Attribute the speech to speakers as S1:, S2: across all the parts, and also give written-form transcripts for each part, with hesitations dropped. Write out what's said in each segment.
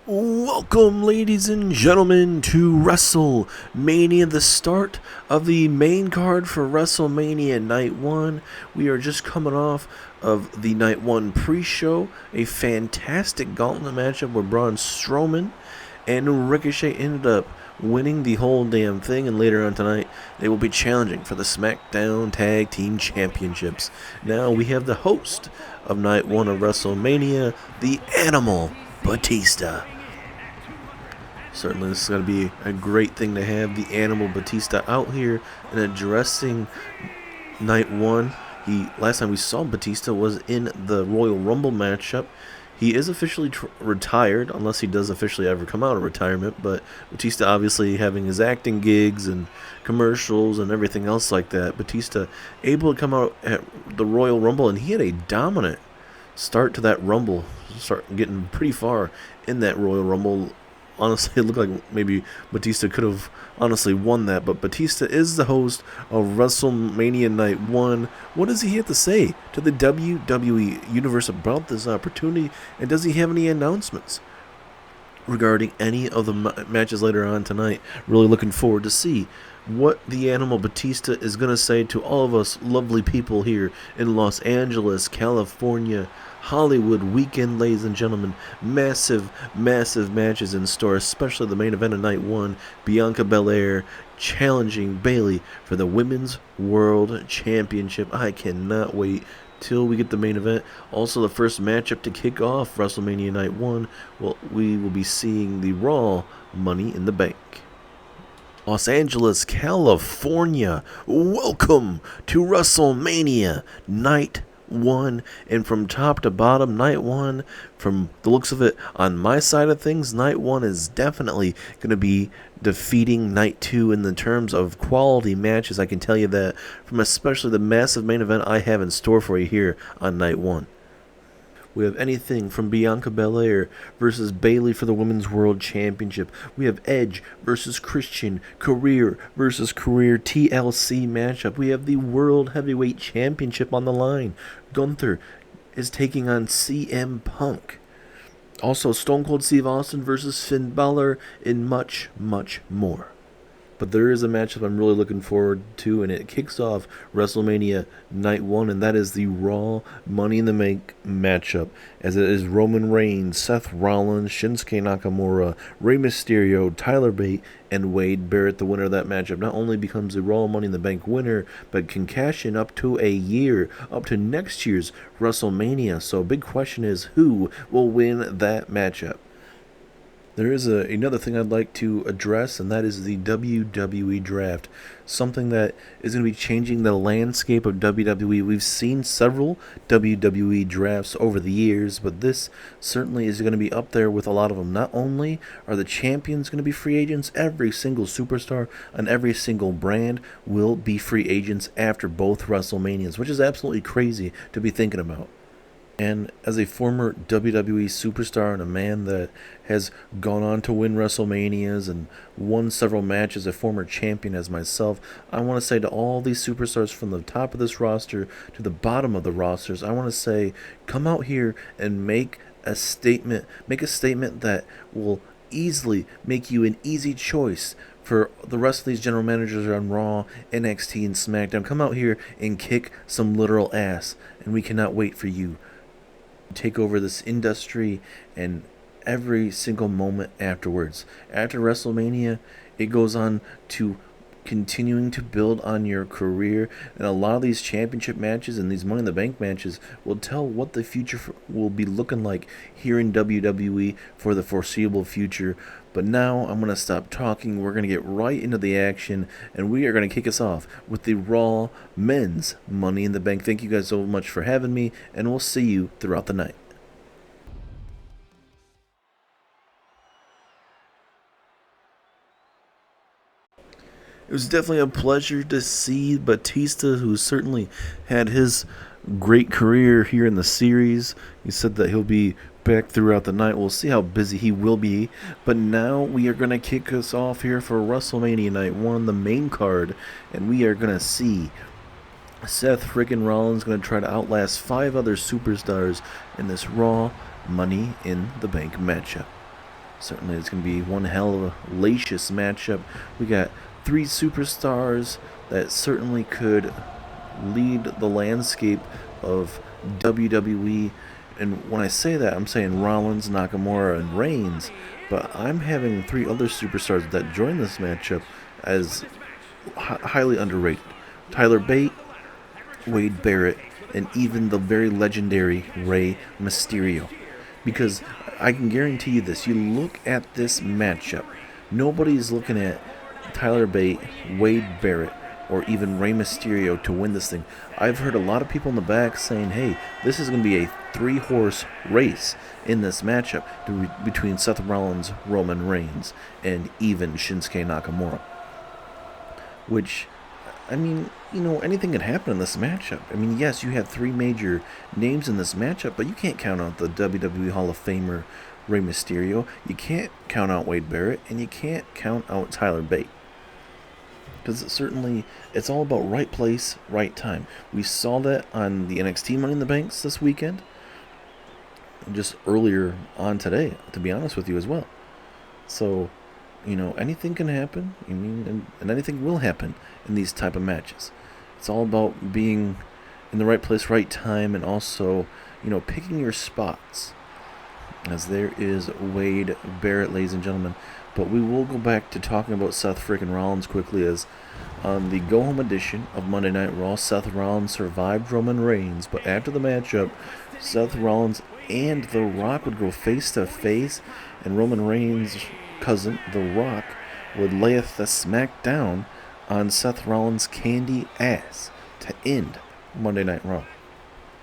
S1: Welcome, ladies and gentlemen, to WrestleMania, the start of the main card for WrestleMania Night 1. We are just coming off of the Night 1 pre-show, a fantastic gauntlet matchup where Braun Strowman and Ricochet ended up winning the whole damn thing, and later on tonight, they will be challenging for the SmackDown Tag Team Championships. Now, we have the host of Night 1 of WrestleMania, the Animal Batista. Certainly, this is going to be a great thing to have the Animal Batista out here and addressing Night 1. Last time we saw Batista was in the Royal Rumble matchup. He is officially retired, unless he does officially ever come out of retirement, but Batista obviously having his acting gigs and commercials and everything else like that. Batista able to come out at the Royal Rumble, and he had a dominant start to that Rumble, start getting pretty far in that Royal Rumble. Honestly, it looked like maybe Batista could have honestly won that, but Batista is the host of WrestleMania Night 1. What does he have to say to the WWE Universe about this opportunity, and does he have any announcements regarding any of the matches later on tonight? Really looking forward to see what the Animal Batista is going to say to all of us lovely people here in Los Angeles, California, Hollywood weekend, ladies and gentlemen. Massive matches in store, especially the main event of Night 1, Bianca Belair challenging Bayley for the Women's World Championship. I cannot wait till we get the main event. Also, the first matchup to kick off WrestleMania Night 1, we will be seeing the Raw Money in the Bank. Los Angeles, California, welcome to WrestleMania Night 1, and from top to bottom, Night 1, from the looks of it, on my side of things, Night 1 is definitely going to be defeating Night 2 in the terms of quality matches. I can tell you that, from especially the massive main event I have in store for you here on Night 1. We have anything from Bianca Belair versus Bayley for the Women's World Championship. We have Edge versus Christian, career versus career TLC matchup. We have the World Heavyweight Championship on the line. Gunther is taking on CM Punk. Also, Stone Cold Steve Austin versus Finn Balor, and much more. But there is a matchup I'm really looking forward to, and it kicks off WrestleMania Night 1, and that is the Raw Money in the Bank matchup, as it is Roman Reigns, Seth Rollins, Shinsuke Nakamura, Rey Mysterio, Tyler Bate, and Wade Barrett. The winner of that matchup not only becomes the Raw Money in the Bank winner, but can cash in up to a year, up to next year's WrestleMania. So big question is, who will win that matchup? There is another thing I'd like to address, and that is the WWE Draft. Something that is going to be changing the landscape of WWE. We've seen several WWE Drafts over the years, but this certainly is going to be up there with a lot of them. Not only are the champions going to be free agents, every single superstar on every single brand will be free agents after both WrestleManias, which is absolutely crazy to be thinking about. And as a former WWE superstar and a man that has gone on to win WrestleManias and won several matches, a former champion as myself, I want to say to all these superstars from the top of this roster to the bottom of the rosters, I want to say, come out here and make a statement. Make a statement that will easily make you an easy choice for the rest of these general managers on Raw, NXT, and SmackDown. Come out here and kick some literal ass, and we cannot wait for you. Take over this industry and every single moment afterwards. After WrestleMania, it goes on to continuing to build on your career, and a lot of these championship matches and these Money in the Bank matches will tell what the future will be looking like here in WWE for the foreseeable future. But now I'm going to stop talking. We're going to get right into the action, and we are going to kick us off with the Raw Men's Money in the Bank. Thank you guys so much for having me, and we'll see you throughout the night. It was definitely a pleasure to see Batista, who certainly had his great career here in the series. He said that he'll be back throughout the night. We'll see how busy he will be. But now we are going to kick us off here for WrestleMania Night 1, the main card. And we are going to see Seth freaking Rollins going to try to outlast 5 other superstars in this Raw Money in the Bank matchup. Certainly, it's going to be one hell of a lacious matchup. We got three superstars that certainly could lead the landscape of WWE. And when I say that, I'm saying Rollins, Nakamura, and Reigns. But I'm having three other superstars that join this matchup as highly underrated: Tyler Bate, Wade Barrett, and even the very legendary Rey Mysterio. Because I can guarantee you this: you look at this matchup, nobody's looking at Tyler Bate, Wade Barrett, or even Rey Mysterio to win this thing. I've heard a lot of people in the back saying, hey, this is going to be a three-horse race in this matchup between Seth Rollins, Roman Reigns, and even Shinsuke Nakamura. Which, I mean, anything could happen in this matchup. I mean, yes, you have three major names in this matchup, but you can't count out the WWE Hall of Famer Rey Mysterio. You can't count out Wade Barrett, and you can't count out Tyler Bate. Because certainly, it's all about right place, right time. We saw that on the NXT Money in the Banks this weekend. Just earlier on today, to be honest with you as well. So, anything can happen. And anything will happen in these type of matches. It's all about being in the right place, right time, and also, picking your spots. As there is Wade Barrett, ladies and gentlemen. But we will go back to talking about Seth freaking Rollins quickly, as on the go-home edition of Monday Night Raw, Seth Rollins survived Roman Reigns, but after the matchup, Seth Rollins and The Rock would go face-to-face, and Roman Reigns' cousin, The Rock, would layeth the smack down on Seth Rollins' candy ass to end Monday Night Raw.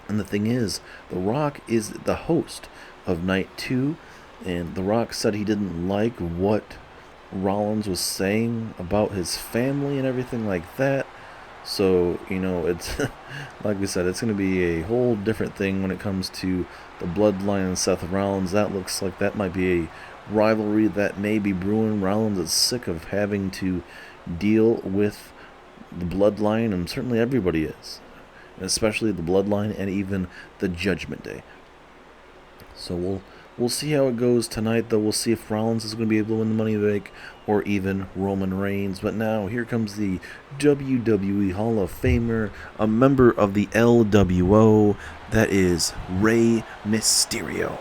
S1: And the thing is, The Rock is the host of Night 2, and The Rock said he didn't like what Rollins was saying about his family and everything like that. So, it's, like we said, it's going to be a whole different thing when it comes to the bloodline and Seth Rollins. That looks like that might be a rivalry that may be brewing. Rollins is sick of having to deal with the bloodline, and certainly everybody is. And especially the bloodline and even the Judgment Day. So we'll see how it goes tonight, though. We'll see if Rollins is going to be able to win the Money in the Bank or even Roman Reigns. But now, here comes the WWE Hall of Famer, a member of the LWO, that is Rey Mysterio.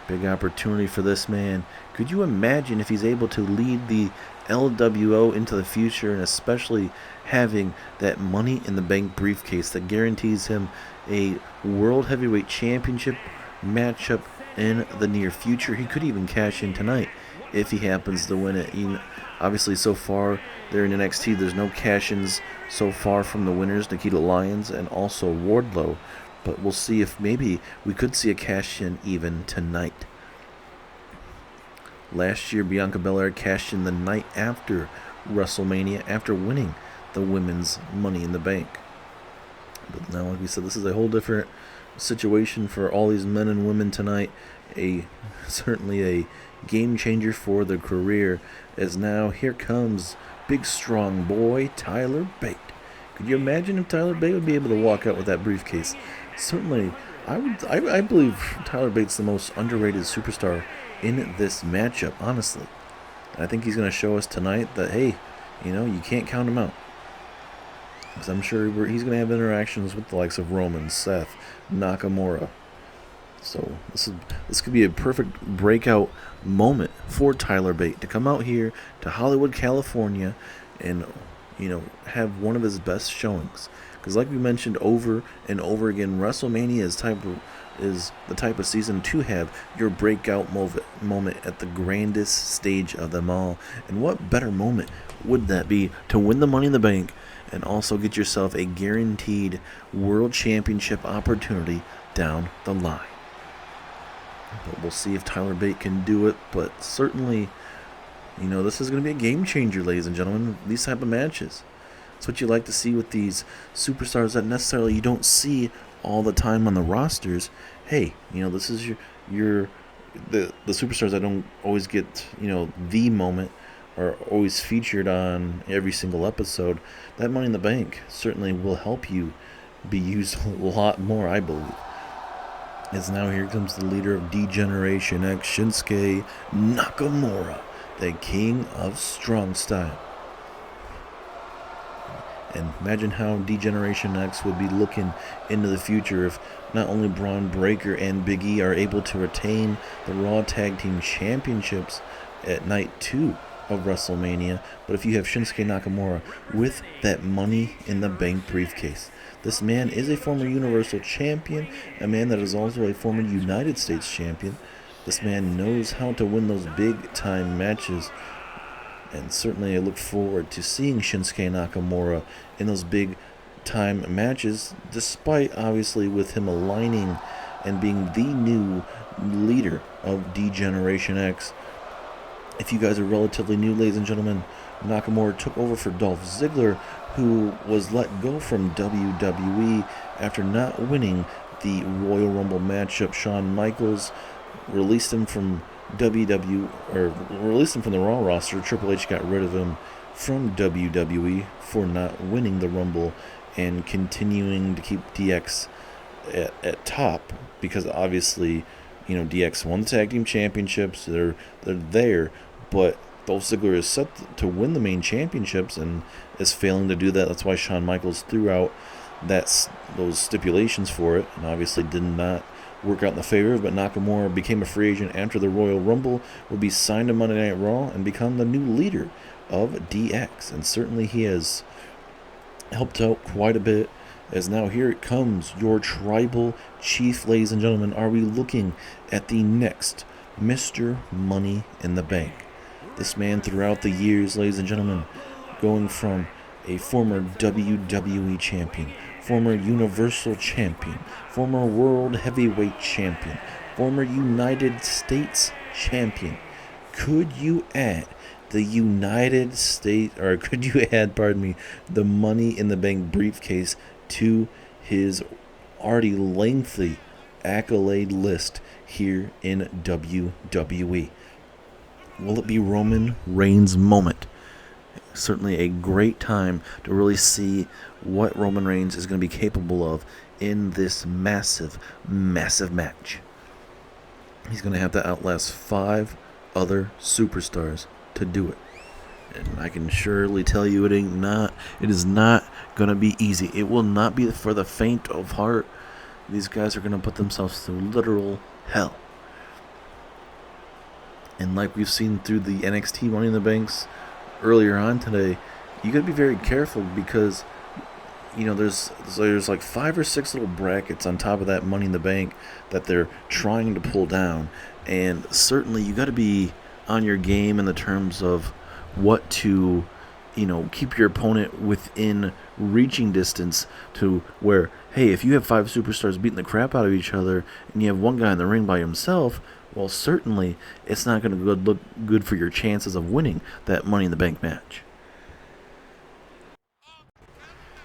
S1: Big opportunity for this man. Could you imagine if he's able to lead the LWO into the future, and especially having that Money in the Bank briefcase that guarantees him a World Heavyweight Championship matchup in the near future? He could even cash in tonight if he happens to win it. Obviously, so far there in NXT, there's no cash-ins so far from the winners, Nikita Lyons and also Wardlow. But we'll see if maybe we could see a cash-in even tonight. Last year, Bianca Belair cashed in the night after WrestleMania after winning the women's Money in the Bank. But now, like we said, this is a whole different situation for all these men and women tonight. Certainly a game changer for their career, as now here comes big strong boy Tyler Bate. Could you imagine if Tyler Bate would be able to walk out with that briefcase? Certainly, I believe Tyler Bate's the most underrated superstar in this matchup, honestly. I think he's going to show us tonight that, hey, you can't count him out. Because I'm sure he's going to have interactions with the likes of Roman, Seth, Nakamura. So this could be a perfect breakout moment for Tyler Bate to come out here to Hollywood, California, and have one of his best showings. Because like we mentioned over and over again, WrestleMania is the type of season to have your breakout moment at the grandest stage of them all. And what better moment would that be to win the Money in the Bank and also get yourself a guaranteed World Championship opportunity down the line. But we'll see if Tyler Bate can do it. But certainly, this is going to be a game changer, ladies and gentlemen. These type of matches. It's what you like to see with these superstars that necessarily you don't see all the time on the rosters. Hey, this is the superstars that don't always get, the moment are always featured on every single episode. That Money in the Bank certainly will help you be used a lot more, I believe. As now here comes the leader of D-Generation X, Shinsuke Nakamura, the king of strong style. And imagine how D-Generation X would be looking into the future if not only Braun Breaker and Big E are able to retain the Raw Tag Team Championships at Night 2 of WrestleMania, but if you have Shinsuke Nakamura with that Money in the Bank briefcase. This man is a former Universal Champion, a man that is also a former United States Champion. This man knows how to win those big-time matches, and certainly I look forward to seeing Shinsuke Nakamura in those big-time matches, despite, obviously, with him aligning and being the new leader of D-Generation X. If you guys are relatively new, ladies and gentlemen, Nakamura took over for Dolph Ziggler, who was let go from WWE after not winning the Royal Rumble matchup. Shawn Michaels released him from released him from the Raw roster. Triple H got rid of him from WWE for not winning the Rumble and continuing to keep DX at top, because obviously, you know, DX won the tag team championships. They're there, but Dolph Ziggler is set to win the main championships and is failing to do that. That's why Shawn Michaels threw out those stipulations for it, and obviously did not work out in the favor. But Nakamura became a free agent after the Royal Rumble, will be signed to Monday Night Raw, and become the new leader of DX. And certainly he has helped out quite a bit, as now here it comes, your tribal chief, ladies and gentlemen. Are we looking at the next Mr. Money in the Bank? This man throughout the years, ladies and gentlemen, going from a former WWE champion, former Universal champion, former World Heavyweight champion, former United States champion. Could you add the the Money in the Bank briefcase to his already lengthy accolade list here in WWE? Will it be Roman Reigns' moment? Certainly a great time to really see what Roman Reigns is going to be capable of in this massive, massive match. He's going to have to outlast 5 other superstars to do it. And I can surely tell you it is not going to be easy. It will not be for the faint of heart. These guys are going to put themselves through literal hell. And like we've seen through the NXT Money in the Banks earlier on today, you got to be very careful, because, you know, there's like 5 or 6 little brackets on top of that Money in the Bank that they're trying to pull down. And certainly you got to be on your game in the terms of what to, you know, keep your opponent within reaching distance, to where, hey, if you have 5 superstars beating the crap out of each other and you have one guy in the ring by himself, well, certainly it's not going to look good for your chances of winning that Money in the Bank match.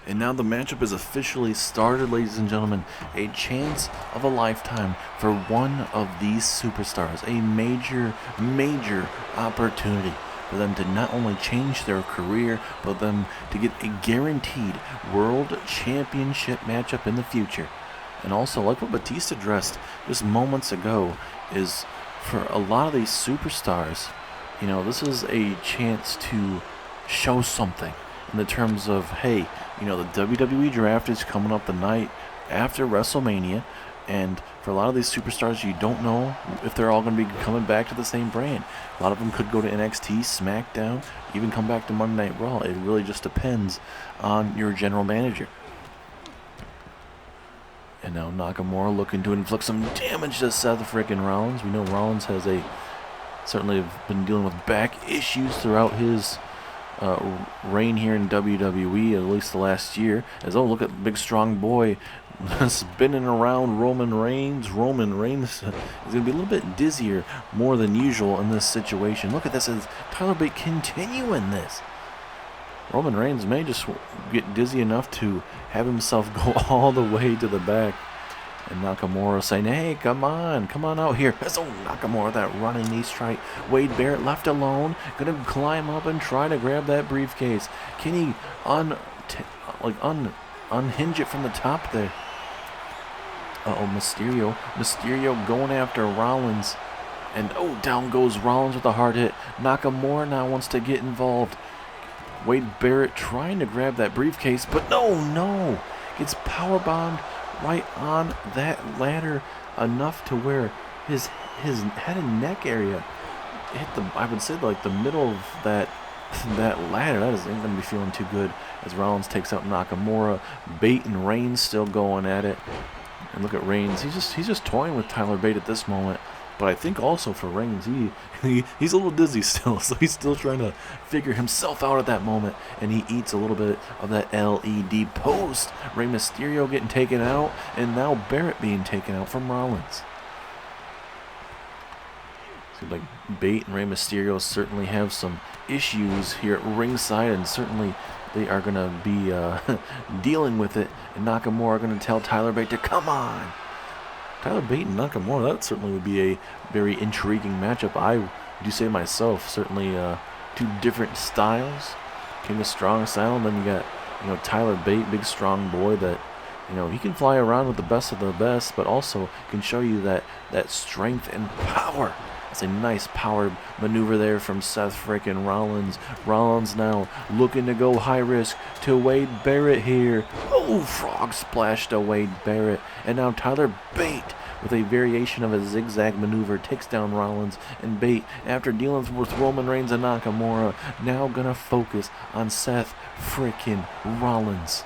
S1: And now the matchup is officially started, ladies and gentlemen. A chance of a lifetime for one of these superstars. A major, major opportunity for them to not only change their career, but them to get a guaranteed World Championship matchup in the future. And also, like what Batista addressed just moments ago, is for a lot of these superstars, you know, this is a chance to show something in the terms of, hey, you know, the WWE draft is coming up the night after WrestleMania, and for a lot of these superstars, you don't know if they're all going to be coming back to the same brand. A lot of them could go to NXT, SmackDown, even come back to Monday Night Raw. It really just depends on your general manager. And now Nakamura looking to inflict some damage to Seth freaking Rollins. We know Rollins has certainly been dealing with back issues throughout his reign here in WWE, at least the last year. As look at big strong boy spinning around Roman Reigns. Roman Reigns is going to be a little bit dizzier more than usual in this situation. Look at this as Tyler Bate continuing this. Roman Reigns may just get dizzy enough to have himself go all the way to the back. And Nakamura saying, hey, come on out here. As Nakamura, that running knee strike. Wade Barrett left alone, going to climb up and try to grab that briefcase. Can he unhinge it from the top there? Uh-oh, Mysterio. Mysterio going after Rollins. And, oh, down goes Rollins with a hard hit. Nakamura now wants to get involved. Wade Barrett trying to grab that briefcase, but no. Gets powerbombed right on that ladder enough to where his head and neck area hit I would say, like the middle of that ladder. That ain't gonna be feeling too good as Rollins takes out Nakamura. Bate and Reigns still going at it. And look at Reigns. He's just toying with Tyler Bate at this moment. But I think also for Reigns, he's a little dizzy still, so he's still trying to figure himself out at that moment, and he eats a little bit of that LED post. Rey Mysterio getting taken out, and now Barrett being taken out from Rollins. Seems like Bate and Rey Mysterio certainly have some issues here at ringside, and certainly they are going to be dealing with it, and Nakamura are going to tell Tyler Bate to come on. Tyler Bate and Nakamura, that certainly would be a very intriguing matchup. I do say myself, certainly two different styles. King of Strong style, and then you got, Tyler Bate, big strong boy that, he can fly around with the best of the best, but also can show you that strength and power. That's a nice power maneuver there from Seth frickin' Rollins. Rollins now looking to go high risk to Wade Barrett here. Oh, frog splash to Wade Barrett. And now Tyler Bate with a variation of a zigzag maneuver takes down Rollins. And Bate, after dealing with Roman Reigns and Nakamura, now gonna focus on Seth frickin' Rollins.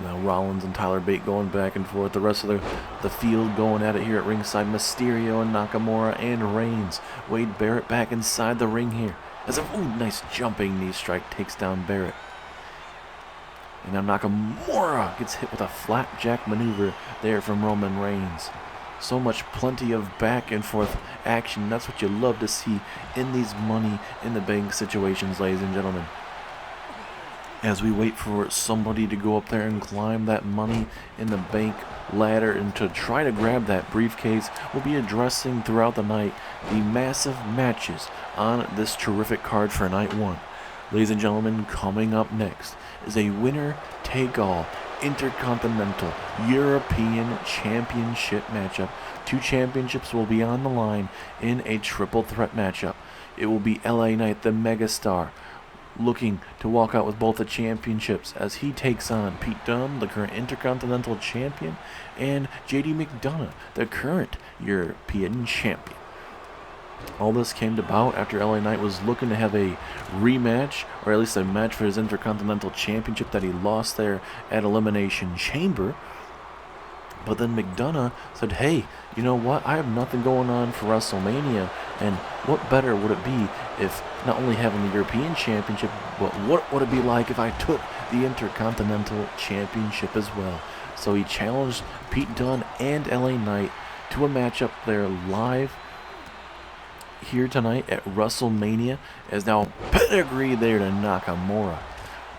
S1: Now Rollins and Tyler Bate going back and forth. The rest of the field going at it here at ringside. Mysterio and Nakamura and Reigns. Wade Barrett back inside the ring here. As a nice jumping knee strike takes down Barrett. And now Nakamura gets hit with a flapjack maneuver there from Roman Reigns. So much plenty of back and forth action. That's what you love to see in these Money in the Bank situations, ladies and gentlemen. As we wait for somebody to go up there and climb that Money in the Bank ladder and to try to grab that briefcase, we'll be addressing throughout the night the massive matches on this terrific card for Night 1. Ladies and gentlemen, coming up next is a winner-take-all Intercontinental European Championship matchup. 2 championships will be on the line in a triple threat matchup. It will be LA Knight, the megastar, looking to walk out with both the championships as he takes on Pete Dunne, the current Intercontinental Champion, and JD McDonough, the current European Champion. All this came about after LA Knight was looking to have a rematch, or at least a match for his Intercontinental Championship that he lost there at Elimination Chamber. But then McDonough said, hey, you know what? I have nothing going on for WrestleMania, and what better would it be if not only having the European Championship, but what would it be like if I took the Intercontinental Championship as well? So he challenged Pete Dunne and LA Knight to a matchup there live here tonight at WrestleMania, as now pedigree there to Nakamura.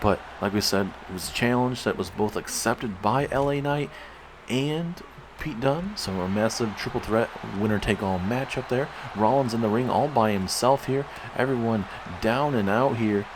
S1: But like we said, it was a challenge that was both accepted by LA Knight and Pete Dunne, so a massive triple threat winner-take-all matchup there. Rollins in the ring all by himself here. Everyone down and out here,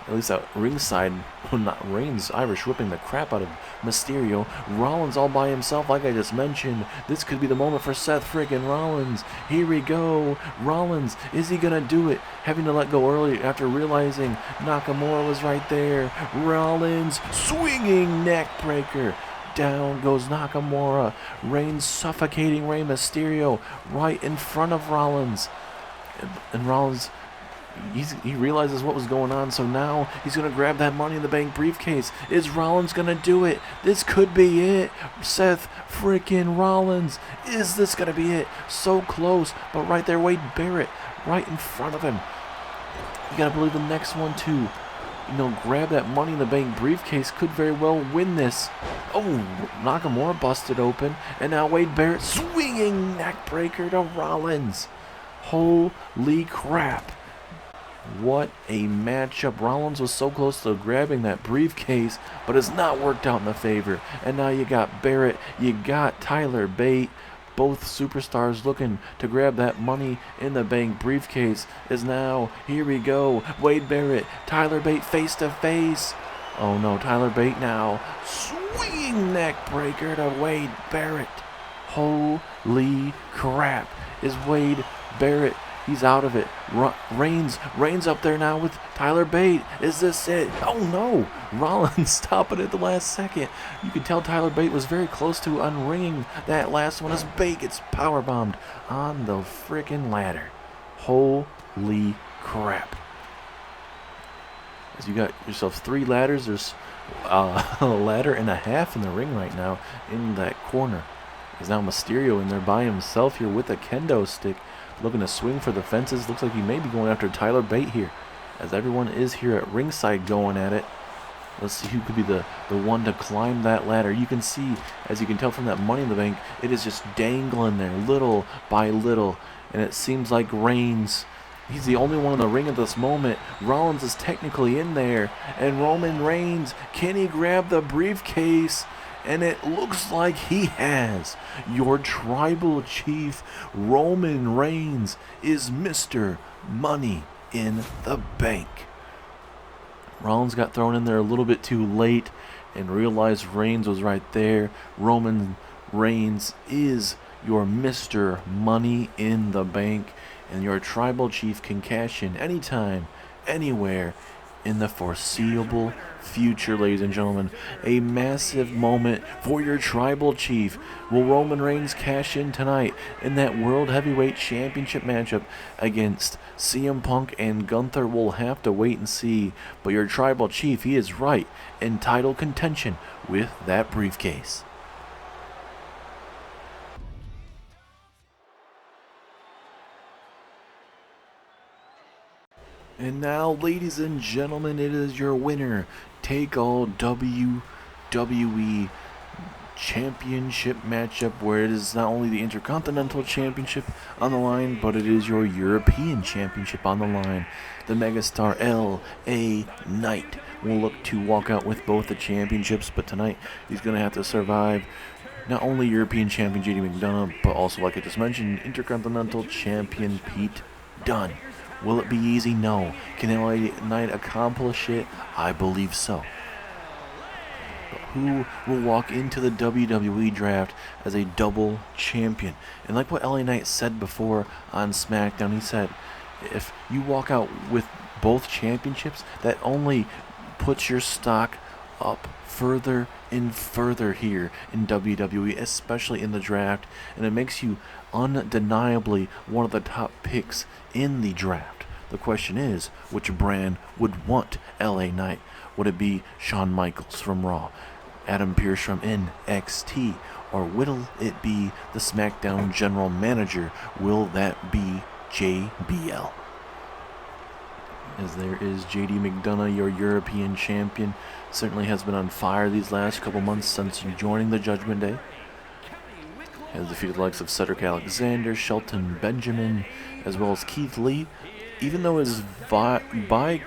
S1: at least at ringside. Not Reigns, Irish whipping the crap out of Mysterio. Rollins all by himself, like I just mentioned. This could be the moment for Seth friggin' Rollins. Here we go. Rollins, is he gonna do it? Having to let go early after realizing Nakamura was right there. Rollins swinging neck breaker. Down goes Nakamura. Reigns suffocating Rey Mysterio right in front of Rollins. And Rollins, he realizes what was going on, so now he's going to grab that Money in the Bank briefcase. Is Rollins going to do it? This could be it. Seth freaking Rollins. Is this going to be it? So close, but right there, Wade Barrett right in front of him. You got to believe the next one, too. Grab that Money in the Bank briefcase, could very well win this. Oh, Nakamura busted open, and now Wade Barrett swinging neckbreaker to Rollins. Holy crap. What a matchup. Rollins was so close to grabbing that briefcase, but it's not worked out in the favor. And now you got Barrett, you got Tyler Bate. Both superstars looking to grab that Money in the Bank briefcase is now, here we go, Wade Barrett, Tyler Bate face to face. Oh no, Tyler Bate now swinging swinging neck breaker to Wade Barrett. Holy crap. Is Wade Barrett? He's out of it. Reigns up there now with Tyler Bate. Is this it? Oh no! Rollins stopping it at the last second. You can tell Tyler Bate was very close to unringing that last one as Bate gets powerbombed on the freaking ladder. Holy crap. As you got yourself 3 ladders, there's a ladder and a half in the ring right now in that corner. There's now Mysterio in there by himself here with a kendo stick, looking to swing for the fences. Looks like he may be going after Tyler Bate here, as everyone is here at ringside going at it. Let's see who could be the one to climb that ladder. You can see, as you can tell from that Money in the Bank, it is just dangling there little by little. And it seems like Reigns, he's the only one in the ring at this moment. Rollins is technically in there. And Roman Reigns, can he grab the briefcase? And it looks like he has. Your tribal chief, Roman Reigns, is Mr. Money in the Bank. Rollins got thrown in there a little bit too late and realized Reigns was right there. Roman Reigns is your Mr. Money in the Bank, and your tribal chief can cash in anytime, anywhere, in the foreseeable future, ladies and gentlemen. A massive moment for your tribal chief. Will Roman Reigns cash in tonight in that World Heavyweight Championship matchup against CM Punk and Gunther? We'll have to wait and see. But your tribal chief, he is right in title contention with that briefcase. And now, ladies and gentlemen, it is your winner, take all WWE Championship matchup, where it is not only the Intercontinental Championship on the line, but it is your European Championship on the line. The megastar LA Knight will look to walk out with both the championships, but tonight he's going to have to survive not only European Champion JD McDonough, but also, like I just mentioned, Intercontinental Champion Pete Dunne. Will it be easy? No. Can LA Knight accomplish it? I believe so. But who will walk into the WWE draft as a double champion? And like what LA Knight said before on SmackDown, he said, if you walk out with both championships, that only puts your stock up further and further here in WWE, especially in the draft, and it makes you undeniably one of the top picks in the draft. The question is, which brand would want LA Knight? Would it be Shawn Michaels from Raw, Adam Pearce from NXT, or will it be the SmackDown General Manager? Will that be JBL? As there is JD McDonough, your European champion, certainly has been on fire these last couple months since joining the Judgment Day. Has defeated the likes of Cedric Alexander, Shelton Benjamin, as well as Keith Lee. Even though it is by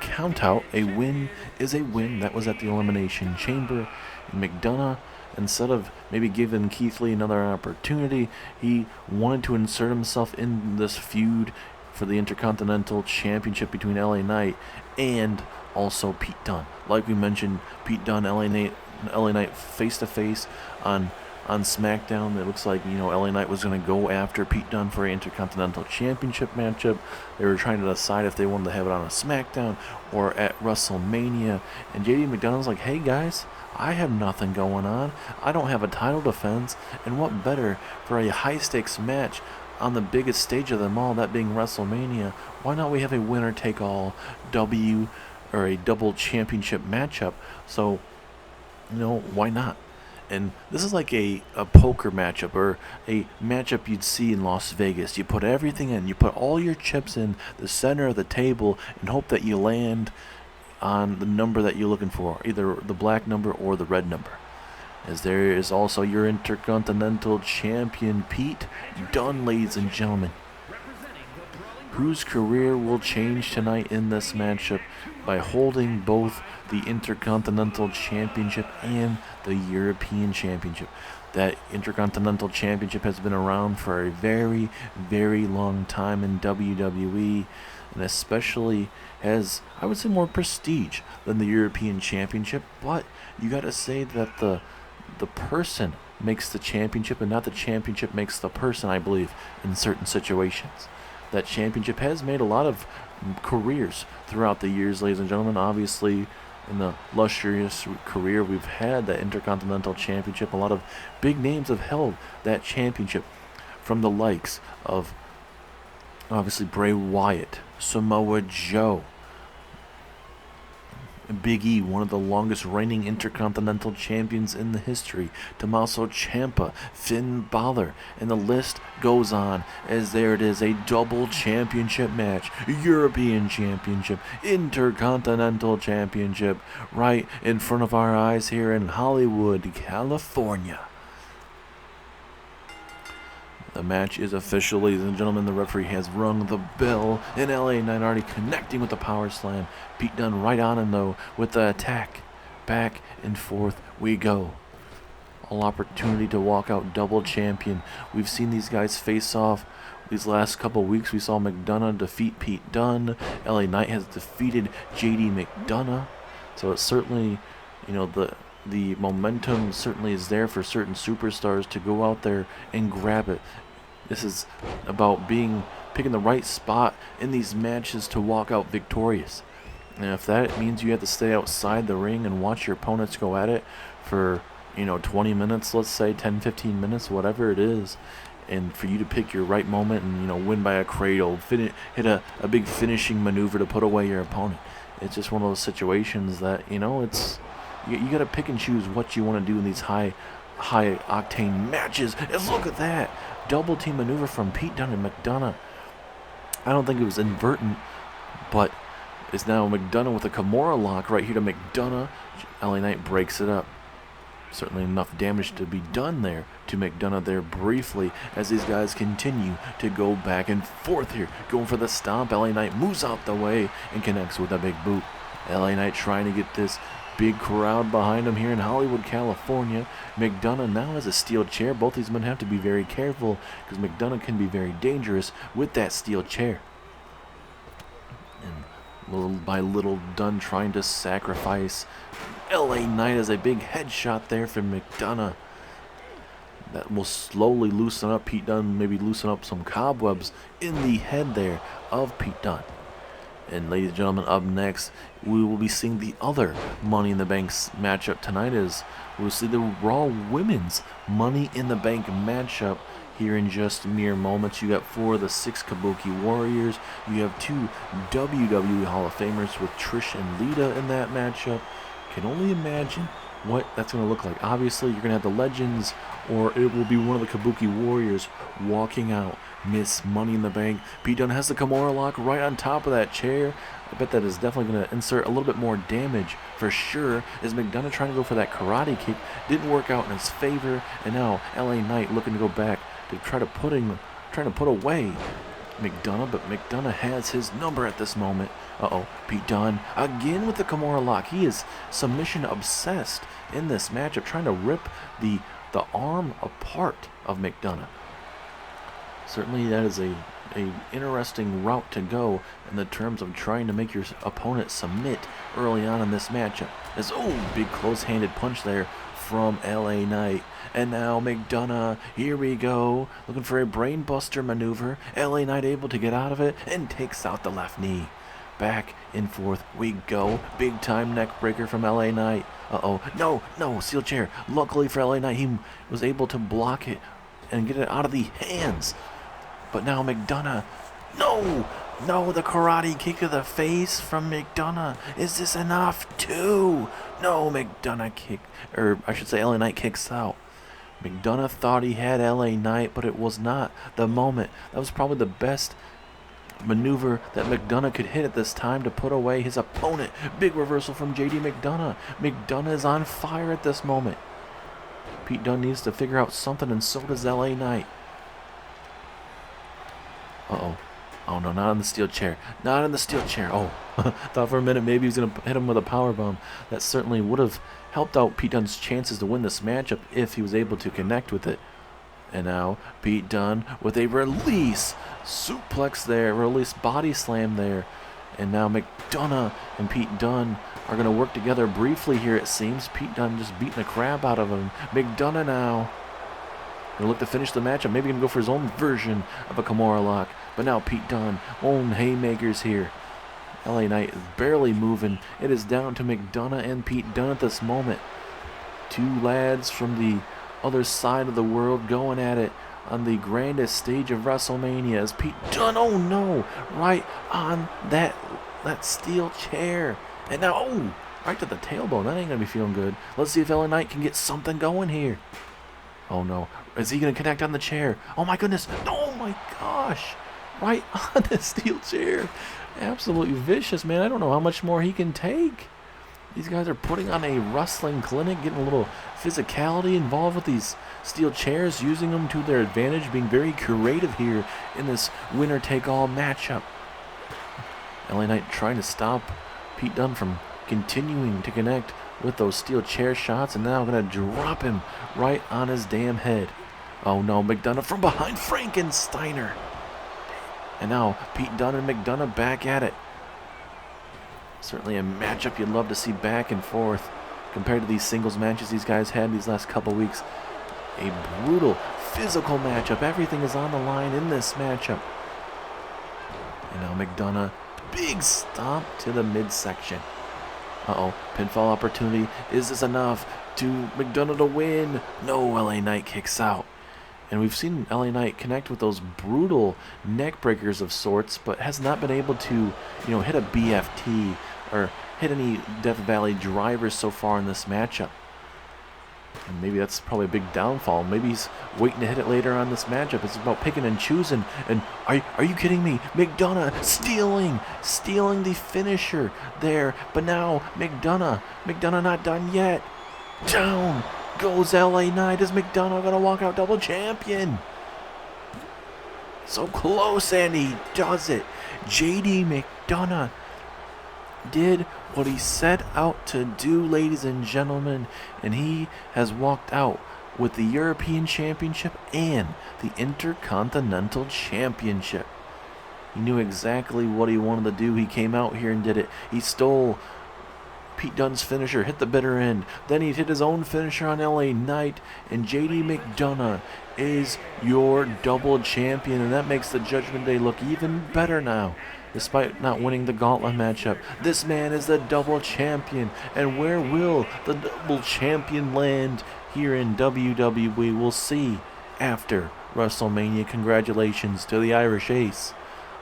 S1: countout, a win is a win. That was at the Elimination Chamber. McDonough, instead of maybe giving Keith Lee another opportunity, he wanted to insert himself in this feud for the Intercontinental Championship between LA Knight and also Pete Dunne. Like we mentioned, Pete Dunne, LA Knight face to face on SmackDown. It looks like, LA Knight was going to go after Pete Dunne for an Intercontinental Championship matchup. They were trying to decide if they wanted to have it on a SmackDown or at WrestleMania. And JD McDonough was like, hey guys, I have nothing going on. I don't have a title defense. And what better for a high stakes match on the biggest stage of them all, that being WrestleMania? Why not we have a winner take all a double championship matchup? So, why not? And this is like a poker matchup, or a matchup you'd see in Las Vegas. You put everything in. You put all your chips in the center of the table and hope that you land on the number that you're looking for, either the black number or the red number. As there is also your Intercontinental Champion, Pete Dunne, ladies and gentlemen, whose career will change tonight in this matchup by holding both the Intercontinental Championship and the European Championship. That Intercontinental Championship has been around for a very, very long time in WWE, and especially has, I would say, more prestige than the European Championship. But you got to say that the the person makes the championship and not the championship makes the person, I believe, in certain situations. That championship has made a lot of careers throughout the years, ladies and gentlemen. Obviously, in the lustrous career we've had, that Intercontinental Championship, a lot of big names have held that championship, from the likes of, obviously, Bray Wyatt, Samoa Joe, Big E, one of the longest reigning Intercontinental Champions in the history, Tommaso Ciampa, Finn Balor, and the list goes on, as there it is, a double championship match, European Championship, Intercontinental Championship, right in front of our eyes here in Hollywood, California. The match is official, ladies and gentlemen. The referee has rung the bell, and LA Knight already connecting with the power slam. Pete Dunne right on him, though, with the attack. Back and forth we go. All opportunity to walk out double champion. We've seen these guys face off these last couple weeks. We saw McDonough defeat Pete Dunne. LA Knight has defeated JD McDonough. So it's certainly, the momentum certainly is there for certain superstars to go out there and grab it. This is about picking the right spot in these matches to walk out victorious. And if that means you have to stay outside the ring and watch your opponents go at it for, 20 minutes, let's say 10, 15 minutes, whatever it is, and for you to pick your right moment and, win by a cradle, hit a big finishing maneuver to put away your opponent. It's just one of those situations that, it's... You got to pick and choose what you want to do in these high octane matches. And look at that double team maneuver from Pete Dunne and McDonough. I don't think it was inadvertent, but it's now McDonough with a Kimura lock right here to McDonough. LA Knight breaks it up. Certainly enough damage to be done there to McDonough there briefly, as these guys continue to go back and forth here, going for the stomp. LA Knight moves out the way and connects with a big boot. LA Knight trying to get this big crowd behind him here in Hollywood, California. McDonough now has a steel chair. Both these men have to be very careful, because McDonough can be very dangerous with that steel chair. And little by little, Dunne trying to sacrifice. LA Knight has a big headshot there for McDonough. That will slowly loosen up Pete Dunne, maybe loosen up some cobwebs in the head there of Pete Dunne. And ladies and gentlemen, up next, we will be seeing the other Money in the Bank matchup tonight. As we'll see the Raw Women's Money in the Bank matchup here in just mere moments. You got 4 of the 6 Kabuki Warriors. You have 2 WWE Hall of Famers with Trish and Lita in that matchup. Can only imagine what that's going to look like. Obviously, you're going to have the Legends, or it will be one of the Kabuki Warriors walking out Miss Money in the Bank. Pete Dunne has the Kimura lock right on top of that chair. I bet that is definitely going to insert a little bit more damage for sure, as McDonough trying to go for that karate kick. Didn't work out in his favor, and now LA Knight looking to go back to trying to put away McDonough, but McDonough has his number at this moment. Pete Dunne again with the Kimura lock. He is submission obsessed in this matchup, trying to rip the arm apart of McDonough. Certainly that is a interesting route to go in the terms of trying to make your opponent submit early on in this matchup. As big close-handed punch there from LA Knight. And now McDonough, here we go, looking for a brainbuster maneuver. LA Knight able to get out of it and takes out the left knee. Back and forth we go. Big time neck breaker from LA Knight. No, steel chair. Luckily for LA Knight, he was able to block it and get it out of the hands. But now McDonough, no, the karate kick to the face from McDonough. Is this enough? 2. No, McDonough LA Knight kicks out. McDonough thought he had LA Knight, but it was not the moment. That was probably the best maneuver that McDonough could hit at this time to put away his opponent. Big reversal from JD McDonough. McDonough is on fire at this moment. Pete Dunne needs to figure out something, and so does LA Knight. Oh no, not in the steel chair. Not in the steel chair. Thought for a minute maybe he was going to hit him with a powerbomb. That certainly would have helped out Pete Dunne's chances to win this matchup if he was able to connect with it. And now Pete Dunne with a release suplex there, release body slam there. And now McDonough and Pete Dunne are going to work together briefly here, it seems. Pete Dunne just beating the crap out of him. McDonough now going to look to finish the matchup. Maybe going to go for his own version of a Kimura lock. But now Pete Dunne, own haymakers here. LA Knight is barely moving. It is down to McDonough and Pete Dunne at this moment. Two lads from the other side of the world going at it on the grandest stage of WrestleMania as Pete Dunne, oh no, right on that steel chair. And now, oh, right to the tailbone. That ain't going to be feeling good. Let's see if LA Knight can get something going here. Oh no, is he going to connect on the chair? Oh my goodness, oh my gosh, right on the steel chair. Absolutely vicious, man. I don't know how much more he can take. These guys are putting on a wrestling clinic, getting a little physicality involved with these steel chairs, using them to their advantage, being very creative here in this winner-take-all matchup. LA Knight trying to stop Pete Dunne from continuing to connect with those steel chair shots, and now going to drop him right on his damn head. Oh no, McDonough from behind, Frankensteiner. And now Pete Dunne and McDonough back at it. Certainly a matchup you'd love to see back and forth compared to these singles matches these guys had these last couple weeks. A brutal physical matchup. Everything is on the line in this matchup. And now McDonough, big stomp to the midsection. Uh-oh, pinfall opportunity. Is this enough to McDonough to win? No, LA Knight kicks out. And we've seen LA Knight connect with those brutal neck breakers of sorts, but has not been able to, hit a BFT or hit any Death Valley drivers so far in this matchup. And maybe that's probably a big downfall. Maybe he's waiting to hit it later on this matchup. It's about picking and choosing. And are you kidding me? McDonough stealing the finisher there. But now McDonough not done yet. Down goes LA Knight. Is McDonough going to walk out double champion? So close, and he does it. JD McDonough did what he set out to do, ladies and gentlemen, and he has walked out with the European Championship and the Intercontinental Championship. He knew exactly what he wanted to do. He came out here and did it. He stole Pete Dunne's finisher, hit the bitter end. Then he hit his own finisher on LA Knight, and JD McDonough is your double champion, and that makes the Judgment Day look even better now. Despite not winning the gauntlet matchup, this man is the double champion. And where will the double champion land here in WWE? We'll see after WrestleMania. Congratulations to the Irish Ace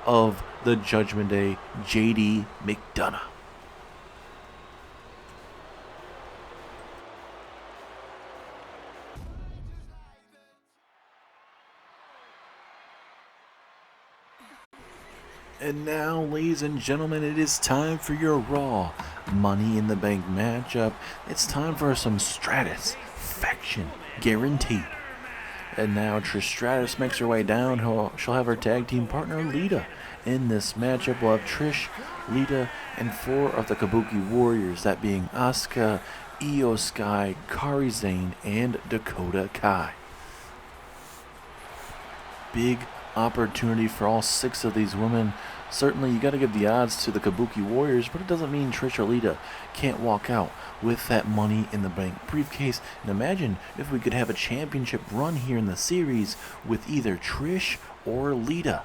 S1: of the Judgment Day, JD McDonough. And now, ladies and gentlemen, it is time for your Raw Money in the Bank matchup. It's time for some Stratus Faction Guaranteed. And now Trish Stratus makes her way down. She'll have her tag team partner, Lita, in this matchup. We'll have Trish, Lita, and 4 of the Kabuki Warriors, that being Asuka, Io Sky, Kairi Sane, and Dakota Kai. Big opportunity for all 6 of these women. Certainly you got to give the odds to the Kabuki Warriors, but it doesn't mean Trish or Lita can't walk out with that Money in the Bank briefcase. And imagine if we could have a championship run here in the series with either Trish or Lita.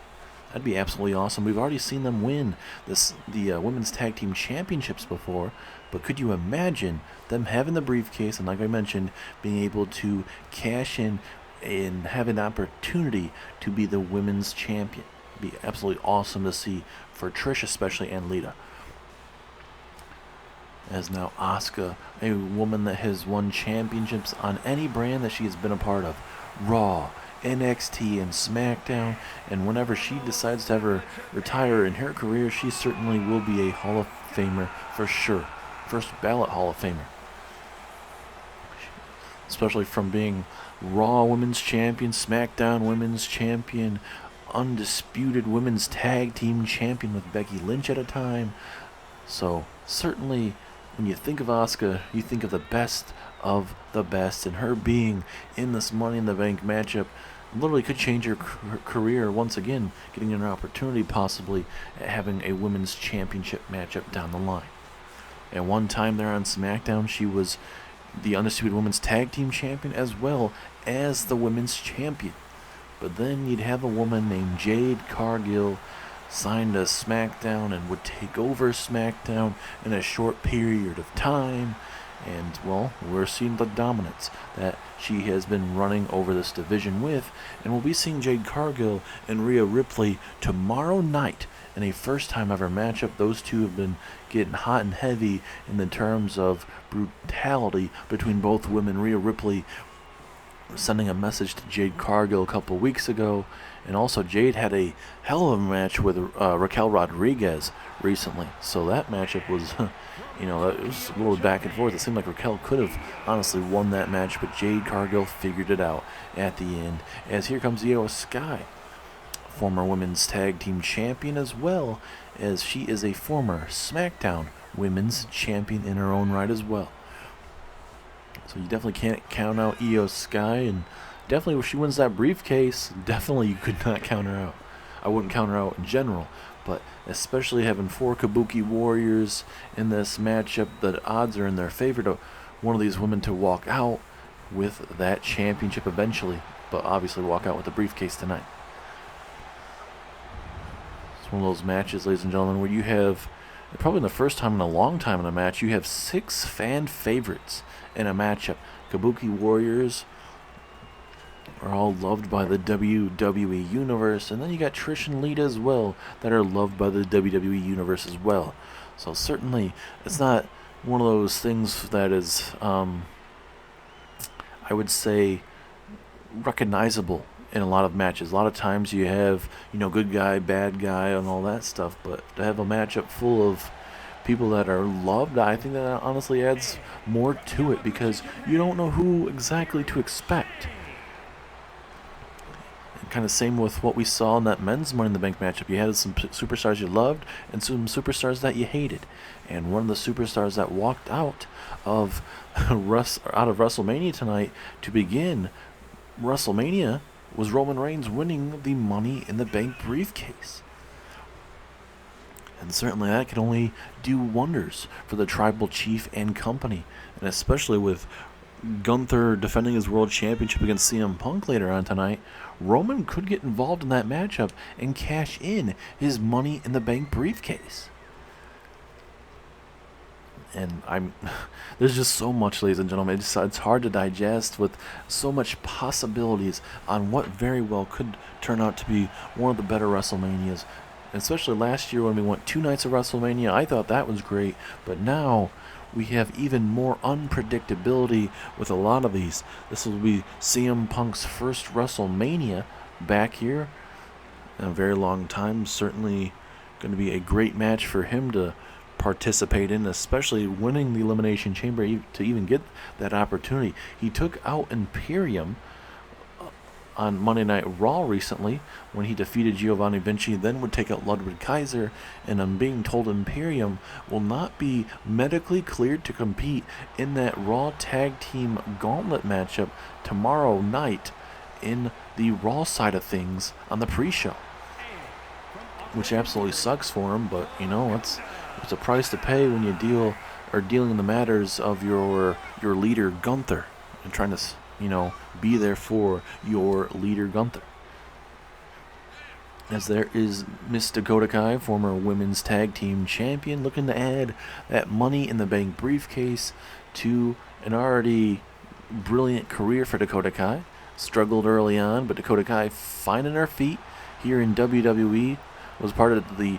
S1: That'd be absolutely awesome. We've already seen them win the Women's Tag Team Championships before, but could you imagine them having the briefcase and, like I mentioned, being able to cash in and have an opportunity to be the women's champion? It'd be absolutely awesome to see for Trish especially, and Lita. As now Asuka, a woman that has won championships on any brand that she has been a part of. Raw, NXT, and SmackDown. And whenever she decides to ever retire in her career, she certainly will be a Hall of Famer for sure. First ballot Hall of Famer. Especially from being Raw Women's Champion, SmackDown Women's Champion, Undisputed Women's Tag Team Champion with Becky Lynch at a time. So certainly when you think of Asuka, you think of the best, and her being in this Money in the Bank matchup literally could change her career once again, getting an opportunity possibly at having a women's championship matchup down the line. And one time there on SmackDown, she was the Undisputed Women's Tag Team Champion as well as the Women's Champion. But then you'd have a woman named Jade Cargill signed to SmackDown and would take over SmackDown in a short period of time. And, well, we're seeing the dominance that she has been running over this division with. And we'll be seeing Jade Cargill and Rhea Ripley tomorrow night in a first-time ever matchup. Those two have been getting hot and heavy in the terms of brutality between both women. Rhea Ripley sending a message to Jade Cargill a couple weeks ago. And also Jade had a hell of a match with Raquel Rodriguez recently. So that matchup was, it was a little back and forth. It seemed like Raquel could have honestly won that match, but Jade Cargill figured it out at the end. As here comes Io Sky, former women's tag team champion, as well as she is a former SmackDown women's champion in her own right as well. So you definitely can't count out Io Sky, and definitely if she wins that briefcase, definitely you could not count her out. I wouldn't count her out in general, but especially having 4 Kabuki Warriors in this matchup, the odds are in their favor to one of these women to walk out with that championship eventually, but obviously walk out with the briefcase tonight. It's one of those matches, ladies and gentlemen, where you have, probably the first time in a long time in a match, you have 6 fan favorites in a matchup. Kabuki Warriors are all loved by the WWE Universe, and then you got Trish and Lita as well that are loved by the WWE Universe as well. So certainly it's not one of those things that is, I would say, recognizable in a lot of matches. A lot of times you have, good guy, bad guy, and all that stuff, but to have a matchup full of people that are loved, I think that honestly adds more to it, because you don't know who exactly to expect. Kind of same with what we saw in that men's Money in the Bank matchup. You had some superstars you loved and some superstars that you hated. And one of the superstars that walked out of WrestleMania tonight to begin WrestleMania was Roman Reigns winning the Money in the Bank briefcase. And certainly that could only do wonders for the Tribal Chief and company. And especially with Gunther defending his world championship against CM Punk later on tonight, Roman could get involved in that matchup and cash in his Money in the Bank briefcase. And there's just so much, ladies and gentlemen. It's hard to digest, with so much possibilities on what very well could turn out to be one of the better WrestleManias. Especially last year when we went 2 nights of WrestleMania, I thought that was great. But now we have even more unpredictability with a lot of these. This will be CM Punk's first WrestleMania back here in a very long time. Certainly going to be a great match for him to participate in, especially winning the Elimination Chamber to even get that opportunity. He took out Imperium on Monday Night Raw recently when he defeated Giovanni Vinci, then would take out Ludwig Kaiser, and I'm being told Imperium will not be medically cleared to compete in that Raw Tag Team Gauntlet matchup tomorrow night in the Raw side of things on the pre-show, which absolutely sucks for him, but it's a price to pay when you dealing in the matters of your leader Gunther and trying to be there for your leader Gunther. As there is Miss Dakota Kai, former women's tag team champion, looking to add that Money in the Bank briefcase to an already brilliant career for Dakota Kai. Struggled early on, but Dakota Kai finding her feet here in WWE, was part of the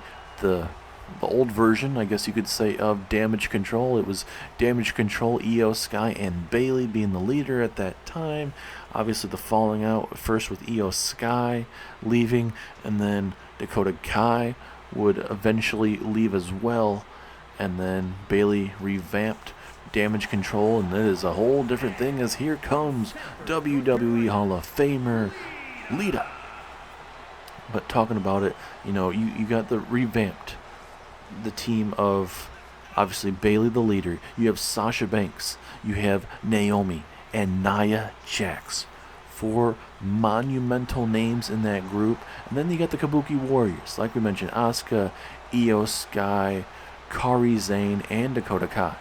S1: old version, I guess you could say, of Damage Control. It was Damage Control, Io Sky, and Bayley being the leader at that time. Obviously the falling out first with Io Sky leaving, and then Dakota Kai would eventually leave as well, and then Bayley revamped Damage Control, and it is a whole different thing, as here comes WWE Hall of Famer Lita. But talking about it, you got the revamped the team of, obviously, Bayley the leader. You have Sasha Banks, you have Naomi, and Nia Jax 4 monumental names in that group. And then you got the Kabuki Warriors, like we mentioned, Asuka, Io Sky, Kairi Sane, and Dakota Kai.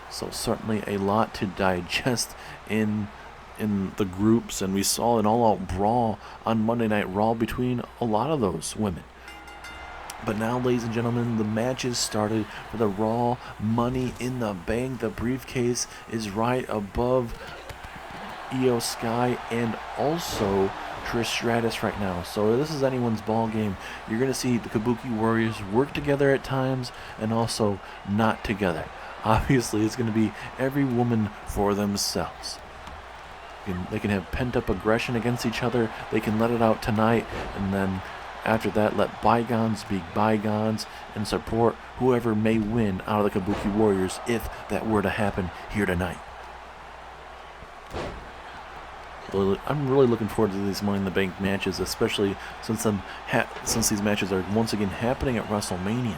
S1: So certainly a lot to digest in the groups, and we saw an all-out brawl on Monday Night Raw between a lot of those women. But now, ladies and gentlemen, the matches started for the Raw Money in the Bank. The briefcase is right above Io Sky and also Trish Stratus right now. So this is anyone's ball game. You're going to see the Kabuki Warriors work together at times and also not together. Obviously, it's going to be every woman for themselves. They can have pent-up aggression against each other. They can let it out tonight, and then after that, let bygones be bygones and support whoever may win out of the Kabuki Warriors if that were to happen here tonight. I'm really looking forward to these Money in the Bank matches, especially since these matches are once again happening at WrestleMania.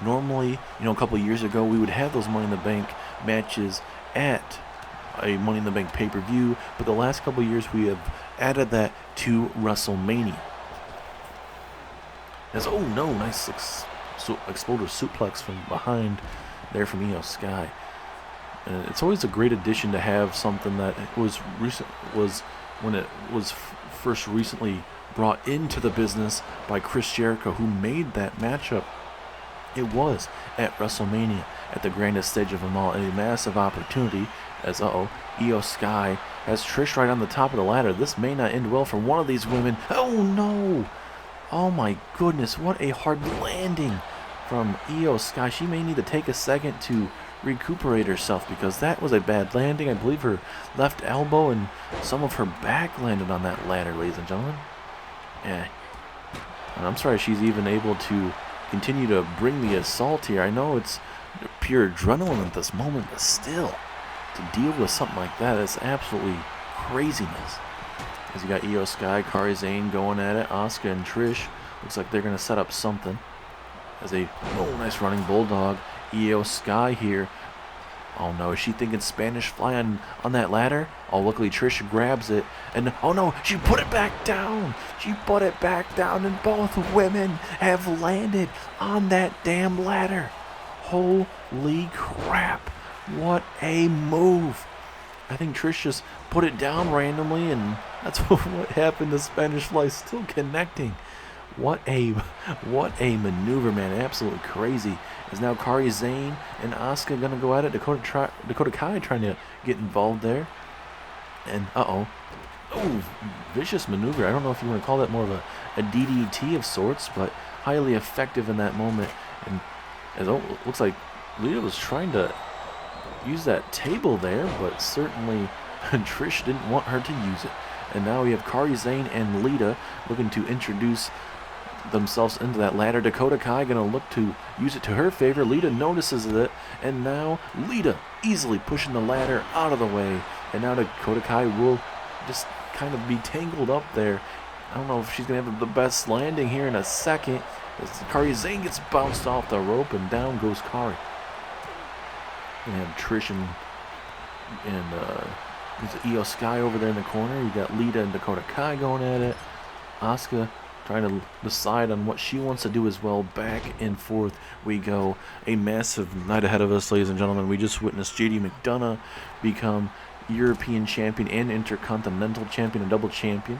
S1: Normally, a couple of years ago, we would have those Money in the Bank matches at a Money in the Bank pay-per-view, but the last couple of years we have added that to WrestleMania. Oh no, nice exploder suplex from behind there from Io Sky. And it's always a great addition to have something that was when it was first recently brought into the business by Chris Jericho, who made that matchup. It was at WrestleMania, at the grandest stage of them all, a massive opportunity as, Io Sky has Trish right on the top of the ladder. This may not end well for one of these women. Oh no! Oh my goodness, what a hard landing from Io Sky. She may need to take a second to recuperate herself because that was a bad landing. I believe her left elbow and some of her back landed on that ladder, ladies and gentlemen. And I'm sorry she's even able to continue to bring the assault here. I know it's pure adrenaline at this moment, but still, to deal with something like that is absolutely craziness. As you got Io Sky, Kairi Sane going at it, Asuka and Trish. Looks like they're going to set up something. As a nice running bulldog. Io Sky here. Oh no, is she thinking Spanish fly on that ladder? Oh, luckily Trish grabs it. And oh no, she put it back down. She put it back down, and both women have landed on that damn ladder. Holy crap. What a move. I think Trish just put it down randomly, and that's what happened to Spanish Fly, still connecting. What a maneuver, man. Absolutely crazy. Is now Kairi Sane and Asuka going to go at it. Dakota Kai trying to get involved there. And, vicious maneuver. I don't know if you want to call that more of a DDT of sorts, but highly effective in that moment. And it looks like Lita was trying to use that table there, but certainly Trish didn't want her to use it. And now we have Kairi Sane and Lita looking to introduce themselves into that ladder. Dakota Kai going to look to use it to her favor. Lita notices it, and now Lita easily pushing the ladder out of the way. And now Dakota Kai will just kind of be tangled up there. I don't know if she's going to have the best landing here in a second. As Kairi Sane gets bounced off the rope, and down goes Kairi. We have Trish and Io Sky over there in the corner. You got Lita and Dakota Kai going at it. Asuka trying to decide on what she wants to do as well. Back and forth we go. A massive night ahead of us, ladies and gentlemen. We just witnessed JD McDonough become European champion and Intercontinental champion, a double champion.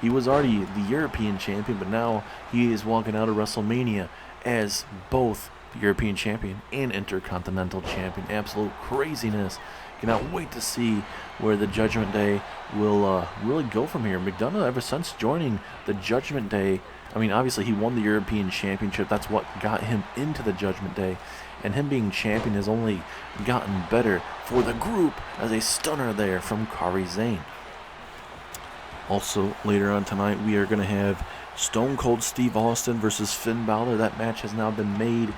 S1: He was already the European champion, but now he is walking out of WrestleMania as both European champion and Intercontinental champion. Absolute craziness. Cannot wait to see where the Judgment Day will really go from here. McDonough, ever since joining the Judgment Day, I mean, obviously he won the European Championship. That's what got him into the Judgment Day. And him being champion has only gotten better for the group as a stunner there from Kairi Sane. Also, later on tonight, we are going to have Stone Cold Steve Austin versus Finn Balor. That match has now been made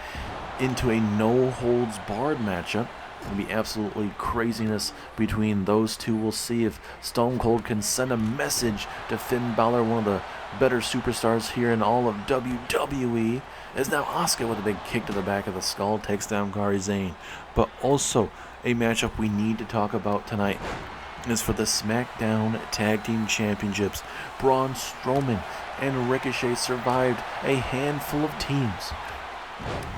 S1: into a no-holds-barred matchup. It's going to be absolutely craziness between those two. We'll see if Stone Cold can send a message to Finn Balor, one of the better superstars here in all of WWE. As now Asuka with a big kick to the back of the skull takes down Kairi Sane. But also a matchup we need to talk about tonight. is for the SmackDown Tag Team Championships. Braun Strowman and Ricochet survived a handful of teams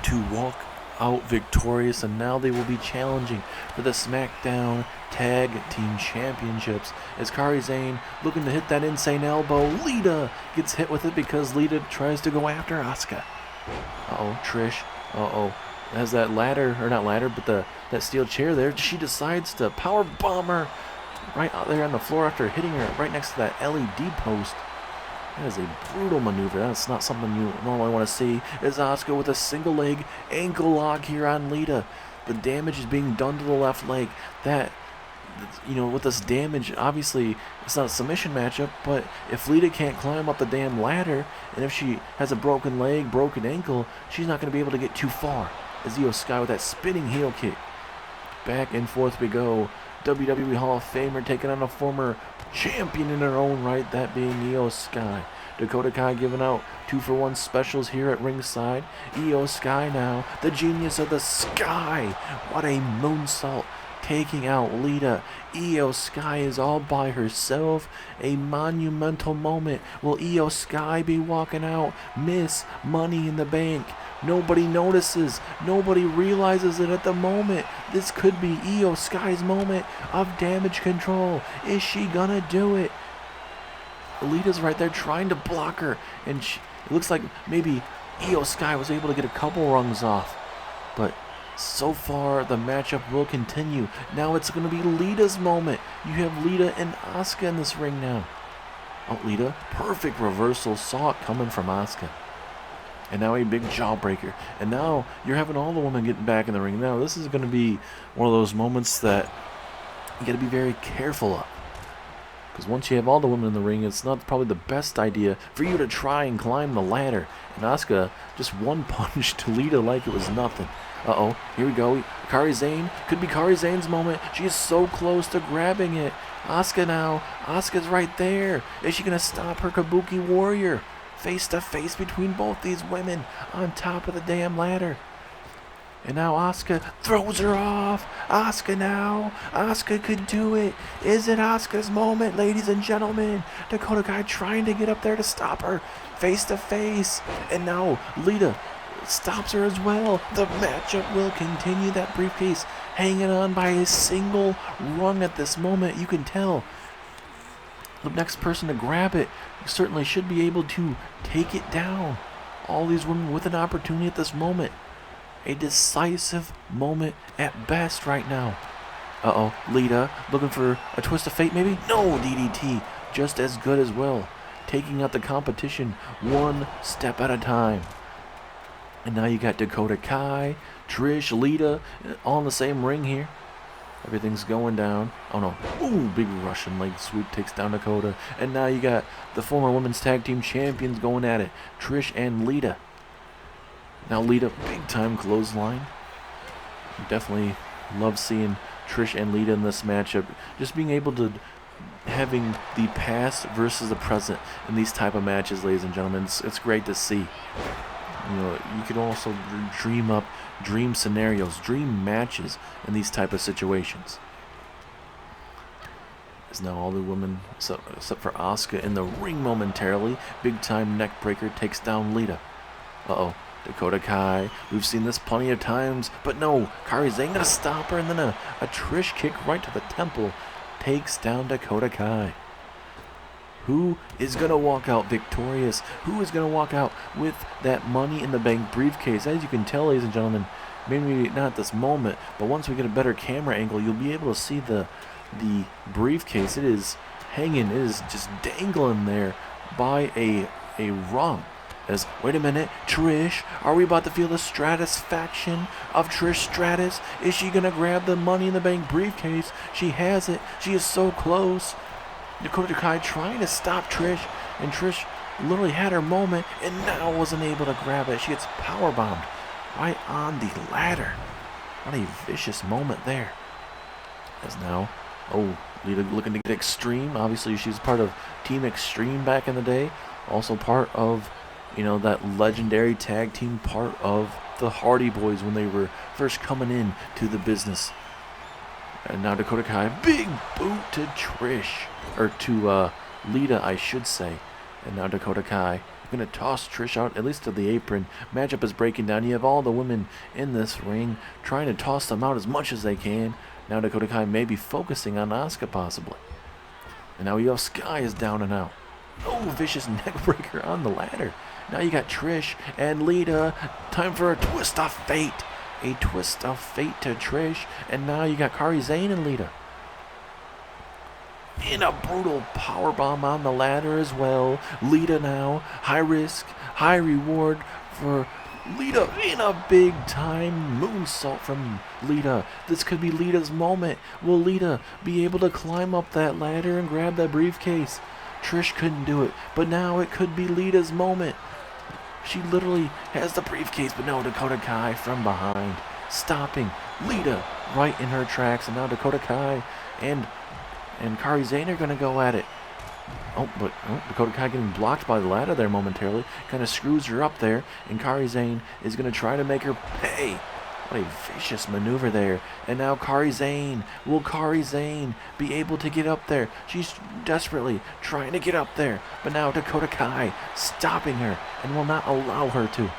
S1: to walk out victorious, and now they will be challenging for the SmackDown Tag Team Championships as Kairi Sane looking to hit that insane elbow. Lita gets hit with it because Lita tries to go after Asuka. Trish. Has that ladder, or not ladder, but that steel chair there. She decides to power bomb her right out there on the floor after hitting her right next to that LED post. That is a brutal maneuver. That's not something you normally want to see. Is Asuka with a single leg ankle lock here on Lita. The damage is being done to the left leg. With this damage, obviously it's not a submission matchup, but if Lita can't climb up the damn ladder, and if she has a broken leg, broken ankle, she's not going to be able to get too far. As Io Sky with that spinning heel kick. Back and forth we go. WWE Hall of Famer taking on a former champion in her own right, that being Io Sky. Dakota Kai giving out 2-for-1 specials here at ringside. Io Sky now, the genius of the sky. What a moonsault, taking out Lita. Io Sky is all by herself. A monumental moment. Will Io Sky be walking out? Miss Money in the Bank. Nobody notices. Nobody realizes it at the moment. This could be Io Sky's moment of damage control. Is she gonna do it? Lita's right there trying to block her, and it looks like maybe Io Sky was able to get a couple rungs off. But so far, the matchup will continue. Now it's going to be Lita's moment. You have Lita and Asuka in this ring now. Lita, perfect reversal. Saw it coming from Asuka. And now a big jawbreaker. And now you're having all the women getting back in the ring. Now this is going to be one of those moments that you got to be very careful of. Because once you have all the women in the ring, it's not probably the best idea for you to try and climb the ladder. And Asuka just one punch to Lita like it was nothing. Here we go. Kairi Sane. Could be Kairi Sane's moment. She is so close to grabbing it. Asuka now. Asuka's right there. Is she going to stop her Kabuki Warrior? Face to face between both these women on top of the damn ladder. And now Asuka throws her off. Asuka now. Asuka could do it. Is it Asuka's moment, ladies and gentlemen? Dakota Kai trying to get up there to stop her. Face to face. And now Lita stops her as well. The matchup will continue. That briefcase hanging on by a single rung at this moment. You can tell the next person to grab it certainly should be able to take it down. All these women with an opportunity at this moment. A decisive moment at best right now. Lita looking for a twist of fate maybe? No, DDT. Just as good as well. Taking out the competition one step at a time. And now you got Dakota Kai, Trish, Lita, all in the same ring here. Everything's going down. Oh no. Ooh, big Russian leg sweep takes down Dakota. And now you got the former women's tag team champions going at it. Trish and Lita. Now Lita, big time clothesline. Definitely love seeing Trish and Lita in this matchup. Just being able to having the past versus the present in these type of matches, ladies and gentlemen. It's great to see. You could also dream up dream scenarios, dream matches in these type of situations. Is now all the women except for Asuka in the ring momentarily. Big time neck breaker takes down Lita. Dakota Kai. We've seen this plenty of times, but no, Kairi Sane gonna stop her, and then a Trish kick right to the temple takes down Dakota Kai. Who is going to walk out victorious? Who is going to walk out with that Money in the Bank briefcase? As you can tell, ladies and gentlemen, maybe not at this moment, but once we get a better camera angle, you'll be able to see the briefcase. It is hanging, it is just dangling there by a rung. As, wait a minute, Trish, are we about to feel the satisfaction of Trish Stratus? Is she going to grab the Money in the Bank briefcase? She has it. She is so close. Dakota Kai trying to stop Trish, and Trish literally had her moment and now wasn't able to grab it. She gets powerbombed right on the ladder. What a vicious moment there. As now, Lita looking to get Extreme. Obviously, she's part of Team Extreme back in the day. Also part of, that legendary tag team part of the Hardy Boys when they were first coming in to the business. And now Dakota Kai, big boot to Trish, or to Lita, I should say. And now Dakota Kai going to toss Trish out, at least to the apron. Matchup is breaking down. You have all the women in this ring trying to toss them out as much as they can. Now Dakota Kai may be focusing on Asuka possibly. And now Io Sky is down and out. Oh, vicious neckbreaker on the ladder. Now you got Trish and Lita. Time for a twist of fate. A twist of fate to Trish. And now you got Kairi Sane and Lita. In a brutal powerbomb on the ladder as well. Lita now. High risk, high reward for Lita. In a big time moonsault from Lita. This could be Lita's moment. Will Lita be able to climb up that ladder and grab that briefcase? Trish couldn't do it, but now it could be Lita's moment. She literally has the briefcase, but no, Dakota Kai from behind, stopping Lita right in her tracks. And now Dakota Kai and Kairi Sane are going to go at it. But Dakota Kai getting blocked by the ladder there momentarily. Kind of screws her up there. And Kairi Sane is going to try to make her pay. What a vicious maneuver there. And now Kairi Sane. Will Kairi Sane be able to get up there? She's desperately trying to get up there. But now Dakota Kai stopping her and will not allow her to.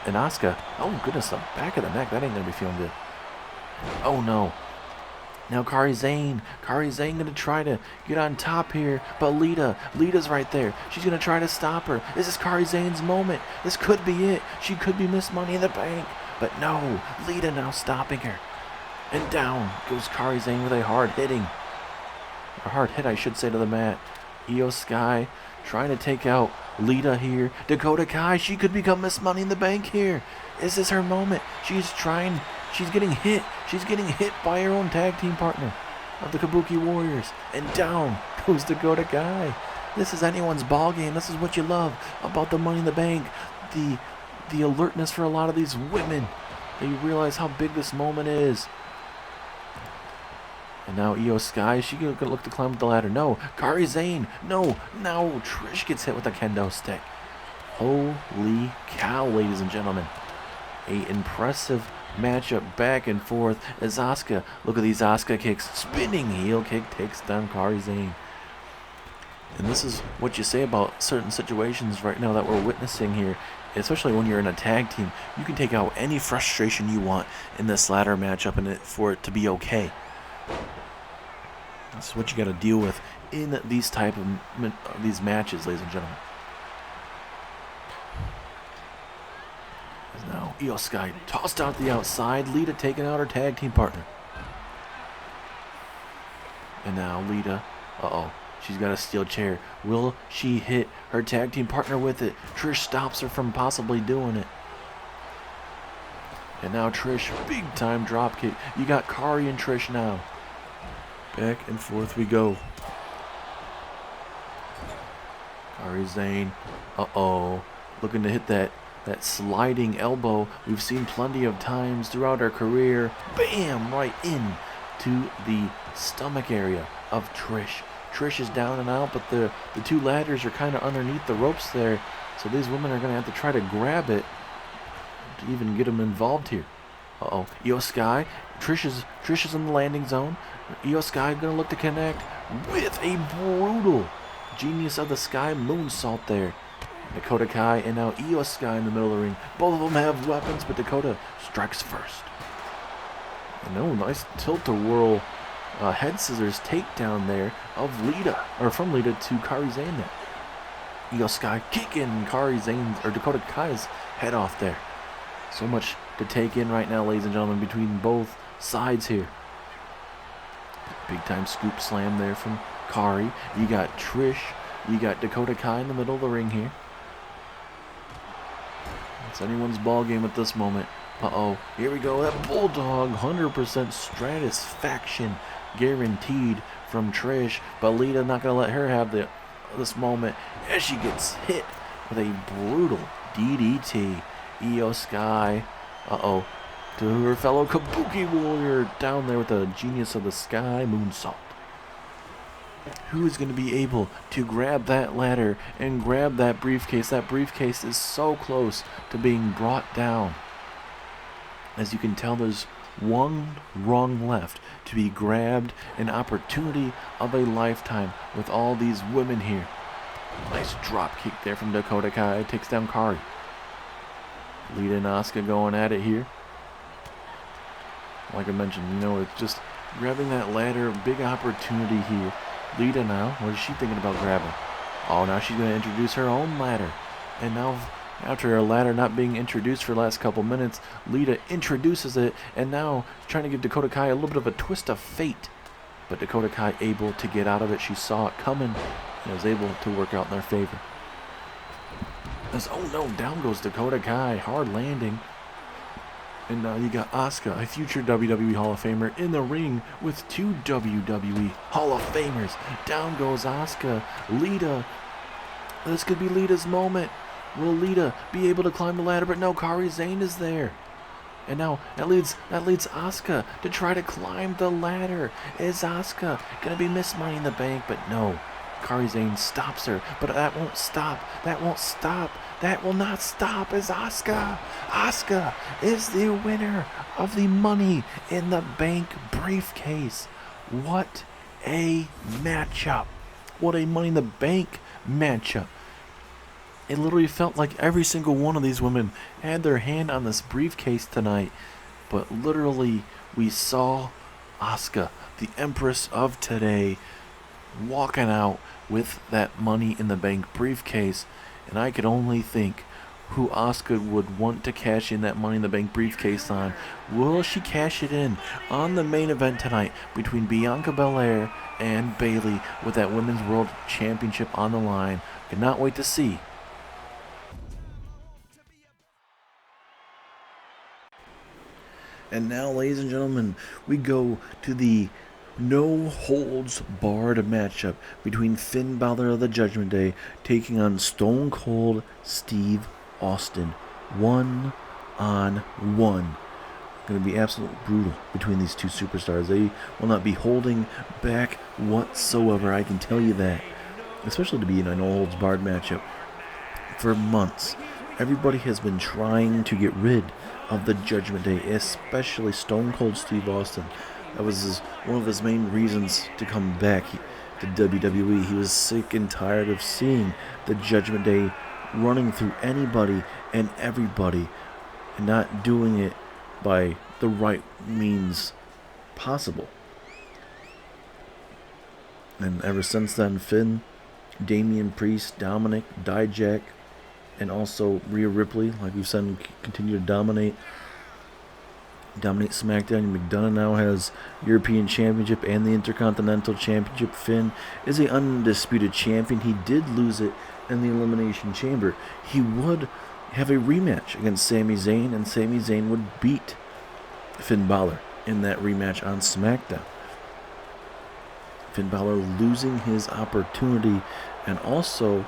S1: And Asuka. Oh, goodness, the back of the neck. That ain't going to be feeling good. Oh, no. Now Kairi Sane going to try to get on top here, but Lita's right there. She's going to try to stop her. This is Kairi Sane's moment. This could be it. She could be Miss Money in the Bank, but no, Lita now stopping her. And down goes Kairi Sane with a hard hit, I should say, to the mat. Io Sky trying to take out Lita here. Dakota Kai, she could become Miss Money in the Bank here. Is this her moment? She's getting hit. She's getting hit by her own tag team partner of the Kabuki Warriors. And down goes Dakota Kai. This is anyone's ball game. This is what you love about the Money in the Bank. The alertness for a lot of these women. They realize how big this moment is. And now Io Sky, she gonna look to climb up the ladder. No, Kairi Sane. No, now Trish gets hit with a kendo stick. Holy cow, ladies and gentlemen. A impressive matchup back and forth as Asuka, look at these Asuka kicks, spinning heel kick takes down Kairi Sane. And this is what you say about certain situations right now that we're witnessing here, especially when you're in a tag team. You can take out any frustration you want in this ladder matchup and for it to be okay. That's what you got to deal with in these type of these matches, ladies and gentlemen. Now Io Sky tossed out the outside. Lita taking out her tag team partner. And now Lita, she's got a steel chair. Will she hit her tag team partner with it? Trish stops her from possibly doing it. And now Trish, big time drop kick. You got Kairi and Trish now. Back and forth we go. Kairi Sane, looking to hit that sliding elbow we've seen plenty of times throughout our career. Bam! Right in to the stomach area of Trish. Trish is down and out, but the two ladders are kind of underneath the ropes there. So these women are going to have to try to grab it to even get them involved here. Io Sky. Trish is in the landing zone. Io Sky going to look to connect with a brutal Genius of the Sky moonsault there. Dakota Kai and now Io Sky in the middle of the ring. Both of them have weapons, but Dakota strikes first. And nice tilt-a-whirl head scissors takedown there of Lita, or from Lita to Kairi Sane there. Io Sky kicking Kairi Sane, or Dakota Kai's head off there. So much to take in right now, ladies and gentlemen, between both sides here. Big time scoop slam there from Kairi. You got Trish, you got Dakota Kai in the middle of the ring here. It's anyone's ball game at this moment. Here we go. That Bulldog, 100% Stratisfaction guaranteed from Trish. But Lita not going to let her have this moment as she gets hit with a brutal DDT. Io Sky, to her fellow Kabuki Warrior down there with the Genius of the Sky moonsault. Who is going to be able to grab that ladder and grab that briefcase? That briefcase is so close to being brought down. As you can tell, there's one rung left to be grabbed, an opportunity of a lifetime with all these women here. Nice drop kick there from Dakota Kai, takes down Kari. Lita and Asuka going at it here. Like I mentioned, it's just grabbing that ladder, big opportunity here. Lita now, what is she thinking about grabbing? Oh, now she's going to introduce her own ladder. And now, after her ladder not being introduced for the last couple minutes, Lita introduces it, and now trying to give Dakota Kai a little bit of a twist of fate. But Dakota Kai able to get out of it. She saw it coming and was able to work out in their favor. Oh no, down goes Dakota Kai, hard landing. And now you got Asuka, a future WWE Hall of Famer, in the ring with two WWE Hall of Famers. Down goes Asuka. Lita. This could be Lita's moment. Will Lita be able to climb the ladder? But no, Kairi Sane is there. And now that leads Asuka to try to climb the ladder. Is Asuka going to be Miss Money in the Bank? But no. Kairi Sane stops her, but that won't stop. That won't stop. That will not stop. Is Asuka. Asuka is the winner of the Money in the Bank briefcase. What a matchup. What a Money in the Bank matchup. It literally felt like every single one of these women had their hand on this briefcase tonight. But literally, we saw Asuka, the Empress of today, walking out with that Money in the Bank briefcase, and I could only think who Asuka would want to cash in that Money in the Bank briefcase on. Will she cash it in on the main event tonight between Bianca Belair and Bayley with that Women's World Championship on the line? Cannot wait to see. And now, ladies and gentlemen, we go to the no-holds-barred matchup between Finn Balor of the Judgment Day taking on Stone Cold Steve Austin. 1-on-1. Going to be absolutely brutal between these two superstars. They will not be holding back whatsoever, I can tell you that. Especially to be in a no-holds-barred matchup. For months, everybody has been trying to get rid of the Judgment Day, especially Stone Cold Steve Austin. That was one of his main reasons to come back to WWE. He was sick and tired of seeing the Judgment Day running through anybody and everybody and not doing it by the right means possible. And ever since then, Finn, Damian Priest, Dominic, Dijak, and also Rhea Ripley, like we've said, continue to dominate SmackDown. McDonough now has European Championship and the Intercontinental Championship. Finn is an undisputed champion. He did lose it in the Elimination Chamber. He would have a rematch against Sami Zayn, and Sami Zayn would beat Finn Balor in that rematch on SmackDown. Finn Balor losing his opportunity, and also,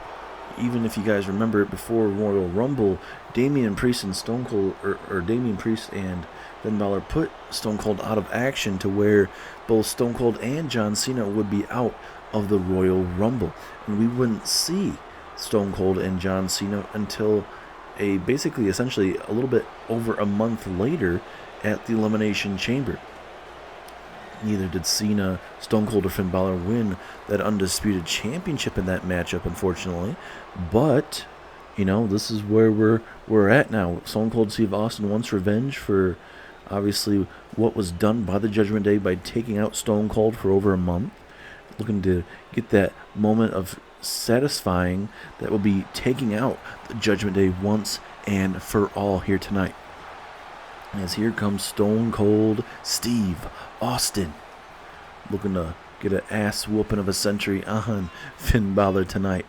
S1: even if you guys remember it, before Royal Rumble, Damian Priest and Stone Cold, or Damian Priest and Finn Balor put Stone Cold out of action to where both Stone Cold and John Cena would be out of the Royal Rumble. And we wouldn't see Stone Cold and John Cena until essentially a little bit over a month later at the Elimination Chamber. Neither did Cena, Stone Cold, or Finn Balor win that undisputed championship in that matchup, unfortunately. But, this is where we're at now. Stone Cold Steve Austin wants revenge for, obviously, what was done by the Judgment Day by taking out Stone Cold for over a month. Looking to get that moment of satisfying that will be taking out the Judgment Day once and for all here tonight. As here comes Stone Cold Steve Austin, looking to get an ass whooping of a century on Finn Balor tonight.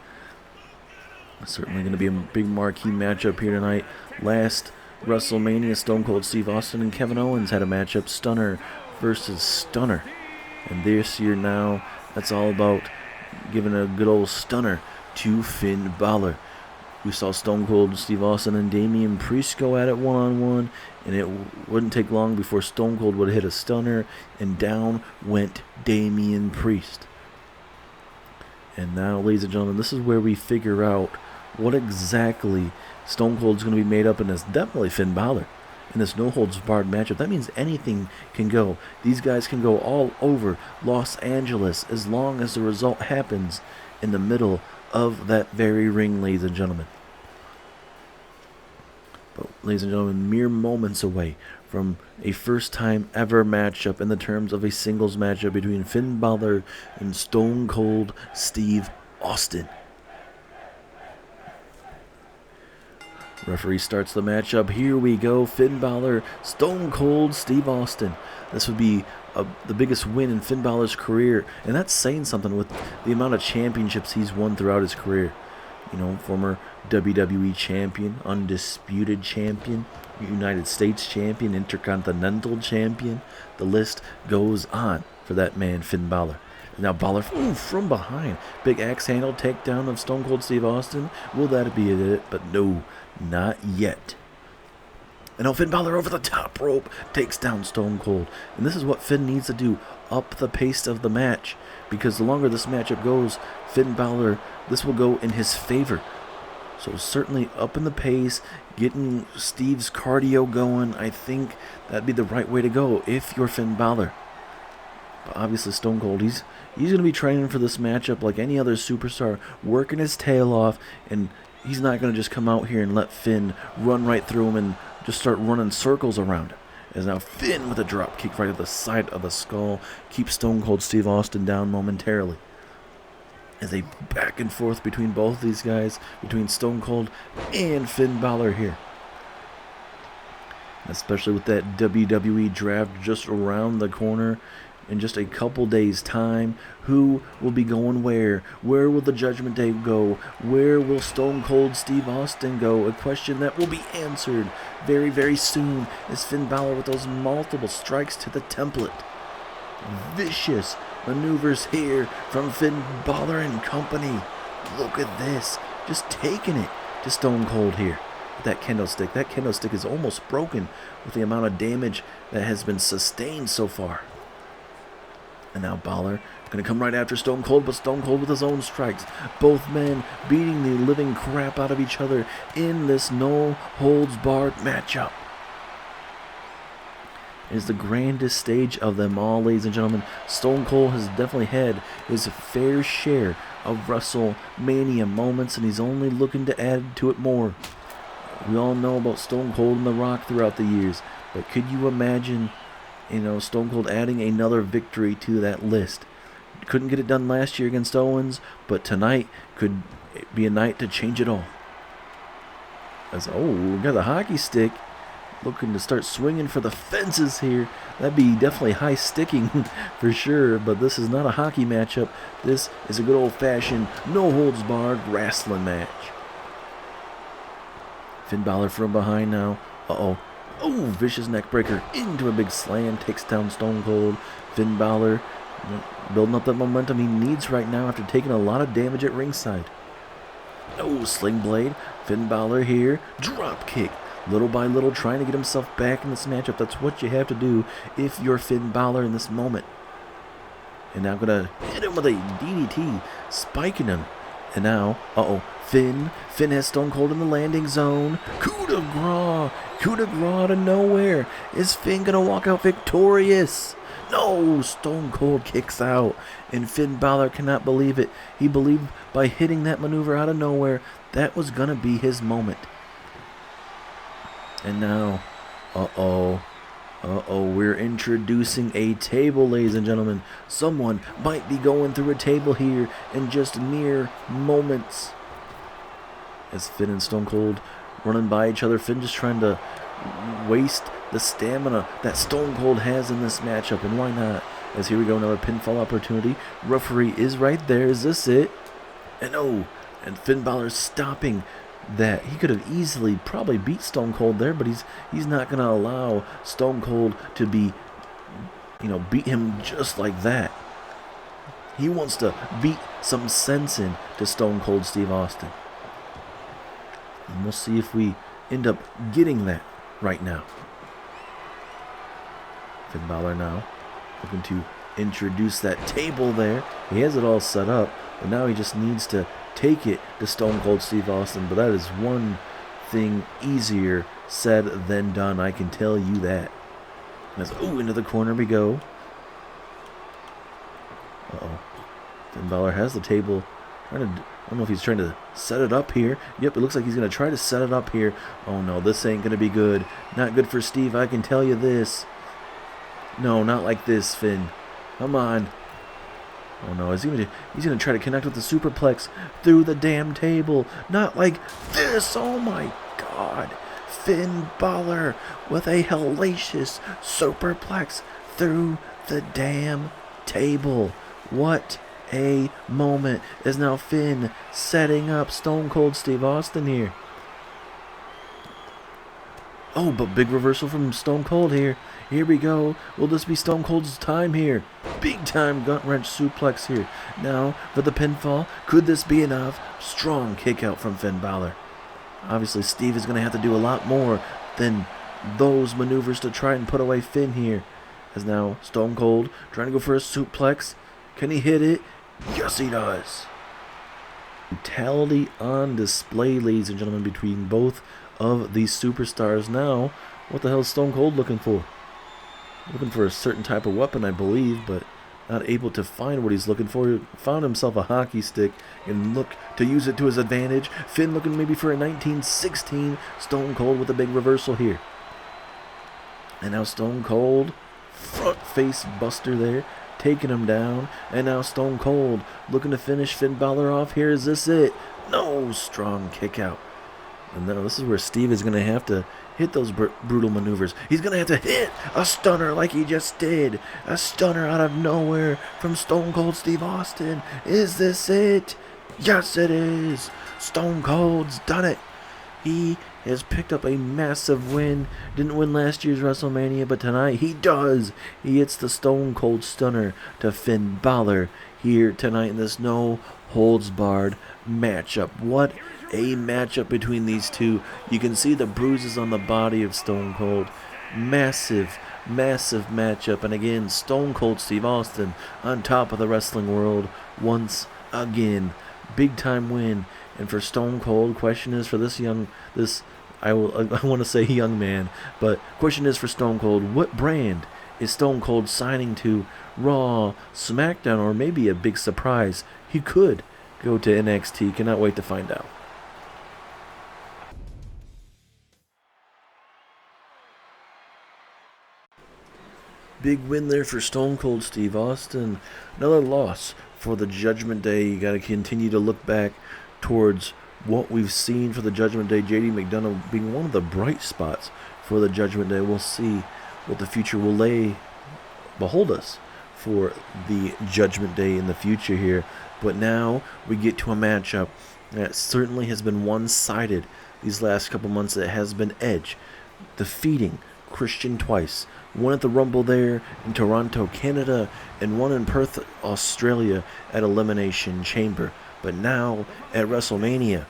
S1: Certainly going to be a big marquee matchup here tonight. Last WrestleMania, Stone Cold Steve Austin and Kevin Owens had a matchup, Stunner versus Stunner. And this year now, that's all about giving a good old stunner to Finn Balor. We saw Stone Cold Steve Austin and Damian Priest go at it one-on-one, and it wouldn't take long before Stone Cold would hit a stunner, and down went Damian Priest. And now, ladies and gentlemen, this is where we figure out what exactly Stone Cold's going to be made up, and it's definitely Finn Balor. in this no-holds-barred matchup. That means anything can go. These guys can go all over Los Angeles as long as the result happens in the middle of that very ring, ladies and gentlemen. But, ladies and gentlemen, mere moments away from a first-time ever matchup in the terms of a singles matchup between Finn Balor and Stone Cold Steve Austin. Referee starts the matchup. Here we go. Finn Balor, Stone Cold Steve Austin. This would be the biggest win in Finn Balor's career, and that's saying something with the amount of championships he's won throughout his career. You know, former WWE champion, undisputed champion, United States champion, Intercontinental champion. The list goes on for that man, Finn Balor. Now Balor from behind. Big axe handle takedown of Stone Cold Steve Austin. Will that be it? But no, not yet. And now Finn Balor over the top rope takes down Stone Cold. And this is what Finn needs to do. Up the pace of the match. Because the longer this matchup goes, Finn Balor, this will go in his favor. So certainly up in the pace, getting Steve's cardio going. I think that'd be the right way to go if you're Finn Balor. But obviously Stone Cold, he's going to be training for this matchup like any other superstar, working his tail off, and he's not going to just come out here and let Finn run right through him and just start running circles around him. As now Finn with a drop kick right at the side of the skull keeps Stone Cold Steve Austin down momentarily. As a back and forth between both these guys, between Stone Cold and Finn Balor here. Especially with that WWE draft just around the corner in just a couple days' time. Who will be going where? Where will the Judgment Day go? Where will Stone Cold Steve Austin go? A question that will be answered very, very soon as Finn Balor with those multiple strikes to the template. Vicious maneuvers here from Finn Balor and company. Look at this. Just taking it to Stone Cold here. That candlestick. That candlestick is almost broken with the amount of damage that has been sustained so far. And now Balor going to come right after Stone Cold, but Stone Cold with his own strikes. Both men beating the living crap out of each other in this no-holds-barred matchup. It is the grandest stage of them all, ladies and gentlemen. Stone Cold has definitely had his fair share of WrestleMania moments, and he's only looking to add to it more. We all know about Stone Cold and The Rock throughout the years, but could you imagine, Stone Cold adding another victory to that list? Couldn't get it done last year against Owens, but tonight could be a night to change it all. We got the hockey stick. Looking to start swinging for the fences here. That'd be definitely high sticking for sure, but this is not a hockey matchup. This is a good old-fashioned, no-holds-barred wrestling match. Finn Balor from behind now. Vicious neckbreaker into a big slam. Takes down Stone Cold. Finn Balor building up that momentum he needs right now after taking a lot of damage at ringside. Sling blade. Finn Balor here. Drop kick. Little by little, trying to get himself back in this matchup. That's what you have to do if you're Finn Balor in this moment. And now going to hit him with a DDT, spiking him. And now, Finn has Stone Cold in the landing zone. Coup de grace out of nowhere. Is Finn going to walk out victorious? No, Stone Cold kicks out. And Finn Balor cannot believe it. He believed by hitting that maneuver out of nowhere, that was going to be his moment. And now, we're introducing a table, ladies and gentlemen. Someone might be going through a table here in just mere moments. As Finn and Stone Cold running by each other. Finn just trying to waste the stamina that Stone Cold has in this matchup. And why not? As here we go, another pinfall opportunity. Referee is right there. Is this it? And Finn Balor stopping that. He could have easily probably beat Stone Cold there, but he's not going to allow Stone Cold to beat him just like that. He wants to beat some sense into Stone Cold Steve Austin. And we'll see if we end up getting that right now. Finn Balor now looking to introduce that table there. He has it all set up, but now he just needs to take it to Stone Cold Steve Austin, but that is one thing easier said than done. I can tell you that. Into the corner we go. Uh-oh. Finn Balor has the table. I don't know if he's trying to set it up here. Yep, it looks like he's going to try to set it up here. Oh, no, this ain't going to be good. Not good for Steve, I can tell you this. No, not like this, Finn. Come on. Oh, no, he's going to try to connect with the superplex through the damn table. Not like this. Oh, my God. Finn Balor with a hellacious superplex through the damn table. What a moment. Is now Finn setting up Stone Cold Steve Austin here. Oh, but big reversal from Stone Cold here. Here we go. Will this be Stone Cold's time here? Big time gut wrench suplex here. Now for the pinfall. Could this be enough? Strong kick out from Finn Balor. Obviously, Steve is going to have to do a lot more than those maneuvers to try and put away Finn here. As now Stone Cold trying to go for a suplex. Can he hit it? Yes, he does. Brutality on display, ladies and gentlemen, between both of these superstars. Now, what the hell is Stone Cold looking for? Looking for a certain type of weapon, I believe, but not able to find what he's looking for. He found himself a hockey stick and look to use it to his advantage. Finn looking maybe for a 1916. Stone Cold with a big reversal here. And now Stone Cold, front face buster there, taking him down. And now Stone Cold looking to finish Finn Balor off here. Is this it? No, strong kick out. And now this is where Steve is going to have to hit those brutal maneuvers. He's going to have to hit a stunner like he just did. A stunner out of nowhere from Stone Cold Steve Austin. Is this it? Yes, it is. Stone Cold's done it. He has picked up a massive win. Didn't win last year's WrestleMania, but tonight he does. He hits the Stone Cold Stunner to Finn Balor here tonight in this no-holds-barred matchup. What a matchup between these two. You can see the bruises on the body of Stone Cold. Massive, massive matchup. And again, Stone Cold Steve Austin on top of the wrestling world once again. Big time win. And for Stone Cold, question is for I want to say young man, but question is for Stone Cold, what brand is Stone Cold signing to? Raw, SmackDown, or maybe a big surprise? He could go to NXT. Cannot wait to find out. Big win there for Stone Cold Steve Austin. Another loss for the Judgment Day. You got to continue to look back towards what we've seen for the Judgment Day. JD McDonough being one of the bright spots for the Judgment Day. We'll see what the future will behold us for the Judgment Day in the future here. But now we get to a matchup that certainly has been one-sided these last couple months. It has been Edge defeating Christian twice. One at the Rumble there in Toronto, Canada, and one in Perth, Australia at Elimination Chamber. But now at WrestleMania,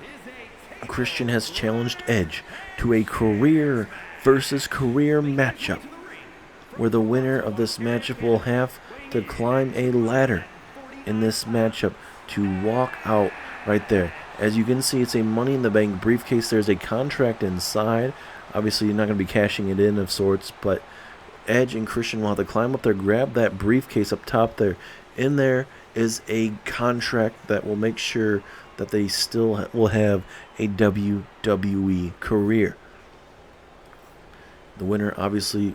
S1: Christian has challenged Edge to a career versus career matchup, where the winner of this matchup will have to climb a ladder in this matchup to walk out right there. As you can see, it's a Money in the Bank briefcase. There's a contract inside. Obviously, you're not going to be cashing it in of sorts, but Edge and Christian will have to climb up there, grab that briefcase up top there. In there is a contract that will make sure that they still will have a WWE career. The winner obviously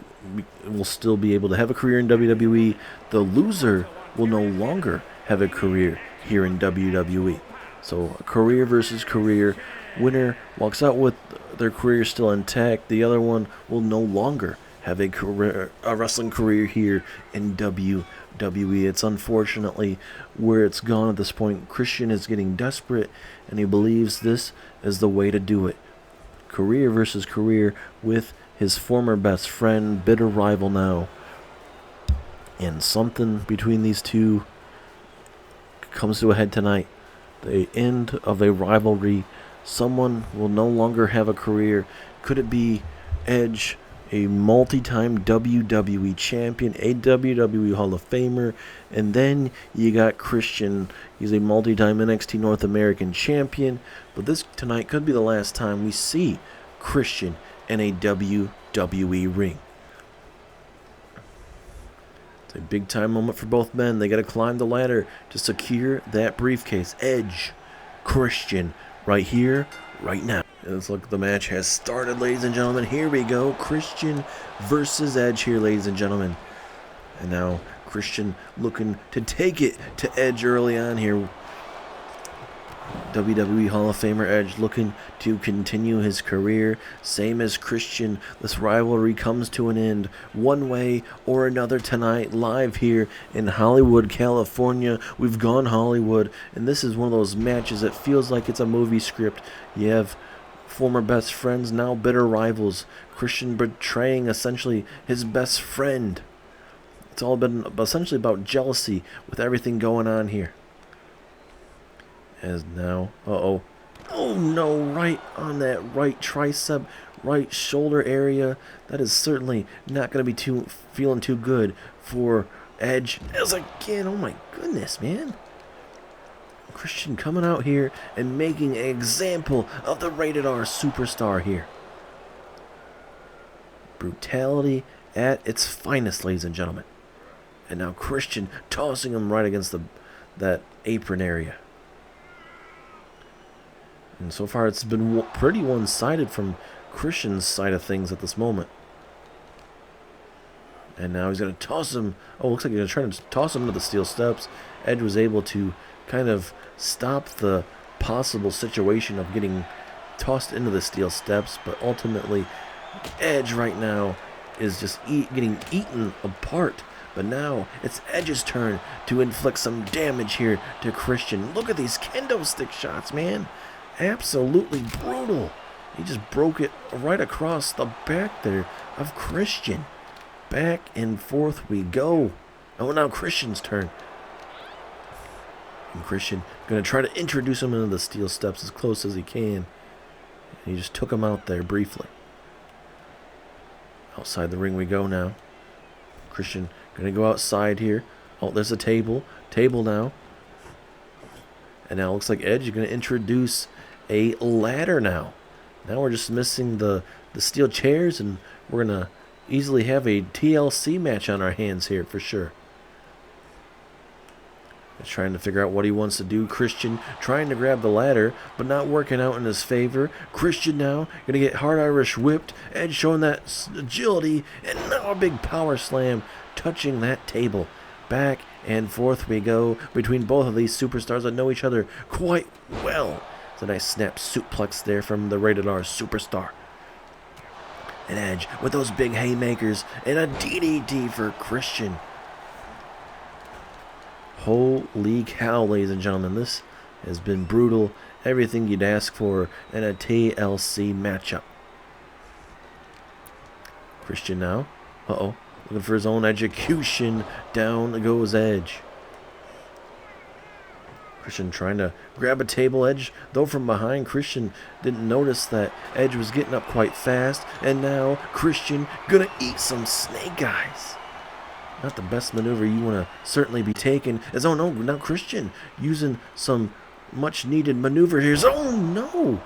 S1: will still be able to have a career in WWE. The loser will no longer have a career here in WWE. So a career versus career. Winner walks out with their career still intact. The other one will no longer have a wrestling career here in WWE. It's unfortunately where it's gone at this point. Christian is getting desperate, and he believes this is the way to do it. Career versus career with his former best friend, bitter rival now. And something between these two comes to a head tonight. The end of a rivalry. Someone will no longer have a career. Could it be Edge, a multi-time WWE champion, a WWE Hall of Famer, and then you got Christian. He's a multi-time NXT North American champion, but this tonight could be the last time we see Christian in a WWE ring. It's a big time moment for both men. They got to climb the ladder to secure that briefcase. Edge, Christian, right here, right now. It looks like the match has started, ladies and gentlemen. Here we go. Christian versus Edge here, ladies and gentlemen. And now Christian looking to take it to Edge early on here. WWE Hall of Famer Edge looking to continue his career. Same as Christian, this rivalry comes to an end one way or another tonight, live here in Hollywood, California. We've gone Hollywood, and this is one of those matches that feels like it's a movie script. You have former best friends, now bitter rivals. Christian betraying essentially his best friend. It's all been essentially about jealousy with everything going on here. As now, oh no, right on that right tricep, right shoulder area. That is certainly not going to be feeling too good for Edge. As again, oh my goodness, man. Christian coming out here and making an example of the rated R superstar here. Brutality at its finest, ladies and gentlemen. And now Christian tossing him right against that apron area. And so far it's been pretty one-sided from Christian's side of things at this moment. And now he's going to toss him. Oh, looks like he's going to try to toss him into the steel steps. Edge was able to kind of stop the possible situation of getting tossed into the steel steps. But ultimately, Edge right now is just getting eaten apart. But now it's Edge's turn to inflict some damage here to Christian. Look at these kendo stick shots, man. Absolutely brutal. He just broke it right across the back there of Christian. Back and forth we go. Oh, now Christian's turn. And Christian going to try to introduce him into the steel steps as close as he can. And he just took him out there briefly. Outside the ring we go now. Christian going to go outside here. Oh, there's a table. Table now. And now it looks like Edge is going to introduce a ladder now. Now we're just missing the steel chairs, and we're going to easily have a TLC match on our hands here for sure. He's trying to figure out what he wants to do. Christian trying to grab the ladder, but not working out in his favor. Christian now going to get hard Irish whipped. Edge showing that agility, and now a big power slam touching that table. Back and forth we go between both of these superstars that know each other quite well. It's a nice snap suplex there from the rated R superstar. And Edge with those big haymakers and a DDT for Christian. Holy cow, ladies and gentlemen. This has been brutal. Everything you'd ask for in a TLC matchup. Christian now. Looking for his own execution. Down goes Edge. Christian trying to grab a table. Edge, though from behind, Christian didn't notice that Edge was getting up quite fast. And now Christian gonna eat some snake eyes. Not the best maneuver you want to certainly be taking. As oh no, now Christian using some much needed maneuver here. Oh no!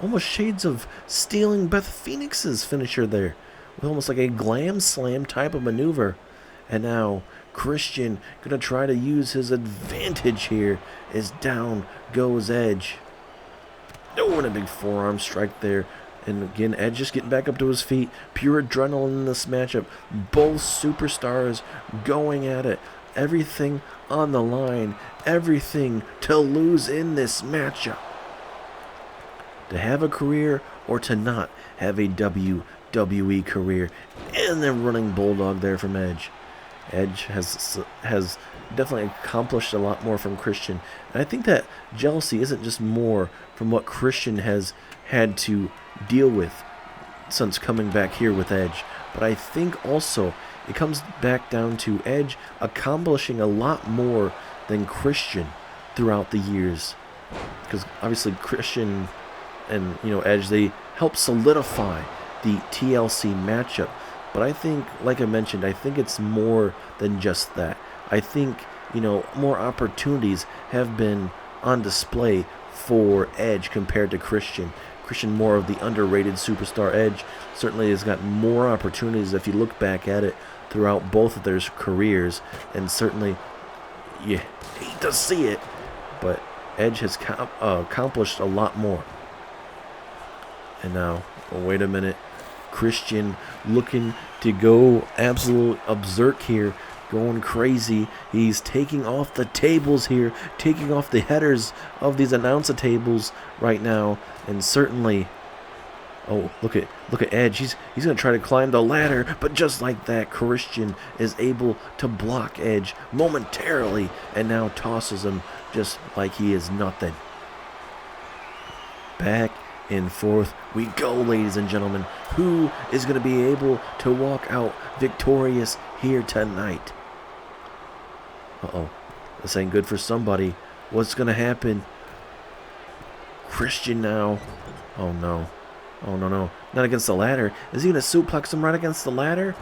S1: Almost shades of stealing Beth Phoenix's finisher there. With almost like a glam slam type of maneuver. And now Christian gonna try to use his advantage here as down goes Edge. Oh, and a big forearm strike there. And again, Edge just getting back up to his feet. Pure adrenaline in this matchup. Both superstars going at it. Everything on the line. Everything to lose in this matchup. To have a career or to not have a WWE career. And the running bulldog there from Edge. Edge has definitely accomplished a lot more from Christian. And I think that jealousy isn't just more from what Christian has had to deal with since coming back here with Edge, but I think also it comes back down to Edge accomplishing a lot more than Christian throughout the years, because obviously Christian and Edge, they help solidify the TLC matchup. But I think, like I mentioned, I think it's more than just that. I think more opportunities have been on display for Edge compared to Christian. Christian more of the underrated superstar. Edge certainly has got more opportunities if you look back at it throughout both of their careers, and certainly you hate to see it, but Edge has accomplished a lot more. And now, wait a minute, Christian looking to go absolute berserk here, going crazy. He's taking off the tables here, taking off the headers of these announcer tables right now, and certainly, oh, look at Edge. He's gonna try to climb the ladder, but just like that, Christian is able to block Edge momentarily, and now tosses him just like he is nothing. Back and forth we go, ladies and gentlemen. Who is going to be able to walk out victorious here tonight? Uh-oh. This ain't good for somebody. What's going to happen? Christian now. Oh, no. Oh, no. Not against the ladder. Is he going to suplex him right against the ladder?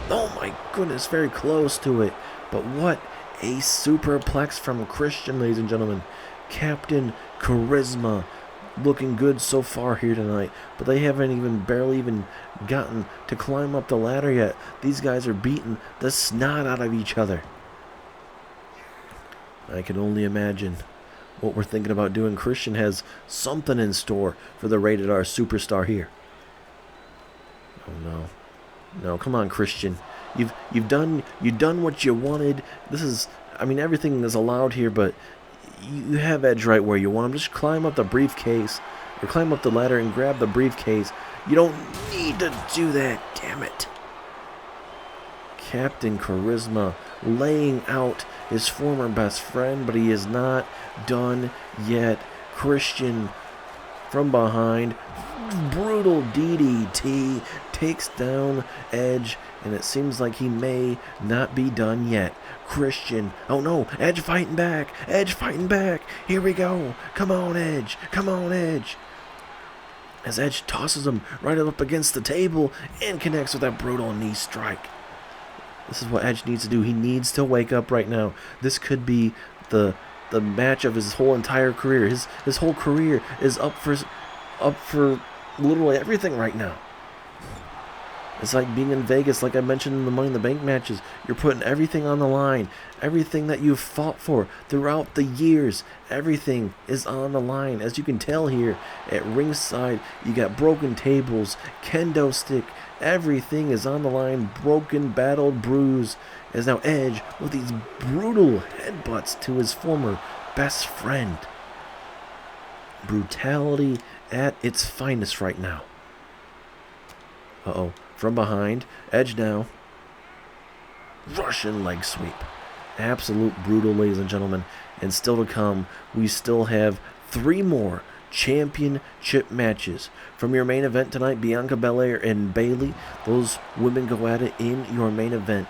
S1: Oh, my goodness. Very close to it. But what a superplex from Christian, ladies and gentlemen. Captain Charisma. Looking good so far here tonight, but they haven't barely gotten to climb up the ladder yet. These guys are beating the snot out of each other. I can only imagine what we're thinking about doing. Christian has something in store for the Rated R superstar here. Oh no, come on, Christian. You've done what you wanted. This is, I mean, everything is allowed here, but you have Edge right where you want him. Just climb up the briefcase, or climb up the ladder and grab the briefcase. You don't need to do that, damn it. Captain Charisma laying out his former best friend, but he is not done yet. Christian from behind, brutal DDT, takes down Edge, and it seems like he may not be done yet. Christian, oh no, Edge fighting back, here we go, come on Edge, as Edge tosses him right up against the table and connects with that brutal knee strike. This is what Edge needs to do. He needs to wake up right now. This could be the match of his whole entire career. His whole career is up for literally everything right now. It's like being in Vegas, like I mentioned in the Money in the Bank matches. You're putting everything on the line. Everything that you've fought for throughout the years, everything is on the line. As you can tell here at ringside, you got broken tables, kendo stick. Everything is on the line, broken, battled, bruised. As now Edge with these brutal headbutts to his former best friend. Brutality at its finest right now. Uh-oh. From behind, Edge now. Russian leg sweep. Absolute brutal, ladies and gentlemen. And still to come, we still have 3 more championship matches. From your main event tonight, Bianca Belair and Bayley. Those women go at it in your main event.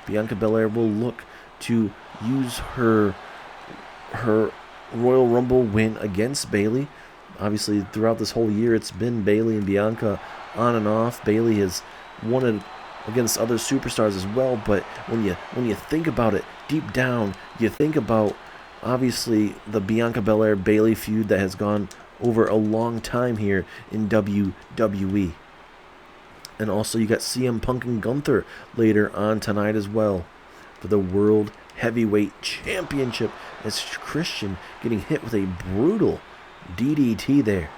S1: Bianca Belair will look to use her Royal Rumble win against Bayley. Obviously, throughout this whole year, it's been Bayley and Bianca on and off. Bayley has won it against other superstars as well, but when you think about it deep down, you think about obviously the Bianca Belair Bayley feud that has gone over a long time here in WWE. And also you got CM Punk and Gunther later on tonight as well for the World Heavyweight Championship, as Christian getting hit with a brutal DDT there.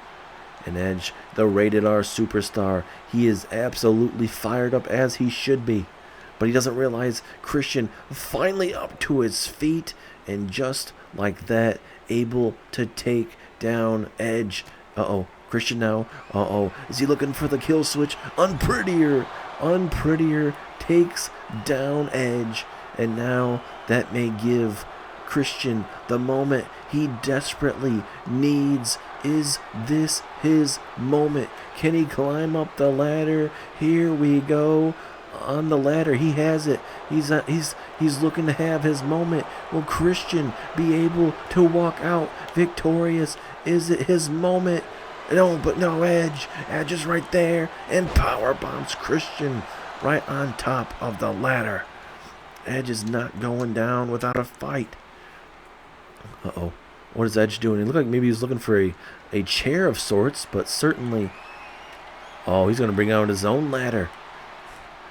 S1: And Edge, the Rated R superstar, he is absolutely fired up, as he should be. But he doesn't realize Christian finally up to his feet, and just like that, able to take down Edge. Uh-oh, Christian now. Uh-oh, is he looking for the kill switch? Unprettier takes down Edge. And now that may give Christian the moment he desperately needs. Is this his moment? Can he climb up the ladder? Here we go. On the ladder, he has it. He's looking to have his moment. Will Christian be able to walk out victorious? Is it his moment? No, but no, Edge. Edge is right there and power bombs Christian right on top of the ladder. Edge is not going down without a fight. Uh-oh. What is Edge doing? It looked like maybe he's looking for a chair of sorts, but certainly... Oh, he's going to bring out his own ladder.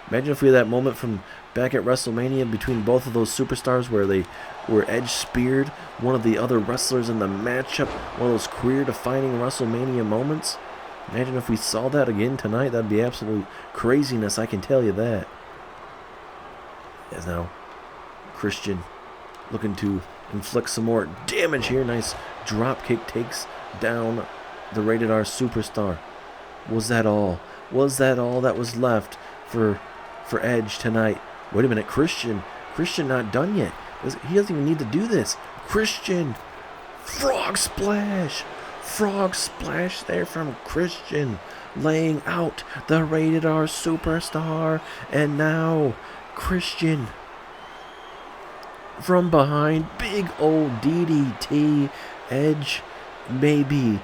S1: Imagine if we had that moment from back at WrestleMania between both of those superstars where Edge speared one of the other wrestlers in the matchup, one of those career-defining WrestleMania moments. Imagine if we saw that again tonight. That'd be absolute craziness, I can tell you that. As now, Christian looking to inflict some more damage here. Nice drop kick takes down the Rated R superstar. Was that all? Was that all that was left for Edge tonight? Wait a minute, Christian not done yet. He doesn't even need to do this. Christian, frog splash there from Christian, laying out the Rated R superstar. And now Christian from behind, big old DDT. Edge maybe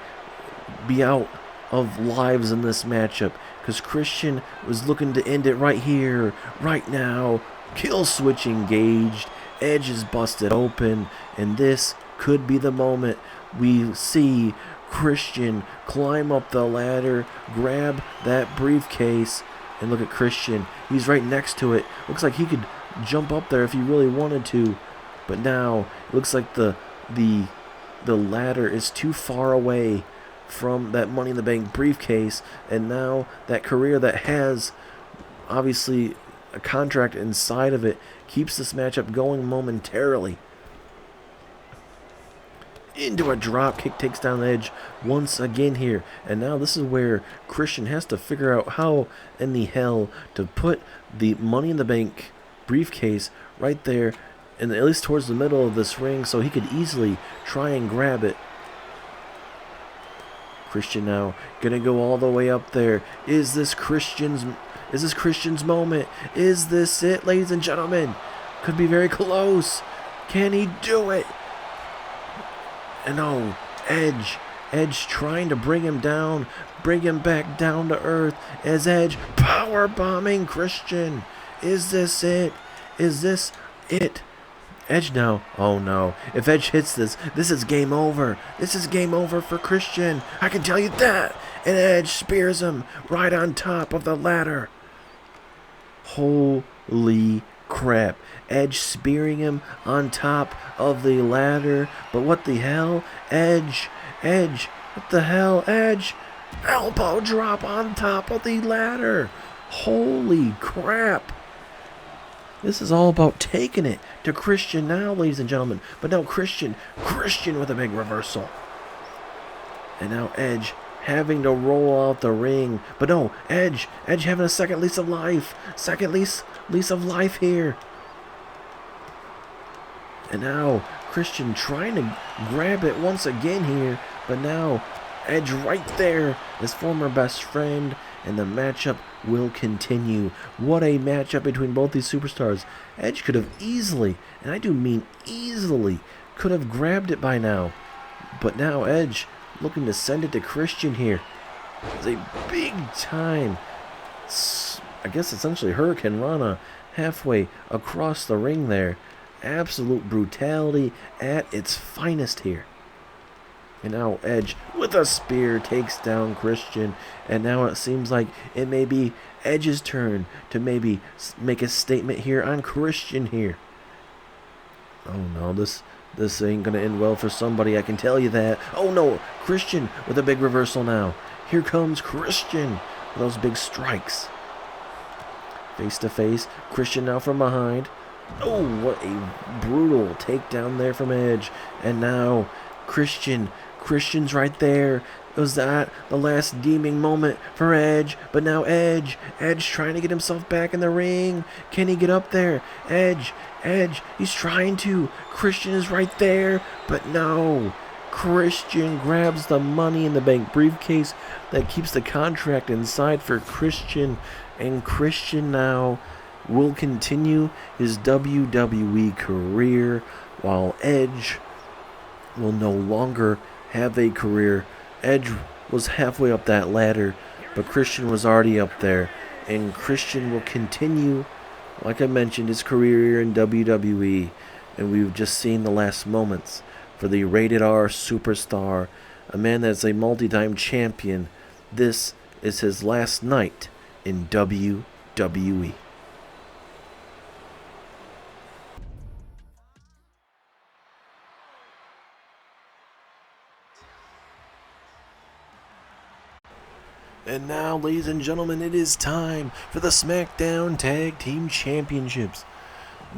S1: be out of lives in this matchup because Christian was looking to end it right here, right now. Kill switch engaged. Edge is busted open, and this could be the moment we see Christian climb up the ladder, grab that briefcase, and look at Christian. He's right next to it. Looks like he could jump up there if he really wanted to, but now it looks like the ladder is too far away from that Money in the Bank briefcase, and now that career that has obviously a contract inside of it keeps this matchup going momentarily. Into a drop kick, takes down Edge once again here, and now this is where Christian has to figure out how in the hell to put the Money in the Bank briefcase right there, and at least towards the middle of this ring, so he could easily try and grab it. Christian now gonna go all the way up there. Is this Christian's moment? Is this it, ladies and gentlemen? Could be very close. Can he do it? And oh, Edge trying to bring him down, bring him back down to earth as Edge power bombing Christian. Is this it? Is this it? Edge now. Oh no. If Edge hits this is game over. This is game over for Christian. I can tell you that. And Edge spears him right on top of the ladder. Holy crap. Edge spearing him on top of the ladder. But what the hell? Edge. What the hell? Edge. Elbow drop on top of the ladder. Holy crap. This is all about taking it to Christian now, ladies and gentlemen. But now Christian with a big reversal. And now Edge having to roll out the ring. But no, Edge having a second lease of life. Second lease of life here. And now Christian trying to grab it once again here. But now Edge right there, his former best friend. And the matchup will continue. What a matchup between both these superstars. Edge could have easily, and I do mean easily, could have grabbed it by now. But now Edge looking to send it to Christian here. It's a big time, I guess essentially Hurricane Rana halfway across the ring there. Absolute brutality at its finest here. And now Edge with a spear takes down Christian. And now it seems like it may be Edge's turn to maybe make a statement here on Christian here. Oh no, this ain't going to end well for somebody, I can tell you that. Oh no, Christian with a big reversal now. Here comes Christian with those big strikes. Face to face, Christian now from behind. Oh, what a brutal takedown there from Edge. And now Christian's right there. Was that the last redeeming moment for Edge? But now Edge trying to get himself back in the ring. Can he get up there? Edge, he's trying to. Christian is right there, but no. Christian grabs the Money in the Bank briefcase that keeps the contract inside for Christian, and Christian now will continue his WWE career while Edge will no longer have a career. Edge was halfway up that ladder, but Christian was already up there, and Christian will continue, like I mentioned, his career in WWE, and we've just seen the last moments for the Rated R superstar, a man that's a multi-time champion. This is his last night in WWE. And now, ladies and gentlemen, it is time for the SmackDown Tag Team Championships.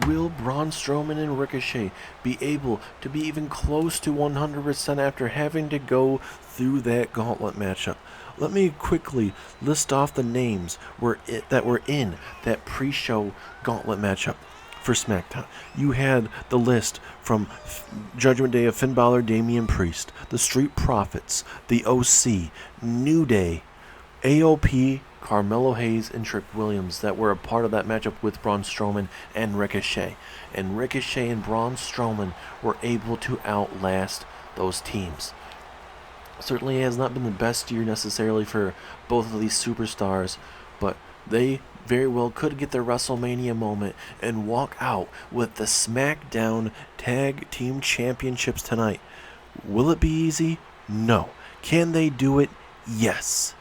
S1: Will Braun Strowman and Ricochet be able to be even close to 100% after having to go through that gauntlet matchup? Let me quickly list off the names that were in that pre-show gauntlet matchup for SmackDown. You had the list from Judgment Day of Finn Balor, Damian Priest, the Street Profits, the OC, New Day, AOP, Carmelo Hayes, and Trick Williams that were a part of that matchup with Braun Strowman and Ricochet. And Ricochet and Braun Strowman were able to outlast those teams. Certainly has not been the best year necessarily for both of these superstars, but they very well could get their WrestleMania moment and walk out with the SmackDown Tag Team Championships tonight. Will it be easy? No. Can they do it? Yes.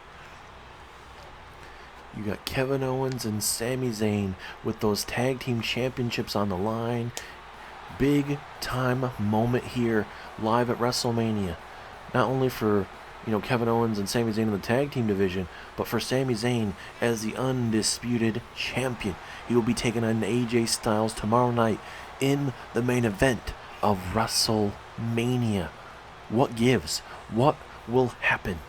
S1: You got Kevin Owens and Sami Zayn with those tag team championships on the line. Big time moment here live at WrestleMania. Not only for, Kevin Owens and Sami Zayn in the tag team division, but for Sami Zayn as the undisputed champion. He will be taking on AJ Styles tomorrow night in the main event of WrestleMania. What gives? What will happen?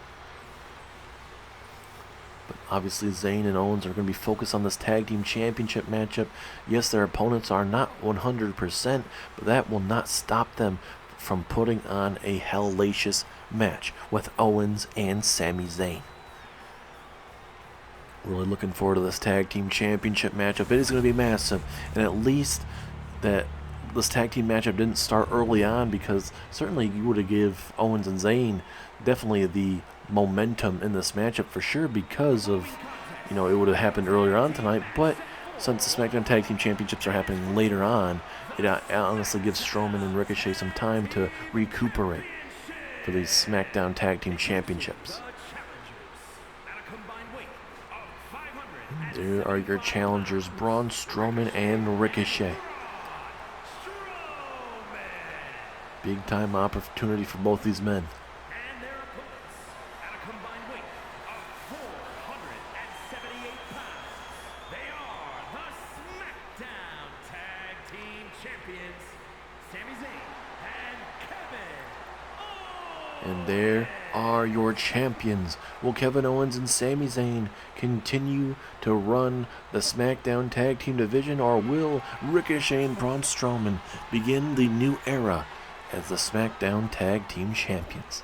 S1: But obviously Zayn and Owens are going to be focused on this tag team championship matchup. Yes, their opponents are not 100%, but that will not stop them from putting on a hellacious match with Owens and Sami Zayn. Really looking forward to this tag team championship matchup. It is going to be massive, and at least that this tag team matchup didn't start early on, because certainly you would have give Owens and Zayn definitely the momentum in this matchup for sure, because of, it would have happened earlier on tonight. But since the SmackDown Tag Team Championships are happening later on, it honestly gives Strowman and Ricochet some time to recuperate for these SmackDown Tag Team Championships. There are your challengers, Braun Strowman and Ricochet. Big time opportunity for both these men. And there are your champions. Will Kevin Owens and Sami Zayn continue to run the SmackDown Tag Team division, or will Ricochet and Braun Strowman begin the new era as the SmackDown Tag Team Champions?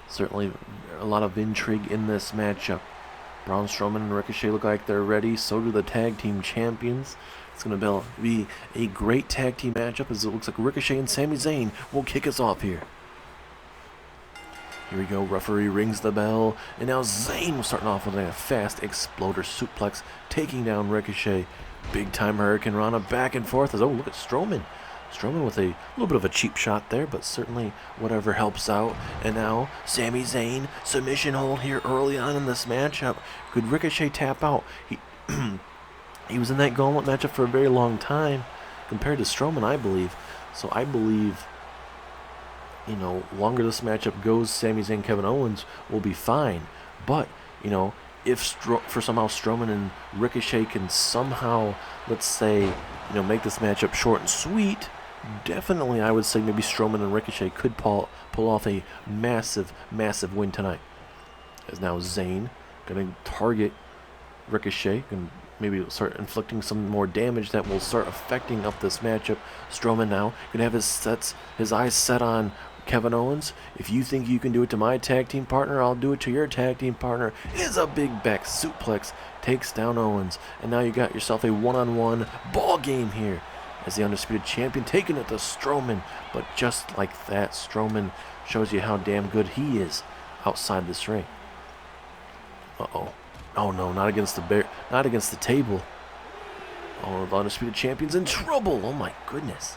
S1: Certainly a lot of intrigue in this matchup. Braun Strowman and Ricochet look like they're ready. So do the Tag Team Champions. It's going to be a great tag team matchup, as it looks like Ricochet and Sami Zayn will kick us off here. Here we go, referee rings the bell, and now Zayn was starting off with a fast exploder suplex, taking down Ricochet. Big time Hurricane Rana back and forth as, look at Strowman. Strowman with a little bit of a cheap shot there, but certainly whatever helps out. And now Sami Zayn, submission hold here early on in this matchup. Could Ricochet tap out? He was in that gauntlet matchup for a very long time compared to Strowman, I believe. So I believe, longer this matchup goes, Sami Zayn, Kevin Owens will be fine. But, if for somehow Strowman and Ricochet can somehow, let's say, make this matchup short and sweet, definitely I would say maybe Strowman and Ricochet could pull off a massive, massive win tonight. As now Zayn going to target Ricochet and maybe start inflicting some more damage that will start affecting up this matchup. Strowman now going to have his eyes set on Kevin Owens. If you think you can do it to my tag team partner, I'll do it to your tag team partner. Is a big back suplex, takes down Owens, and now you got yourself a one-on-one ball game here as the undisputed champion taking it to Strowman. But just like that, Strowman shows you how damn good he is outside this ring. Oh no, not against the table. Oh, the undisputed champion's in trouble. Oh my goodness.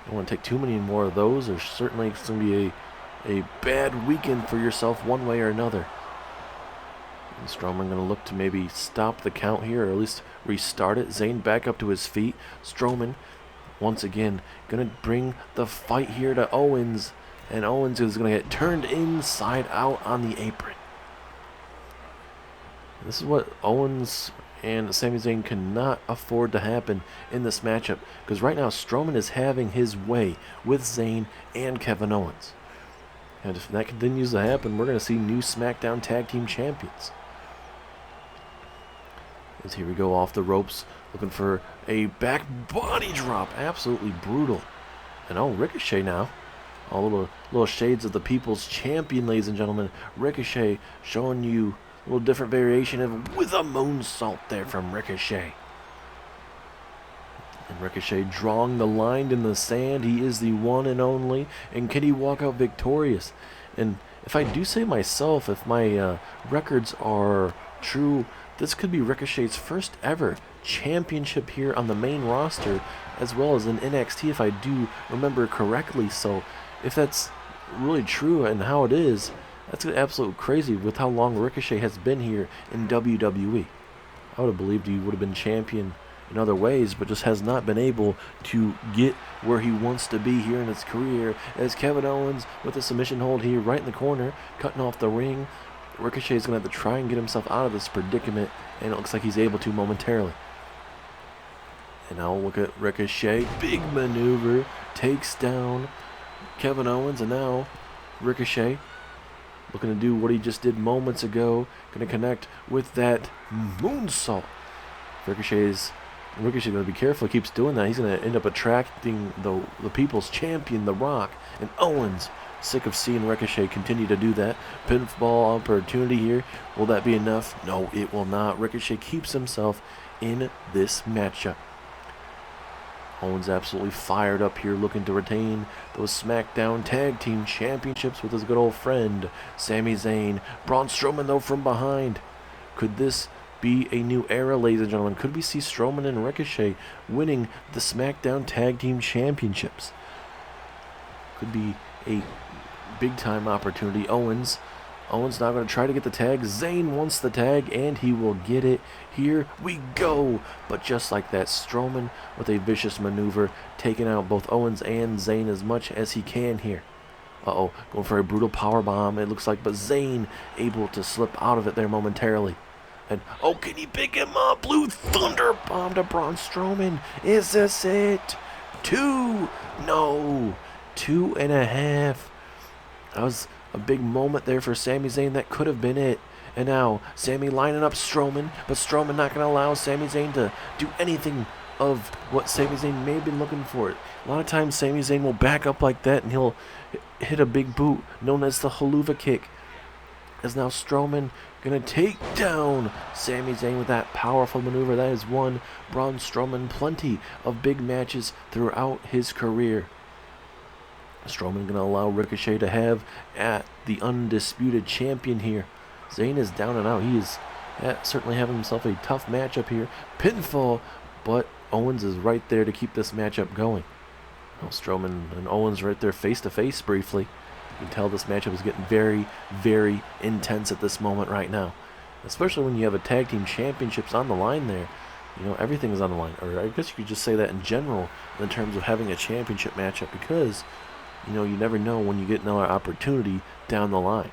S1: don't want to take too many more of those, or certainly it's going to be a bad weekend for yourself one way or another. And Strowman going to look to maybe stop the count here, or at least restart it. Zayn back up to his feet. Strowman, once again, going to bring the fight here to Owens. And Owens is going to get turned inside out on the apron. This is what Owens and Sami Zayn cannot afford to happen in this matchup. Because right now, Strowman is having his way with Zayn and Kevin Owens. And if that continues to happen, we're going to see new SmackDown Tag Team Champions. As here we go off the ropes, looking for a back body drop. Absolutely brutal. And oh, Ricochet now. All little shades of the People's Champion, ladies and gentlemen. Ricochet showing you a little different variation of with a moonsault there from Ricochet. And Ricochet drawing the line in the sand. He is the one and only. And can he walk out victorious? And if I do say myself, if my records are true, this could be Ricochet's first ever championship here on the main roster, as well as in NXT, if I do remember correctly. So if that's really true and how it is, that's absolutely crazy with how long Ricochet has been here in WWE. I would have believed he would have been champion in other ways, but just has not been able to get where he wants to be here in his career. As Kevin Owens with a submission hold here right in the corner, cutting off the ring. Ricochet is going to have to try and get himself out of this predicament, and it looks like he's able to momentarily. And now look at Ricochet. Big maneuver. Takes down Kevin Owens, and now Ricochet looking to do what he just did moments ago. Going to connect with that moonsault. Ricochet's going to be careful. He keeps doing that. He's going to end up attracting the People's Champion, The Rock. And Owens, sick of seeing Ricochet continue to do that. Pinfall opportunity here. Will that be enough? No, it will not. Ricochet keeps himself in this matchup. Owens absolutely fired up here, looking to retain those SmackDown Tag Team Championships with his good old friend, Sami Zayn. Braun Strowman, though, from behind. Could this be a new era, ladies and gentlemen? Could we see Strowman and Ricochet winning the SmackDown Tag Team Championships? Could be a big-time opportunity. Owens now going to try to get the tag. Zayn wants the tag, and he will get it. Here we go. But just like that, Strowman with a vicious maneuver, taking out both Owens and Zayn as much as he can here. Uh-oh, going for a brutal powerbomb, it looks like, but Zayn able to slip out of it there momentarily. And, oh, can he pick him up? Blue Thunder bomb to Braun Strowman. Is this it? 2? No. 2.5. That was a big moment there for Sami Zayn. That could have been it. And now, Sami lining up Strowman, but Strowman not going to allow Sami Zayn to do anything of what Sami Zayn may have been looking for. A lot of times, Sami Zayn will back up like that, and he'll hit a big boot, known as the haluva kick. As now Strowman going to take down Sami Zayn with that powerful maneuver. That has won Braun Strowman plenty of big matches throughout his career. Strowman going to allow Ricochet to have at the undisputed champion here. Zayn is down and out. He is certainly having himself a tough matchup here. Pinfall, but Owens is right there to keep this matchup going. Well, Strowman and Owens right there face to face briefly. You can tell this matchup is getting very, very intense at this moment right now. Especially when you have a tag team championships on the line there. You know, everything is on the line. Or I guess you could just say that in general in terms of having a championship matchup, because you know, you never know when you get another opportunity down the line.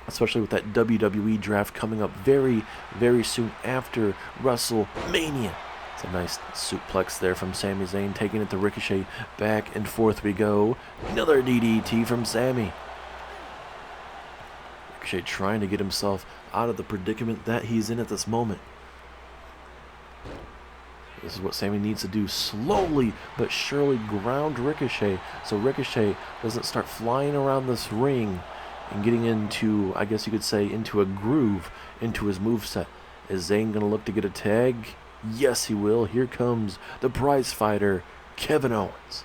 S1: Especially with that WWE draft coming up very, very soon after WrestleMania. It's a nice suplex there from Sami Zayn, taking it to Ricochet. Back and forth we go. Another DDT from Sami. Ricochet trying to get himself out of the predicament that he's in at this moment. This is what Sami needs to do. Slowly but surely ground Ricochet, so Ricochet doesn't start flying around this ring and getting into, I guess you could say, into a groove into his moveset. Is Zayn going to look to get a tag? Yes, he will. Here comes the prize fighter, Kevin Owens.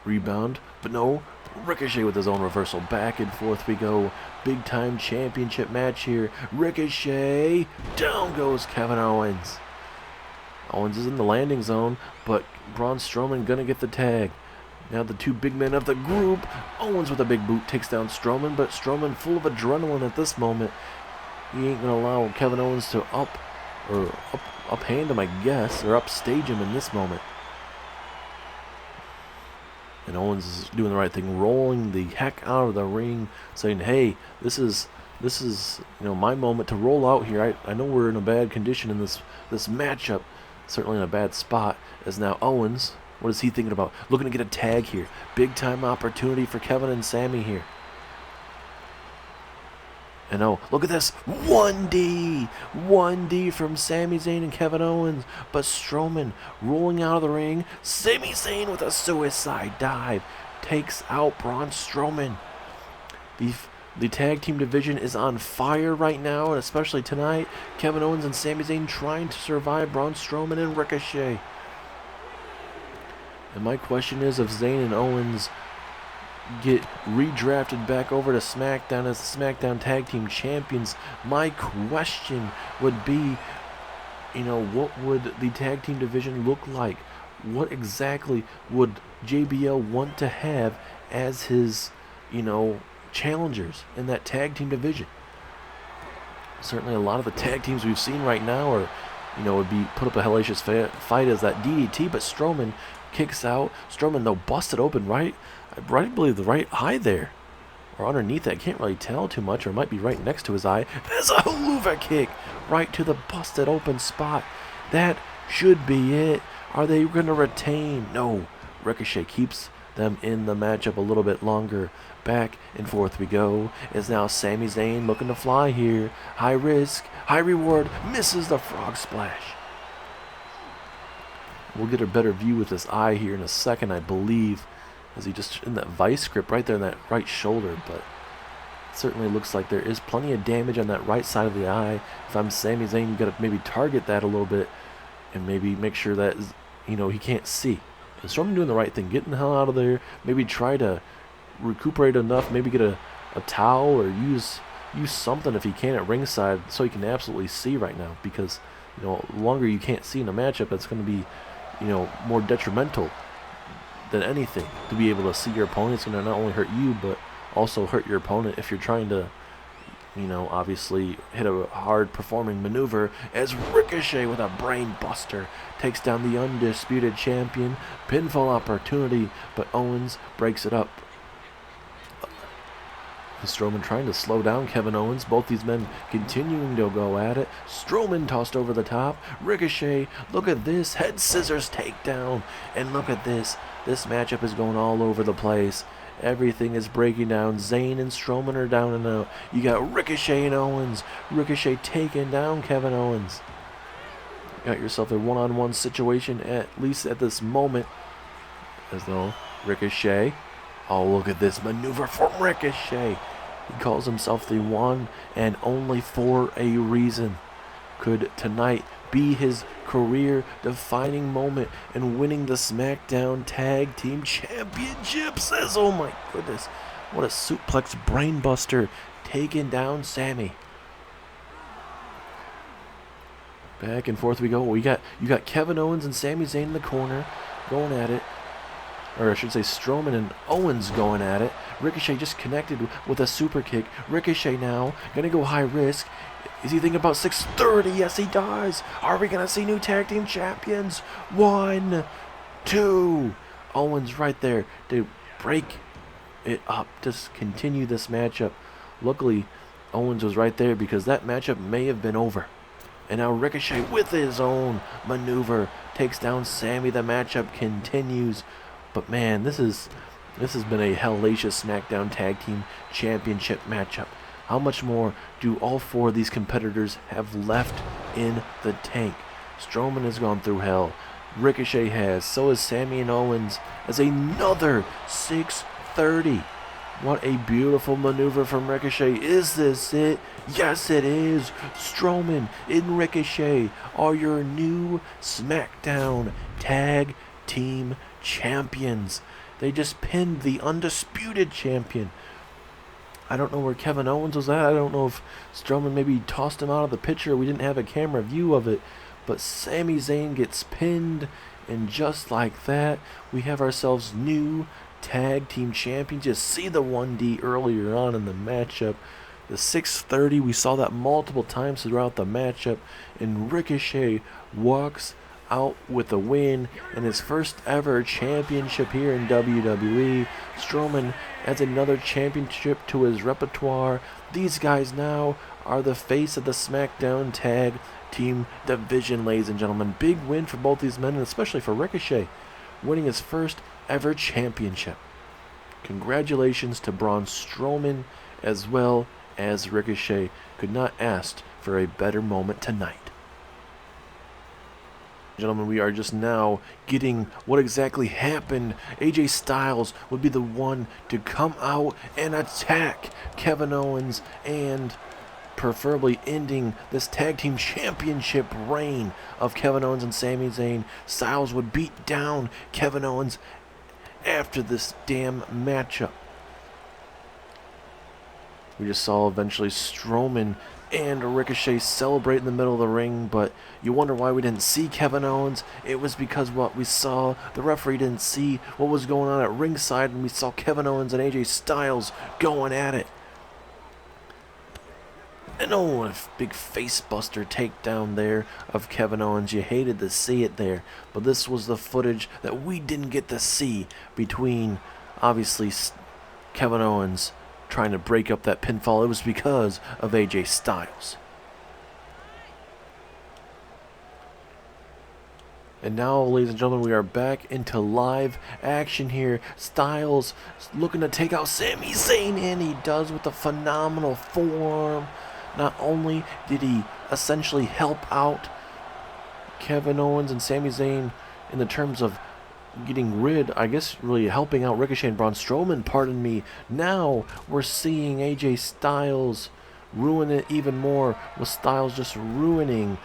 S1: Rebound, but no. Ricochet with his own reversal. Back and forth we go. Big time championship match here. Ricochet. Down goes Kevin Owens. Owens is in the landing zone, but Braun Strowman gonna get the tag. Now the two big men of the group. Owens with a big boot takes down Strowman, but Strowman full of adrenaline at this moment. He ain't gonna allow Kevin Owens to uphand him, I guess, or upstage him in this moment. And Owens is doing the right thing, rolling the heck out of the ring, saying, "Hey, this is my moment to roll out here. I know we're in a bad condition in this matchup, certainly in a bad spot." As now Owens, what is he thinking about? Looking to get a tag here, big time opportunity for Kevin and Sami here. And oh, look at this, 1D from Sami Zayn and Kevin Owens, but Strowman rolling out of the ring. Sami Zayn with a suicide dive takes out Braun Strowman. The tag team division is on fire right now, and especially tonight. Kevin Owens and Sami Zayn trying to survive Braun Strowman and Ricochet. And my question is, if Zayn and Owens get redrafted back over to SmackDown as the SmackDown Tag Team Champions, my question would be, what would the tag team division look like? What exactly would JBL want to have as his, challengers in that tag team division? Certainly a lot of the tag teams we've seen right now are, would be put up a hellacious fight as that DDT, but Strowman kicks out. Strowman, though, busted open I believe the right eye there, or underneath it. I can't really tell too much, or it might be right next to his eye. There's a haluva kick right to the busted open spot. That should be it. Are they going to retain? No. Ricochet keeps them in the matchup a little bit longer. Back and forth we go. Is now Sami Zayn looking to fly here. High risk, high reward. Misses the frog splash. We'll get a better view with this eye here in a second, I believe, as he just in that vice grip right there in that right shoulder. But it certainly looks like there is plenty of damage on that right side of the eye. If I'm Sami Zayn, you got to maybe target that a little bit and maybe make sure that he can't see. And Strowman doing the right thing, getting the hell out of there. Maybe try to recuperate enough. Maybe get a towel or use something if he can at ringside so he can absolutely see right now. Because the longer you can't see in a matchup, that's going to be more detrimental than anything. To be able to see your opponent, it's going to not only hurt you, but also hurt your opponent if you're trying to, obviously hit a hard performing maneuver. As Ricochet with a brain buster takes down the undisputed champion. Pinfall opportunity, but Owens breaks it up. Strowman trying to slow down Kevin Owens. Both these men continuing to go at it. Strowman tossed over the top. Ricochet, look at this. Head scissors takedown. And look at this. This matchup is going all over the place. Everything is breaking down. Zayn and Strowman are down and out. You got Ricochet and Owens. Ricochet taking down Kevin Owens. Got yourself a one-on-one situation, at least at this moment. As though Ricochet. Oh, look at this maneuver from Ricochet. He calls himself the one and only for a reason. Could tonight be his career-defining moment in winning the SmackDown Tag Team Championships? Says, oh my goodness, what a suplex brainbuster, taking down Sami. Back and forth we go. You got Kevin Owens and Sami Zayn in the corner, going at it. Or I should say Strowman and Owens going at it. Ricochet just connected with a super kick. Ricochet now going to go high risk. Is he thinking about 630? Yes, he does. Are we going to see new tag team champions? 1, 2. Owens right there to break it up. Just continue this matchup. Luckily, Owens was right there because that matchup may have been over. And now Ricochet with his own maneuver takes down Sami. The matchup continues. But man, this has been a hellacious SmackDown Tag Team Championship matchup. How much more do all four of these competitors have left in the tank? Strowman has gone through hell. Ricochet has. So has Sami and Owens. As another 630. What a beautiful maneuver from Ricochet. Is this it? Yes, it is. Strowman and Ricochet are your new SmackDown Tag Team Champions. They just pinned the undisputed champion. I don't know where Kevin Owens was at. I don't know if Strowman maybe tossed him out of the picture. We didn't have a camera view of it. but Sami Zayn gets pinned, and just like that, we have ourselves new tag team champions. Just see the 1D earlier on in the matchup. The 630, we saw that multiple times throughout the matchup, and Ricochet walks out with a win and his first ever championship here in WWE. Strowman adds another championship to his repertoire. These guys now are the face of the SmackDown Tag Team Division, ladies and gentlemen. Big win for both these men, and especially for Ricochet, winning his first ever championship. Congratulations to Braun Strowman as well as Ricochet. Could not ask for a better moment tonight. Gentlemen, we are just now getting what exactly happened. AJ Styles would be the one to come out and attack Kevin Owens, and preferably ending this tag team championship reign of Kevin Owens and Sami Zayn. Styles would beat down Kevin Owens after this damn matchup. We just saw eventually Strowman and Ricochet celebrate in the middle of the ring, but you wonder why we didn't see Kevin Owens. It was because what we saw, the referee didn't see what was going on at ringside, and we saw Kevin Owens and AJ Styles going at it. And oh, a big facebuster takedown there of Kevin Owens. You hated to see it there, but this was the footage that we didn't get to see between, obviously, Kevin Owens trying to break up that pinfall. It was because of AJ Styles. And now, ladies and gentlemen, we are back into live action here. Styles looking to take out Sami Zayn, and he does with a phenomenal forearm. Not only did he essentially help out Kevin Owens and Sami Zayn in the terms of getting rid, I guess really helping out Ricochet and Braun Strowman, pardon me. Now we're seeing AJ Styles ruin it even more, with Styles just ruining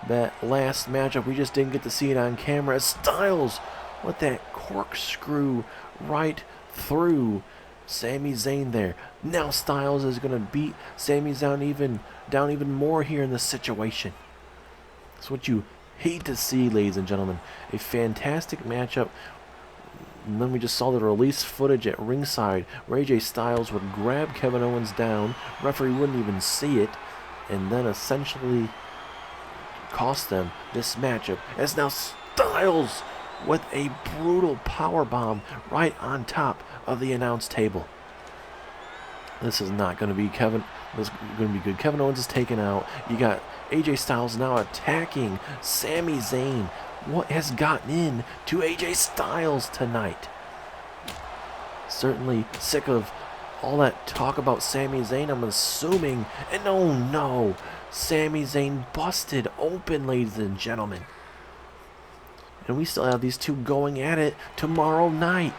S1: that last matchup. We just didn't get to see it on camera, as Styles let that corkscrew right through Sami Zayn there. Now Styles is going to beat Sami Zayn down even more here in this situation. That's what you hate to see, ladies and gentlemen. A fantastic matchup. And then we just saw the release footage at ringside where AJ Styles would grab Kevin Owens down, referee wouldn't even see it, and then essentially cost them this matchup, as now Styles with a brutal powerbomb right on top of the announce table. This is not going to be Kevin. This is going to be good. Kevin Owens is taken out. You got AJ Styles now attacking Sami Zayn. What has gotten in to AJ Styles tonight? Certainly sick of all that talk about Sami Zayn, I'm assuming. And oh no, Sami Zayn busted open, ladies and gentlemen. And we still have these two going at it tomorrow night.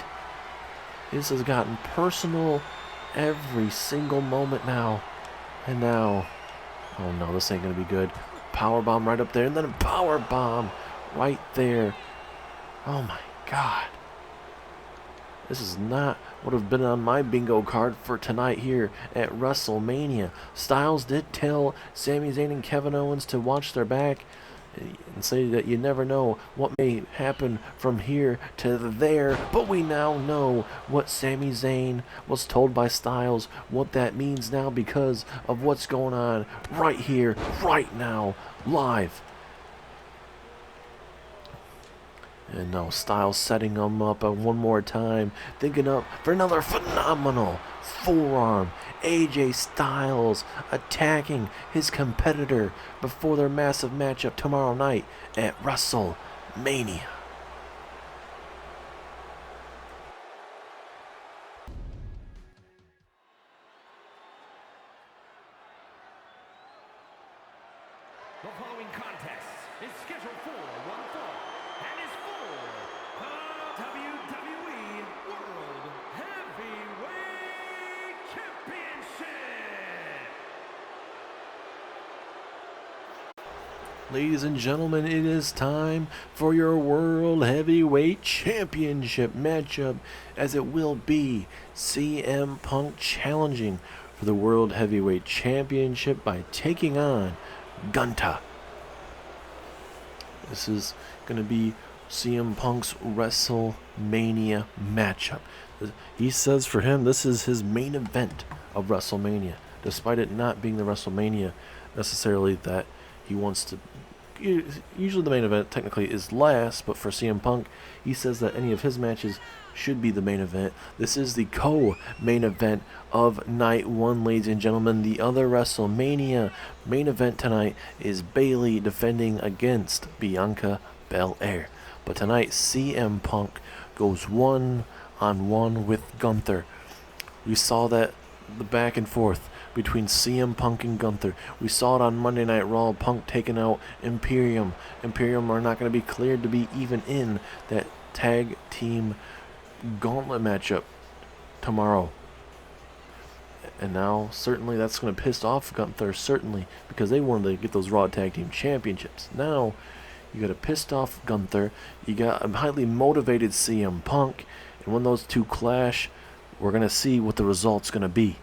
S1: This has gotten personal every single moment now. And now, oh no, this ain't going to be good. Powerbomb right up there, and then a powerbomb right there. Oh my God. This is not what have been on my bingo card for tonight here at WrestleMania. Styles did tell Sami Zayn and Kevin Owens to watch their back and say that you never know what may happen from here to there, but we now know what Sami Zayn was told by Styles, what that means now because of what's going on right here, right now, live. And now Styles setting him up one more time, thinking up for another phenomenal forearm. AJ Styles attacking his competitor before their massive matchup tomorrow night at WrestleMania.
S2: The following contest is scheduled for one fall and is for the WWE World Heavyweight Championship.
S1: Ladies and gentlemen, it is time for your World Heavyweight Championship matchup, as it will be CM Punk challenging for the World Heavyweight Championship by taking on Gunther. This is going to be CM Punk's WrestleMania matchup. He says for him, this is his main event of WrestleMania, despite it not being the WrestleMania necessarily that he wants to. Usually the main event technically is last, but for CM Punk, he says that any of his matches should be the main event. This is the co-main event of Night 1, ladies and gentlemen. The other WrestleMania main event tonight is Bayley defending against Bianca Belair. But tonight, CM Punk goes one-on-one with Gunther. We saw that the back and forth between CM Punk and Gunther. We saw it on Monday Night Raw, Punk taking out Imperium. Imperium are not going to be cleared to be even in that tag team gauntlet matchup tomorrow. And now, certainly, that's going to piss off Gunther, certainly, because they wanted to get those Raw Tag Team Championships. Now, you got a pissed off Gunther, you got a highly motivated CM Punk, and when those two clash, we're going to see what the result's going to be.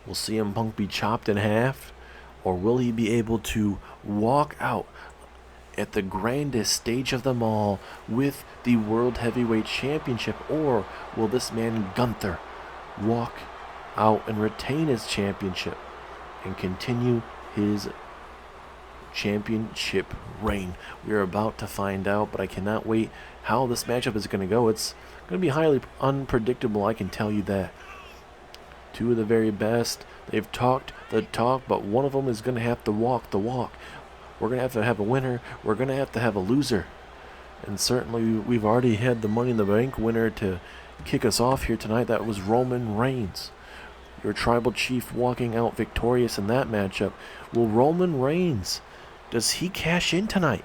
S1: Will CM Punk be chopped in half, or will he be able to walk out at the grandest stage of them all with the World Heavyweight Championship, or will this man Gunther walk out and retain his championship and continue his championship reign? We are about to find out, but I cannot wait how this matchup is going to go. It's going to be highly unpredictable, I can tell you that. Two of the very best. They've talked the talk, but one of them is going to have to walk the walk. We're going to have a winner. We're going to have a loser. And certainly we've already had the Money in the Bank winner to kick us off here tonight. That was Roman Reigns, your tribal chief, walking out victorious in that matchup. Will Roman Reigns, does he cash in tonight?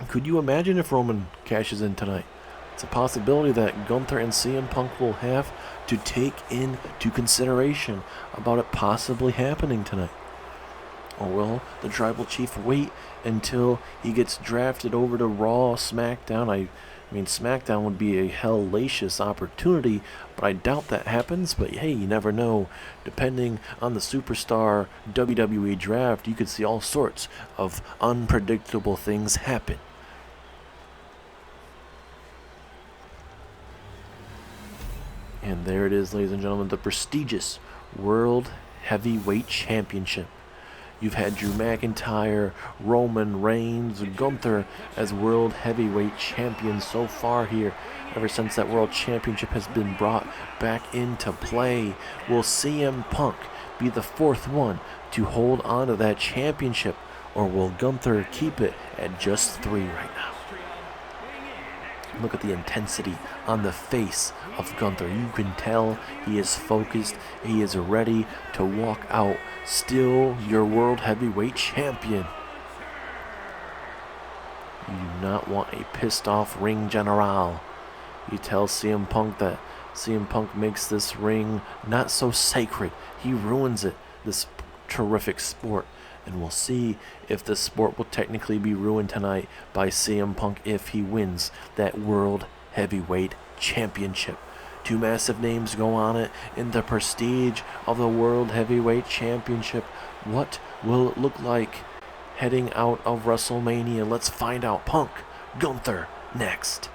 S1: Could you imagine if Roman cashes in tonight? It's a possibility that Gunther and CM Punk will have to take into consideration about it possibly happening tonight. Or will the tribal chief wait until he gets drafted over to Raw, SmackDown? I mean, SmackDown would be a hellacious opportunity, but I doubt that happens. But hey, you never know. Depending on the superstar WWE draft, you could see all sorts of unpredictable things happen. And there it is, ladies and gentlemen, the prestigious World Heavyweight Championship. You've had Drew McIntyre, Roman Reigns, Gunther as World Heavyweight Champions so far here, ever since that World Championship has been brought back into play. Will CM Punk be the fourth one to hold on to that championship, or will Gunther keep it at just 3 right now? Look at the intensity on the face of Gunther. You can tell he is focused. He is ready to walk out. Still your World Heavyweight Champion. You do not want a pissed off ring general. You tell CM Punk that CM Punk makes this ring not so sacred. He ruins it, this terrific sport. And we'll see if this sport will technically be ruined tonight by CM Punk if he wins that World Heavyweight Championship. Two massive names go on it in the prestige of the World Heavyweight Championship. What will it look like heading out of WrestleMania? Let's find out. Punk, Gunther, next.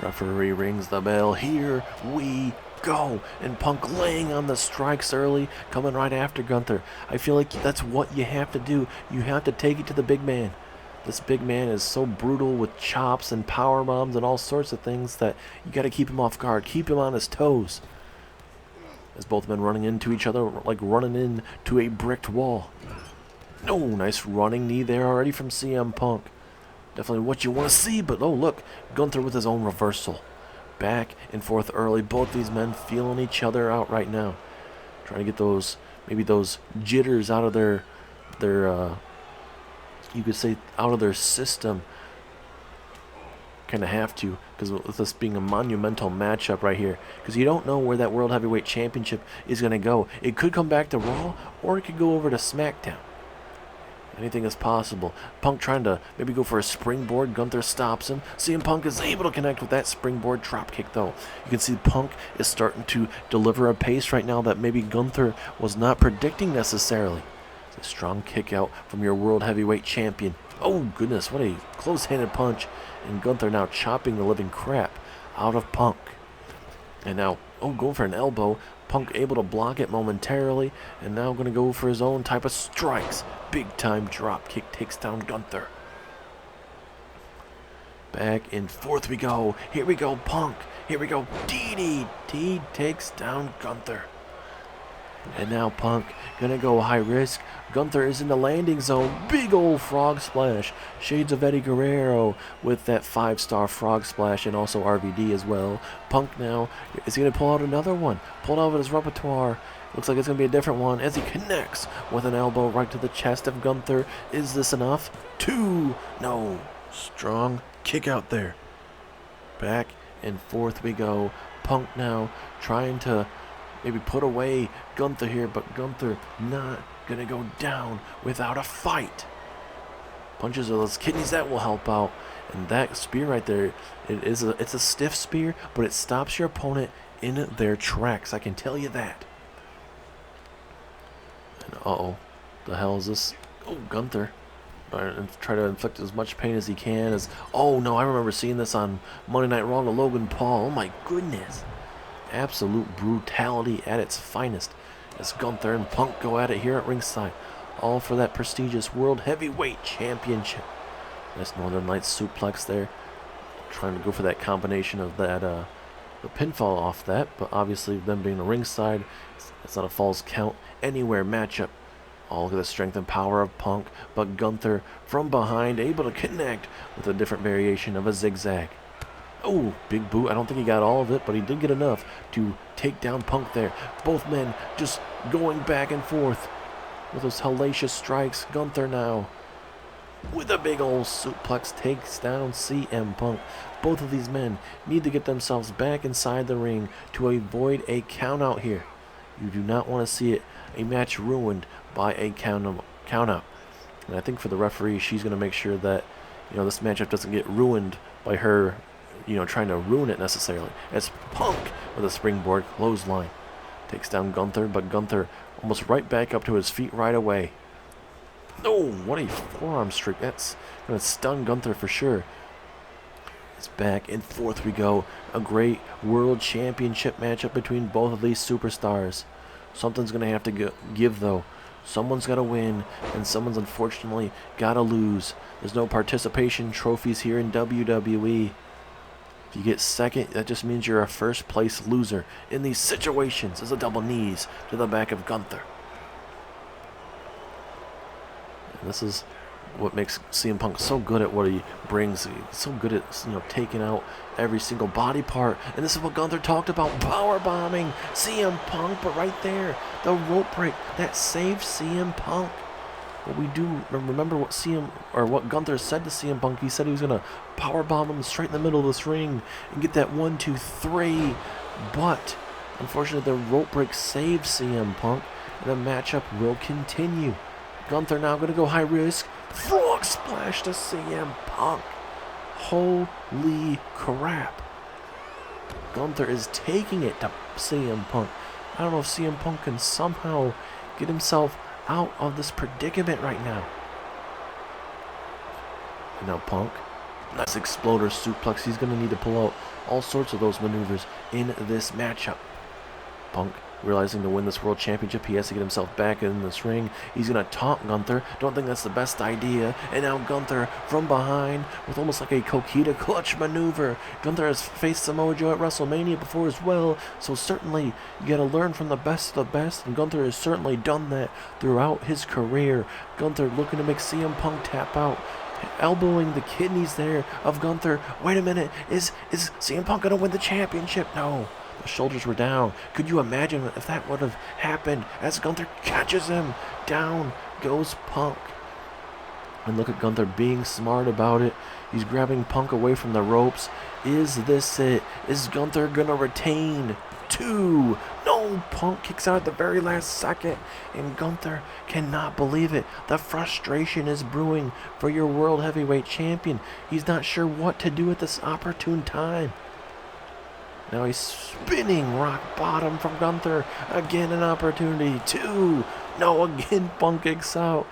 S1: Referee rings the bell. Here we go. And Punk laying on the strikes early, coming right after Gunther. I feel like that's what you have to do. You have to take it to the big man. This big man is so brutal with chops and power bombs and all sorts of things that you got to keep him off guard. Keep him on his toes. As both men running into each other like running into a bricked wall. No, nice running knee there already from CM Punk. Definitely what you want to see, but oh look, Gunther with his own reversal. Back and forth early. Both these men feeling each other out right now. Trying to get those, maybe those jitters out of their you could say out of their system. Kind of have to, because with this being a monumental matchup right here, because you don't know where that World Heavyweight Championship is going to go. It could come back to Raw, or it could go over to SmackDown. Anything is possible. Punk trying to maybe go for a springboard. Gunther stops him. CM Punk is able to connect with that springboard dropkick, though. You can see Punk is starting to deliver a pace right now that maybe Gunther was not predicting necessarily. A strong kick out from your World Heavyweight Champion. Oh, goodness, what a close-handed punch. And Gunther now chopping the living crap out of Punk. And now, going for an elbow. Punk able to block it momentarily. And now going to go for his own type of strikes. Big-time drop kick takes down Gunther. Back and forth we go. Here we go, Punk. Here we go, DDT takes down Gunther. And now Punk gonna go high risk. Gunther is in the landing zone. Big old frog splash. Shades of Eddie Guerrero with that 5-star frog splash, and also RVD as well. Punk now is gonna pull out another one. Pulled out of his repertoire. Looks like it's gonna be a different one as he connects with an elbow right to the chest of Gunther. Is this enough? 2. No. Strong kick out there. Back and forth we go. Punk now trying to maybe put away Gunther here, but Gunther not gonna go down without a fight. Punches of those kidneys, that will help out. And that spear right there, it's a stiff spear, but it stops your opponent in their tracks. I can tell you that. And the hell is this? Oh, Gunther. And try to inflict as much pain as he can. Oh no, I remember seeing this on Monday Night Raw to Logan Paul. Oh my goodness. Absolute brutality at its finest as Gunther and Punk go at it here at ringside. All for that prestigious World Heavyweight Championship. Nice Northern Lights suplex there. Trying to go for that combination of that the pinfall off that, but obviously them being the ringside, it's not a false count anywhere matchup. All of the strength and power of Punk, but Gunther from behind able to connect with a different variation of a zigzag. Oh, big boot. I don't think he got all of it, but he did get enough to take down Punk there. Both men just going back and forth with those hellacious strikes. Gunther now with a big old suplex takes down CM Punk. Both of these men need to get themselves back inside the ring to avoid a count out here. You do not want to see it, a match ruined by a count out. And I think for the referee, she's going to make sure that, this matchup doesn't get ruined by her, trying to ruin it necessarily. As Punk with a springboard clothesline takes down Gunther, but Gunther almost right back up to his feet right away. Oh, what a forearm streak. That's going to stun Gunther for sure. It's back and forth we go. A great World Championship matchup between both of these superstars. Something's going to have to give, though. Someone's got to win, and someone's unfortunately got to lose. There's no participation trophies here in WWE. If you get second, that just means you're a first-place loser. In these situations, there's a double knees to the back of Gunther. And this is what makes CM Punk so good at what he brings. He's so good at taking out every single body part. And this is what Gunther talked about, power bombing CM Punk. But right there, the rope break that saved CM Punk. But we do remember what Gunther said to CM Punk. He said he was gonna power bomb him straight in the middle of this ring and get that 1, 2, 3. But unfortunately, the rope break saved CM Punk. And the matchup will continue. Gunther now gonna go high risk. Frog splash to CM Punk. Holy crap. Gunther is taking it to CM Punk. I don't know if CM Punk can somehow get himself out of this predicament right now. And now Punk. Nice exploder suplex. He's going to need to pull out all sorts of those maneuvers in this matchup. Punk realizing to win this World Championship, he has to get himself back in this ring. He's going to taunt Gunther. Don't think that's the best idea. And now Gunther from behind with almost like a Coquita clutch maneuver. Gunther has faced Samoa Joe at WrestleMania before as well, so certainly you got to learn from the best of the best, and Gunther has certainly done that throughout his career. Gunther looking to make CM Punk tap out. Elbowing the kidneys there of Gunther. Wait a minute, is CM Punk going to win the championship? No. The shoulders were down. Could you imagine if that would have happened as Gunther catches him? Down goes Punk. And look at Gunther being smart about it. He's grabbing Punk away from the ropes. Is this it? Is Gunther going to retain? 2. No, Punk kicks out at the very last second. And Gunther cannot believe it. The frustration is brewing for your World Heavyweight Champion. He's not sure what to do at this opportune time. Now he's spinning rock bottom from Gunther. Again, an opportunity. 2. No, again, Punk kicks out.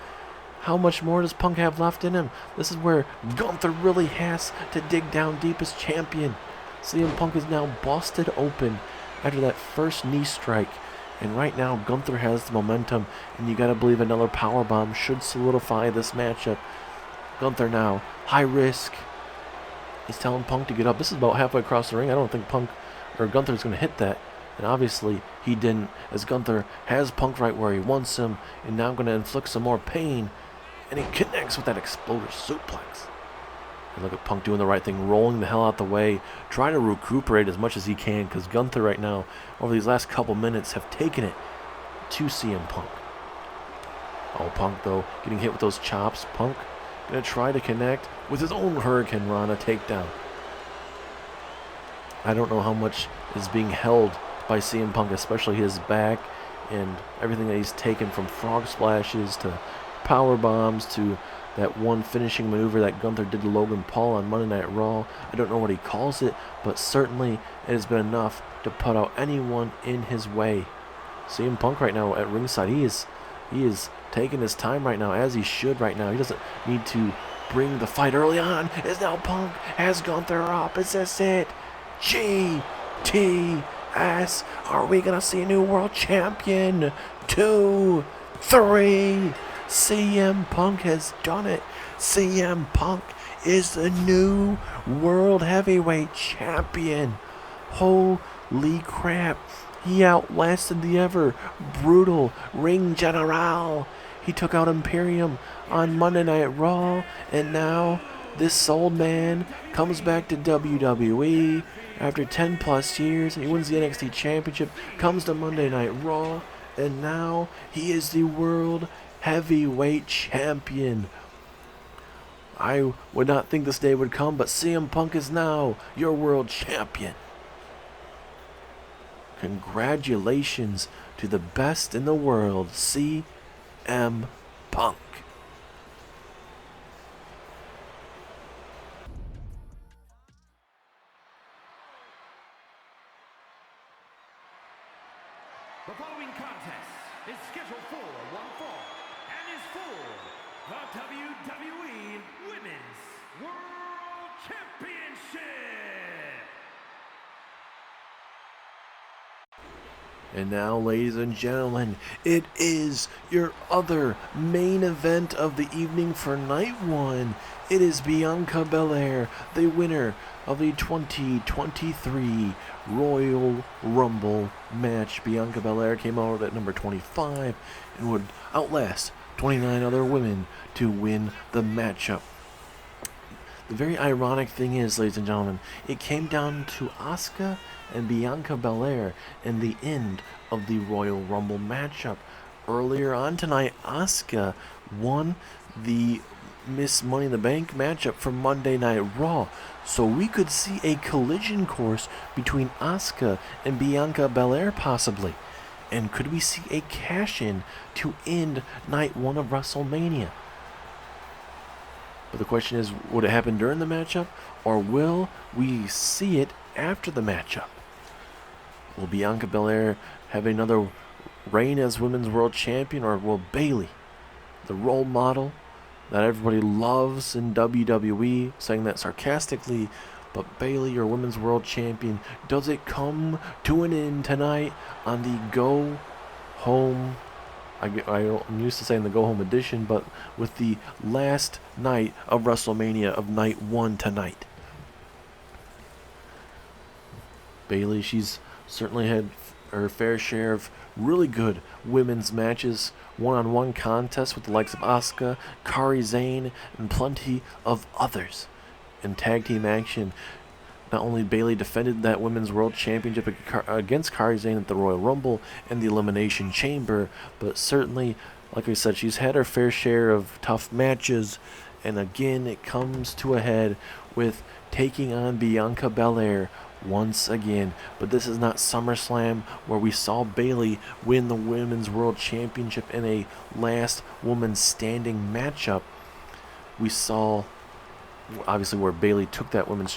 S1: How much more does Punk have left in him? This is where Gunther really has to dig down deep as champion. CM Punk is now busted open after that first knee strike. And right now, Gunther has the momentum, and you gotta believe another powerbomb should solidify this matchup. Gunther now, high risk. He's telling Punk to get up. This is about halfway across the ring. I don't think Gunther's gonna hit that. And obviously, he didn't, as Gunther has Punk right where he wants him, and now gonna inflict some more pain. And he connects with that exploder suplex. And look at Punk doing the right thing, rolling the hell out the way, trying to recuperate as much as he can, because Gunther right now, over these last couple minutes, have taken it to CM Punk. Oh, Punk, though, getting hit with those chops. Punk going to try to connect with his own Hurricane Rana takedown. I don't know how much is being held by CM Punk, especially his back and everything that he's taken, from frog splashes to power bombs to that one finishing maneuver that Gunther did to Logan Paul on Monday Night Raw. I don't know what he calls it, but certainly it has been enough to put out anyone in his way. CM Punk right now at ringside, he is taking his time right now, as he should right now. He doesn't need to bring the fight early on. Is now Punk has Gunther up. Is this it? GTS. Are we going to see a new world champion? 2, 3. CM Punk has done it. CM Punk is the new World Heavyweight Champion. Holy crap. He outlasted the ever brutal Ring General. He took out Imperium on Monday Night Raw, and now this old man comes back to WWE after 10 plus years. He wins the NXT Championship, comes to Monday Night Raw, and now he is the World Heavyweight Champion. I would not think this day would come, but CM Punk is now your World Champion. Congratulations to the best in the world, CM Punk.
S2: The following contest is scheduled for one fall and is for the WWE Women's World Championship.
S1: And now, ladies and gentlemen, it is your other main event of the evening for night one. It is Bianca Belair, the winner of the 2023 Royal Rumble match. Bianca Belair came out at number 25 and would outlast 29 other women to win the matchup. The very ironic thing is, ladies and gentlemen, it came down to Asuka and Bianca Belair in the end of the Royal Rumble matchup. Earlier on tonight, Asuka won the Miss Money in the Bank matchup from Monday Night Raw. So we could see a collision course between Asuka and Bianca Belair possibly. And could we see a cash-in to end night one of WrestleMania? But the question is, would it happen during the matchup, or will we see it after the matchup? Will Bianca Belair have another reign as Women's World Champion, or will Bayley, the role model that everybody loves in WWE, saying that sarcastically, but Bayley, your Women's World Champion, does it come to an end tonight on the Go Home? I'm used to saying the Go Home edition, but with the last night of WrestleMania of night one tonight. Bayley, she's certainly had her fair share of really good women's matches, one-on-one contests with the likes of Asuka, Kairi Sane, and plenty of others. In tag team action, not only Bayley defended that Women's World Championship against Kairi Sane at the Royal Rumble and the Elimination Chamber, but certainly, like I said, she's had her fair share of tough matches, and again it comes to a head with taking on Bianca Belair once again. But this is not SummerSlam, where we saw Bayley win the Women's World Championship in a last woman standing matchup. We saw, obviously, where Bayley took that Women's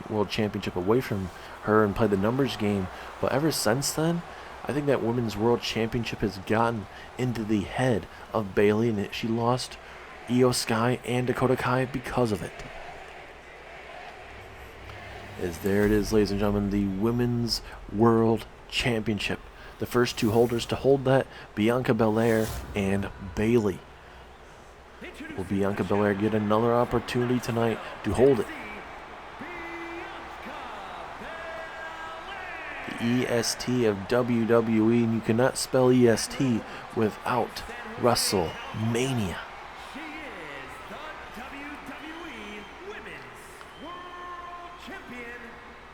S1: World Championship away from her and played the numbers game. But ever since then, I think that Women's World Championship has gotten into the head of Bayley, and she lost Io Sky and Dakota Kai because of it. As there it is, ladies and gentlemen, the Women's World Championship. The first two holders to hold that, Bianca Belair and Bayley. Will Bianca Belair get another opportunity tonight to hold it? The EST of WWE, and you cannot spell EST without WrestleMania.
S2: She is the WWE Women's World Champion,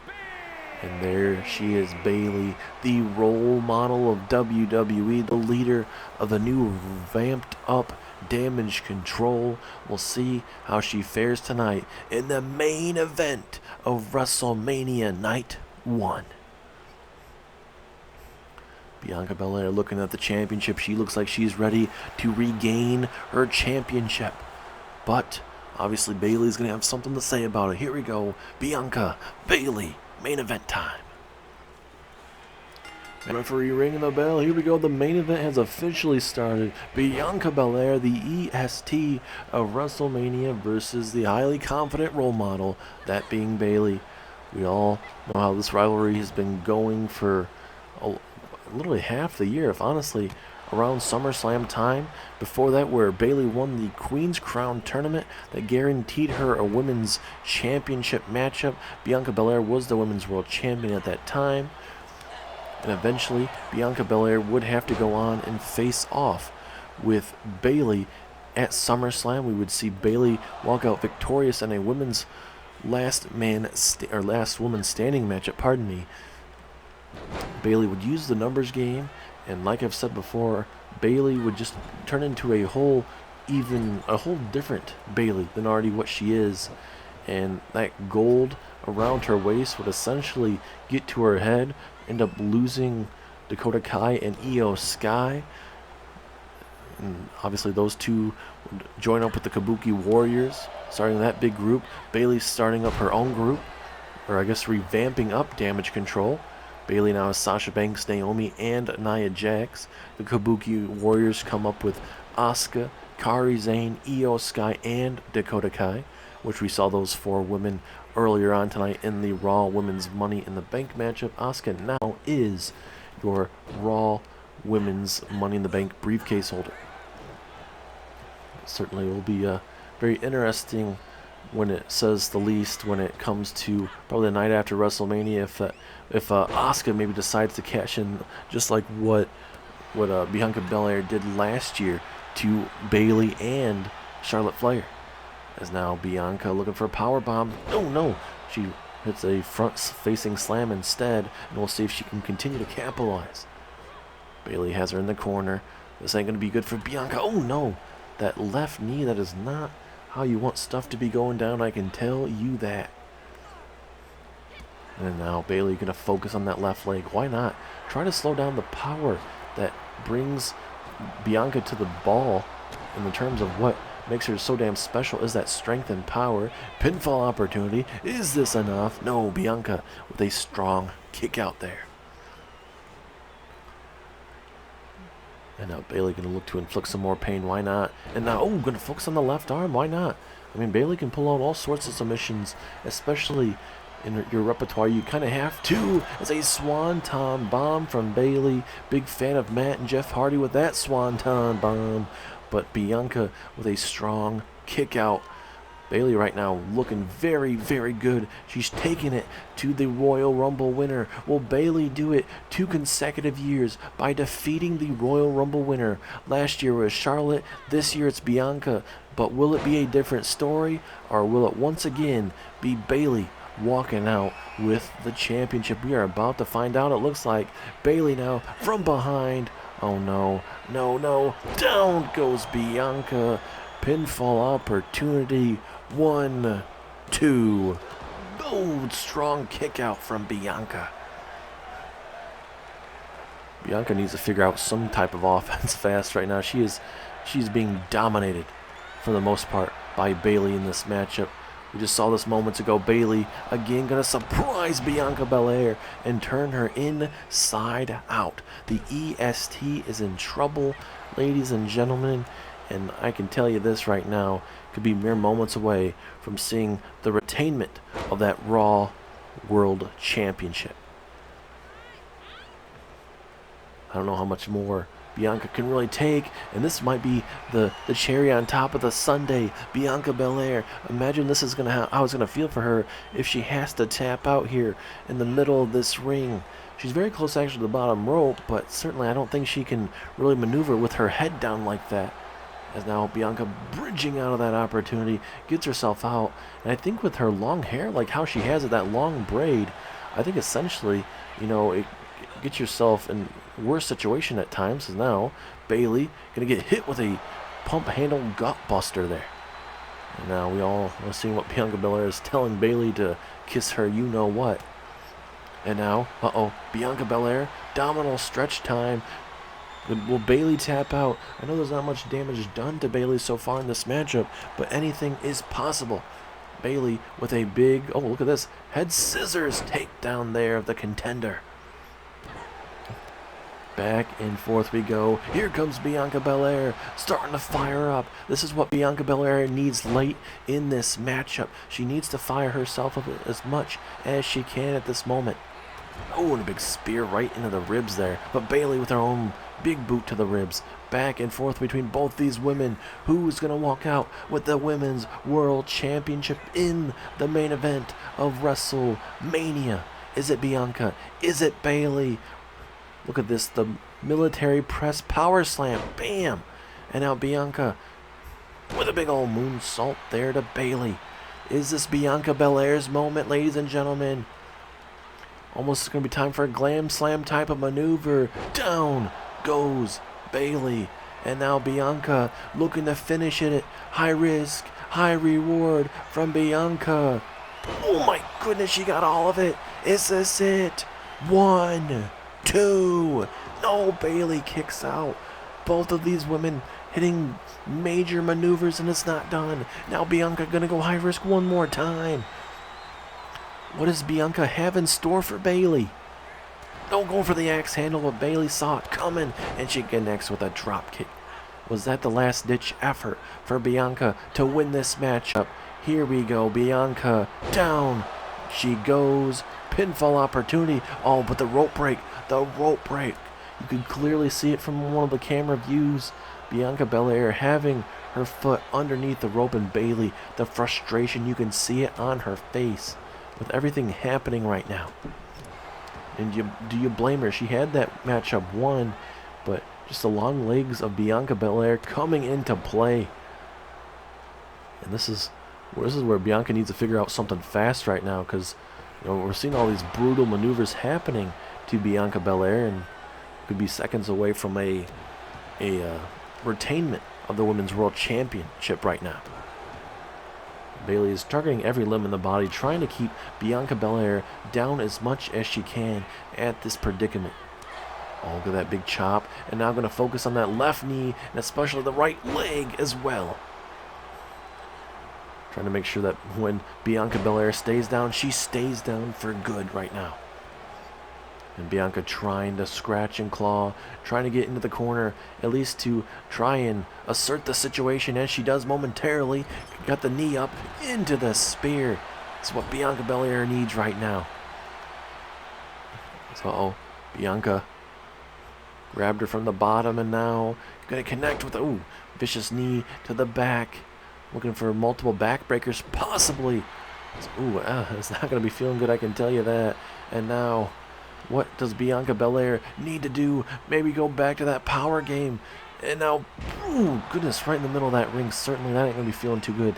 S2: Bayley.
S1: And there she is, Bayley, the role model of WWE, the leader of the new vamped up Damage Control. We'll see how she fares tonight in the main event of WrestleMania Night 1. Bianca Belair looking at the championship. She looks like she's ready to regain her championship. But obviously Bayley's going to have something to say about it. Here we go. Bianca, Bayley, main event time. Referee ringing the bell. Here we go. The main event has officially started. Bianca Belair, the EST of WrestleMania, versus the highly confident role model, that being Bayley. We all know how this rivalry has been going for literally half the year, if honestly, around SummerSlam time. Before that, where Bayley won the Queen's Crown tournament that guaranteed her a women's championship matchup. Bianca Belair was the women's world champion at that time. And eventually, Bianca Belair would have to go on and face off with Bayley at SummerSlam. We would see Bayley walk out victorious in a women's last woman standing matchup. Pardon me. Bayley would use the numbers game, and like I've said before, Bayley would just turn into a whole different Bayley than already what she is. And that gold around her waist would essentially get to her head, end up losing Dakota Kai and Io Sky. And obviously those two would join up with the Kabuki Warriors, starting that big group. Bayley starting up her own group, or I guess revamping up Damage Control. Bayley now has Sasha Banks, Naomi, and Nia Jax. The Kabuki Warriors come up with Asuka, Kairi Sane, Io Sky, and Dakota Kai, which we saw those four women earlier on tonight in the Raw Women's Money in the Bank matchup. Asuka now is your Raw Women's Money in the Bank briefcase holder. Certainly will be very interesting, when it says the least, when it comes to probably the night after WrestleMania, if Asuka maybe decides to cash in just like what Bianca Belair did last year to Bayley and Charlotte Flair. As now Bianca looking for a power bomb. Oh no, she hits a front-facing slam instead, and we'll see if she can continue to capitalize. Bayley has her in the corner. This ain't going to be good for Bianca. Oh no, that left knee, that is not how you want stuff to be going down, I can tell you that. And now Bayley going to focus on that left leg. Why not? Try to slow down the power that brings Bianca to the ball. In the terms of what makes her so damn special is that strength and power. Pinfall opportunity. Is this enough? No, Bianca with a strong kick out there. And now Bayley going to look to inflict some more pain. Why not? And now, going to focus on the left arm. Why not? I mean, Bayley can pull out all sorts of submissions, especially in your repertoire. You kind of have to. As a Swanton bomb from Bayley. Big fan of Matt and Jeff Hardy with that Swanton bomb. But Bianca with a strong kick out. Bayley right now looking very, very good. She's taking it to the Royal Rumble winner. Will Bayley do it 2 consecutive years by defeating the Royal Rumble winner? Last year was Charlotte. This year it's Bianca. But will it be a different story? Or will it once again be Bayley walking out with the championship? We are about to find out. It looks like Bayley now from behind. Oh no, no, no. Down goes Bianca. Pinfall opportunity. 1, 2. Oh, strong kick out from Bianca. Bianca needs to figure out some type of offense fast right now. She's being dominated for the most part by Bayley in this matchup. We just saw this moments ago. Bayley again gonna surprise Bianca Belair and turn her inside out. The EST is in trouble, ladies and gentlemen, and I can tell you this right now, could be mere moments away from seeing the retainment of that Raw World Championship. I don't know how much more Bianca can really take, and this might be the cherry on top of the sundae. Bianca Belair, imagine this is how it's gonna feel for her if she has to tap out here in the middle of this ring. She's very close actually to the bottom rope, but certainly I don't think she can really maneuver with her head down like that. As now Bianca bridging out of that opportunity, gets herself out, and I think with her long hair, like how she has it, that long braid, I think essentially, you know, it gets yourself in worse situation at times. As now Bayley gonna get hit with a pump handle gut buster there. And now we all are seeing what Bianca Belair is telling Bayley to kiss her you know what. And now, Bianca Belair, domino stretch time. Will Bayley tap out? I know there's not much damage done to Bayley so far in this matchup, but anything is possible. Bayley with a big, oh look at this, head scissors takedown there of the contender. Back and forth we go. Here comes Bianca Belair, starting to fire up. This is what Bianca Belair needs late in this matchup. She needs to fire herself up as much as she can at this moment. Oh, and a big spear right into the ribs there. But Bayley with her own big boot to the ribs. Back and forth between both these women. Who's going to walk out with the Women's World Championship in the main event of WrestleMania? Is it Bianca? Is it Bayley? Look at this, the military press power slam. Bam! And now Bianca with a big old moonsault there to Bayley. Is this Bianca Belair's moment, ladies and gentlemen? Almost going to be time for a glam slam type of maneuver. Down goes Bayley. And now Bianca looking to finish it. High risk, high reward from Bianca. Oh my goodness, she got all of it. Is this it? 1, 2. No, Bayley kicks out. Both of these women hitting major maneuvers and it's not done. Now Bianca gonna go high risk one more time. What does Bianca have in store for Bayley? Don't go for the axe handle, but Bayley saw it coming and she connects with a drop kick. Was that the last ditch effort for Bianca to win this matchup? Here we go, Bianca down. She goes. Pinfall opportunity. Oh, but the rope break. The rope break. You can clearly see it from one of the camera views. Bianca Belair having her foot underneath the rope, and Bayley, the frustration, you can see it on her face with everything happening right now. And do you blame her? She had that matchup won, but just the long legs of Bianca Belair coming into play. And this is where Bianca needs to figure out something fast right now, because we're seeing all these brutal maneuvers happening to Bianca Belair, and could be seconds away from a retainment of the Women's World Championship right now. Bayley is targeting every limb in the body, trying to keep Bianca Belair down as much as she can at this predicament. Oh, look at that big chop. And now going to focus on that left knee, and especially the right leg as well. Trying to make sure that when Bianca Belair stays down, she stays down for good right now. And Bianca trying to scratch and claw, trying to get into the corner, at least to try and assert the situation as she does momentarily. Got the knee up into the spear. It's what Bianca Belair needs right now. So, Bianca grabbed her from the bottom, and now going to connect with a vicious knee to the back. Looking for multiple backbreakers, possibly. It's not going to be feeling good, I can tell you that. And now, what does Bianca Belair need to do? Maybe go back to that power game. And now, goodness, right in the middle of that ring. Certainly that ain't going to be feeling too good.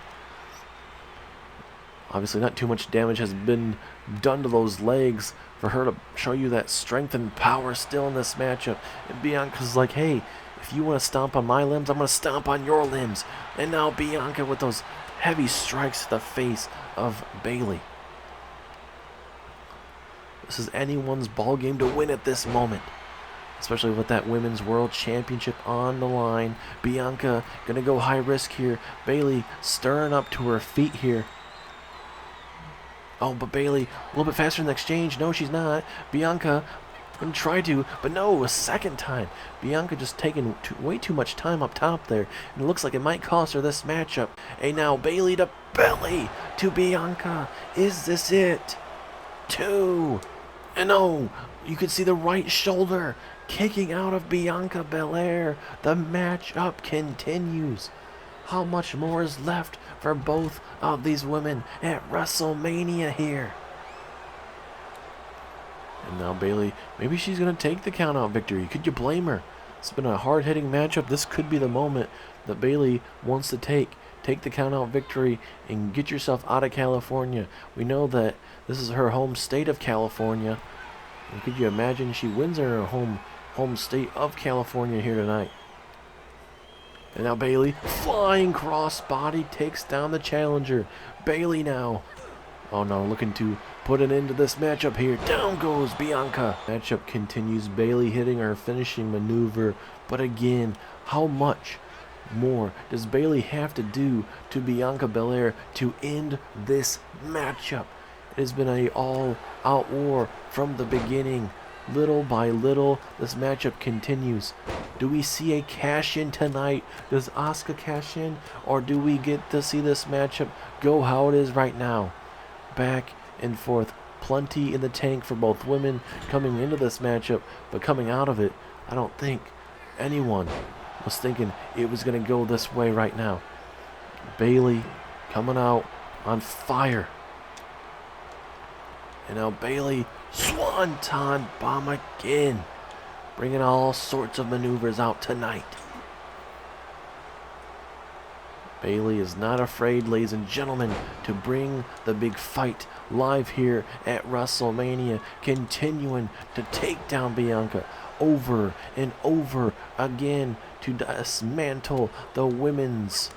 S1: Obviously, not too much damage has been done to those legs for her to show you that strength and power still in this matchup. And Bianca's like, hey, if you want to stomp on my limbs, I'm going to stomp on your limbs. And now Bianca with those heavy strikes to the face of Bayley. This is anyone's ball game to win at this moment, especially with that Women's World Championship on the line. Bianca going to go high risk here. Bayley stirring up to her feet here. Oh, but Bayley, a little bit faster in the exchange. No, she's not. Bianca gonna try to, but no, a second time. Bianca just taking way too much time up top there, and it looks like it might cost her this matchup. And now Bayley to belly to Bianca. Is this it? 2. And no, you can see the right shoulder kicking out of Bianca Belair. The matchup continues. How much more is left for both of these women at WrestleMania here? And now Bayley, maybe she's going to take the countout victory. Could you blame her? It's been a hard-hitting matchup. This could be the moment that Bayley wants to take the countout victory and get yourself out of California. We know that this is her home state of California. And could you imagine she wins in her home state of California here tonight? And now Bayley, flying crossbody, takes down the challenger. Bayley now. Oh no, looking to put an end to this matchup here. Down goes Bianca. Matchup continues. Bayley hitting her finishing maneuver. But again, how much more does Bayley have to do to Bianca Belair to end this matchup? It has been an all-out war from the beginning. Little by little, this matchup continues. Do we see a cash-in tonight? Does Asuka cash in? Or do we get to see this matchup go how it is right now? Back and forth. Plenty in the tank for both women coming into this matchup, but coming out of it, I don't think anyone was thinking it was going to go this way right now. Bayley coming out on fire. And now Bayley, Swanton Bomb again. Bringing all sorts of maneuvers out tonight. Bayley is not afraid, ladies and gentlemen, to bring the big fight live here at WrestleMania. Continuing to take down Bianca over and over again to dismantle the women's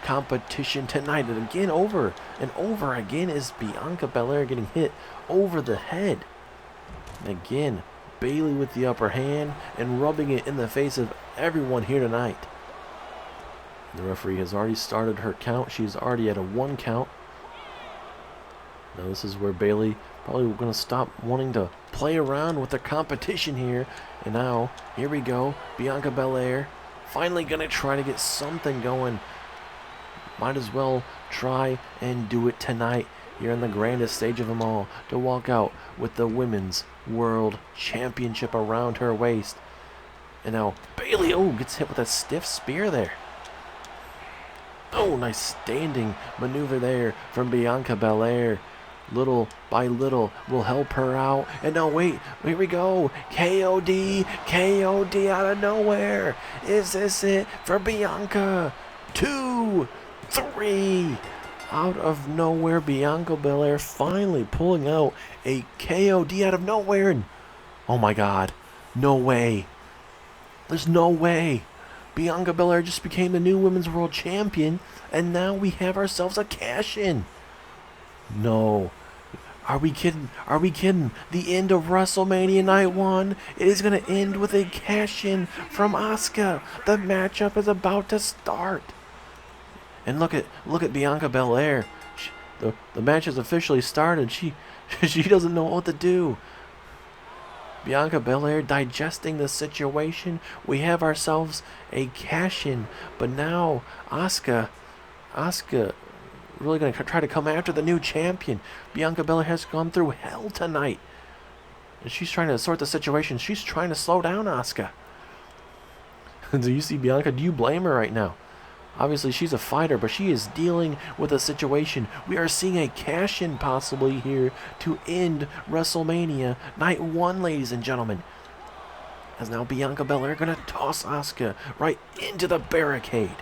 S1: competition tonight. And again, over and over again is Bianca Belair getting hit over the head. And again, Bayley with the upper hand and rubbing it in the face of everyone here tonight. The referee has already started her count. She's already at a 1 count. Now this is where Bayley probably going to stop wanting to play around with the competition here. And now, here we go. Bianca Belair finally going to try to get something going. Might as well try and do it tonight here in the grandest stage of them all, to walk out with the Women's World Championship around her waist. And now Bayley, gets hit with a stiff spear there. Nice standing maneuver there from Bianca Belair. Little by little will help her out. And now wait, here we go. KOD out of nowhere. Is this it for Bianca? 2, 3. Out of nowhere, Bianca Belair finally pulling out a KOD out of nowhere. And oh my God, no way. There's no way. Bianca Belair just became the new Women's World Champion, and now we have ourselves a cash-in. No. Are we kidding? Are we kidding? The end of WrestleMania Night 1. It is going to end with a cash-in from Asuka. The matchup is about to start. And look at Bianca Belair. The match has officially started. She doesn't know what to do. Bianca Belair digesting the situation. We have ourselves a cash-in. But now Asuka really going to try to come after the new champion. Bianca Belair has gone through hell tonight. And she's trying to sort the situation. She's trying to slow down Asuka. Do you see Bianca? Do you blame her right now? Obviously, she's a fighter, but she is dealing with a situation. We are seeing a cash-in possibly here to end WrestleMania Night 1, ladies and gentlemen. As now Bianca Belair going to toss Asuka right into the barricade.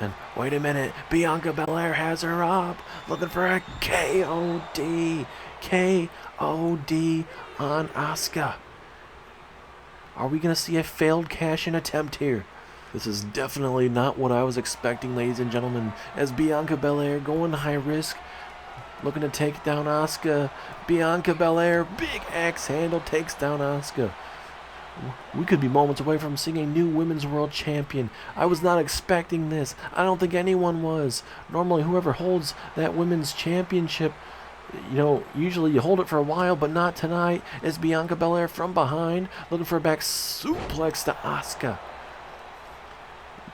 S1: And wait a minute, Bianca Belair has her up, looking for a KOD. KOD on Asuka. Are we going to see a failed cash-in attempt here? This is definitely not what I was expecting, ladies and gentlemen, as Bianca Belair going high risk, looking to take down Asuka. Bianca Belair, big axe handle, takes down Asuka. We could be moments away from seeing a new Women's World Champion. I was not expecting this. I don't think anyone was. Normally, whoever holds that Women's Championship, usually you hold it for a while, but not tonight. It's Bianca Belair from behind, looking for a back suplex to Asuka.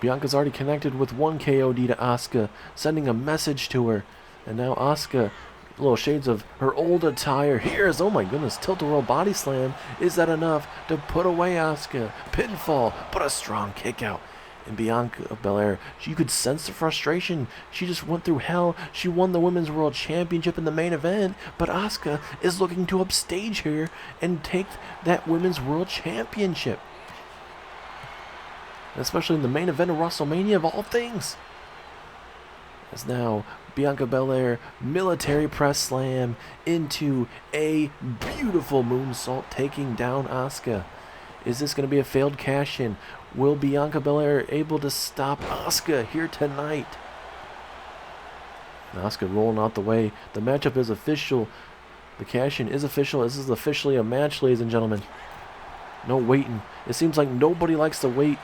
S1: Bianca's already connected with one KOD to Asuka, sending a message to her. And now Asuka, little shades of her old attire. Here's, oh my goodness, tilt-a-whirl body slam. Is that enough to put away Asuka? Pinfall, but a strong kick out. And Bianca Belair, you could sense the frustration. She just went through hell. She won the Women's World Championship in the main event, but Asuka is looking to upstage here and take that Women's World Championship. Especially in the main event of WrestleMania of all things. As now Bianca Belair military press slam into a beautiful moonsault, taking down Asuka. Is this going to be a failed cash-in? Will Bianca Belair able to stop Asuka here tonight? And Asuka rolling out the way. The matchup is official. The cash-in is official. This is officially a match, ladies and gentlemen. No waiting. It seems like nobody likes to wait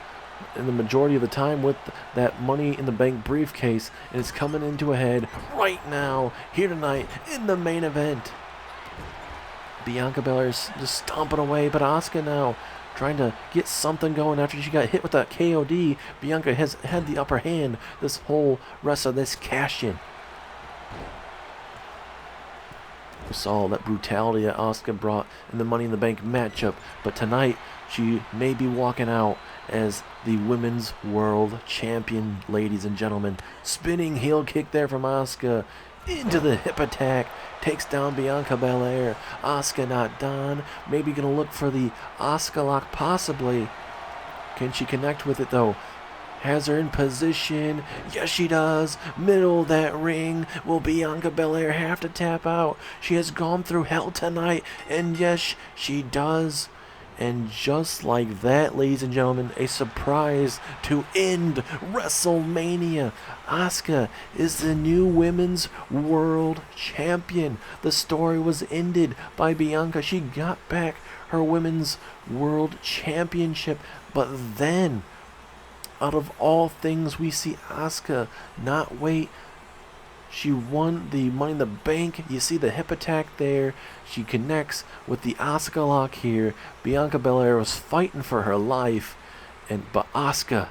S1: in the majority of the time with that Money in the Bank briefcase, and it's coming into a head right now, here tonight, in the main event. Bianca Belair's just stomping away, but Asuka now trying to get something going after she got hit with that KOD. Bianca has had the upper hand this whole rest of this cash-in. We saw that brutality that Asuka brought in the Money in the Bank matchup, but tonight she may be walking out as the Women's World Champion, ladies and gentlemen. Spinning heel kick there from Asuka into the hip attack. Takes down Bianca Belair. Asuka not done. Maybe going to look for the Asuka lock possibly. Can she connect with it though? Has her in position. Yes, she does. Middle of that ring. Will Bianca Belair have to tap out? She has gone through hell tonight. And yes, she does. And just like that, ladies and gentlemen, a surprise to end WrestleMania. Asuka is the new Women's World Champion. The story was ended by Bianca. She got back her Women's World Championship. But then, out of all things, we see Asuka not wait. She won the Money in the Bank. You see the hip attack there. She connects with the Asuka lock here. Bianca Belair was fighting for her life. But Asuka,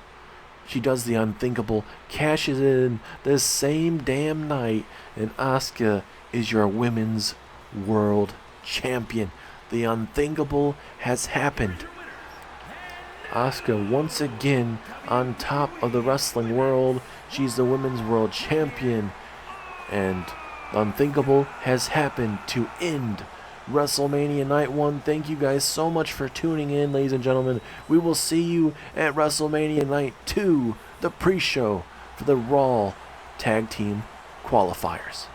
S1: she does the unthinkable. Cashes in this same damn night. And Asuka is your Women's World Champion. The unthinkable has happened. Asuka once again on top of the wrestling world. She's the Women's World Champion. And the unthinkable has happened to end WrestleMania Night 1. Thank you guys so much for tuning in, ladies and gentlemen. We will see you at WrestleMania Night 2, the pre-show for the Raw Tag Team Qualifiers.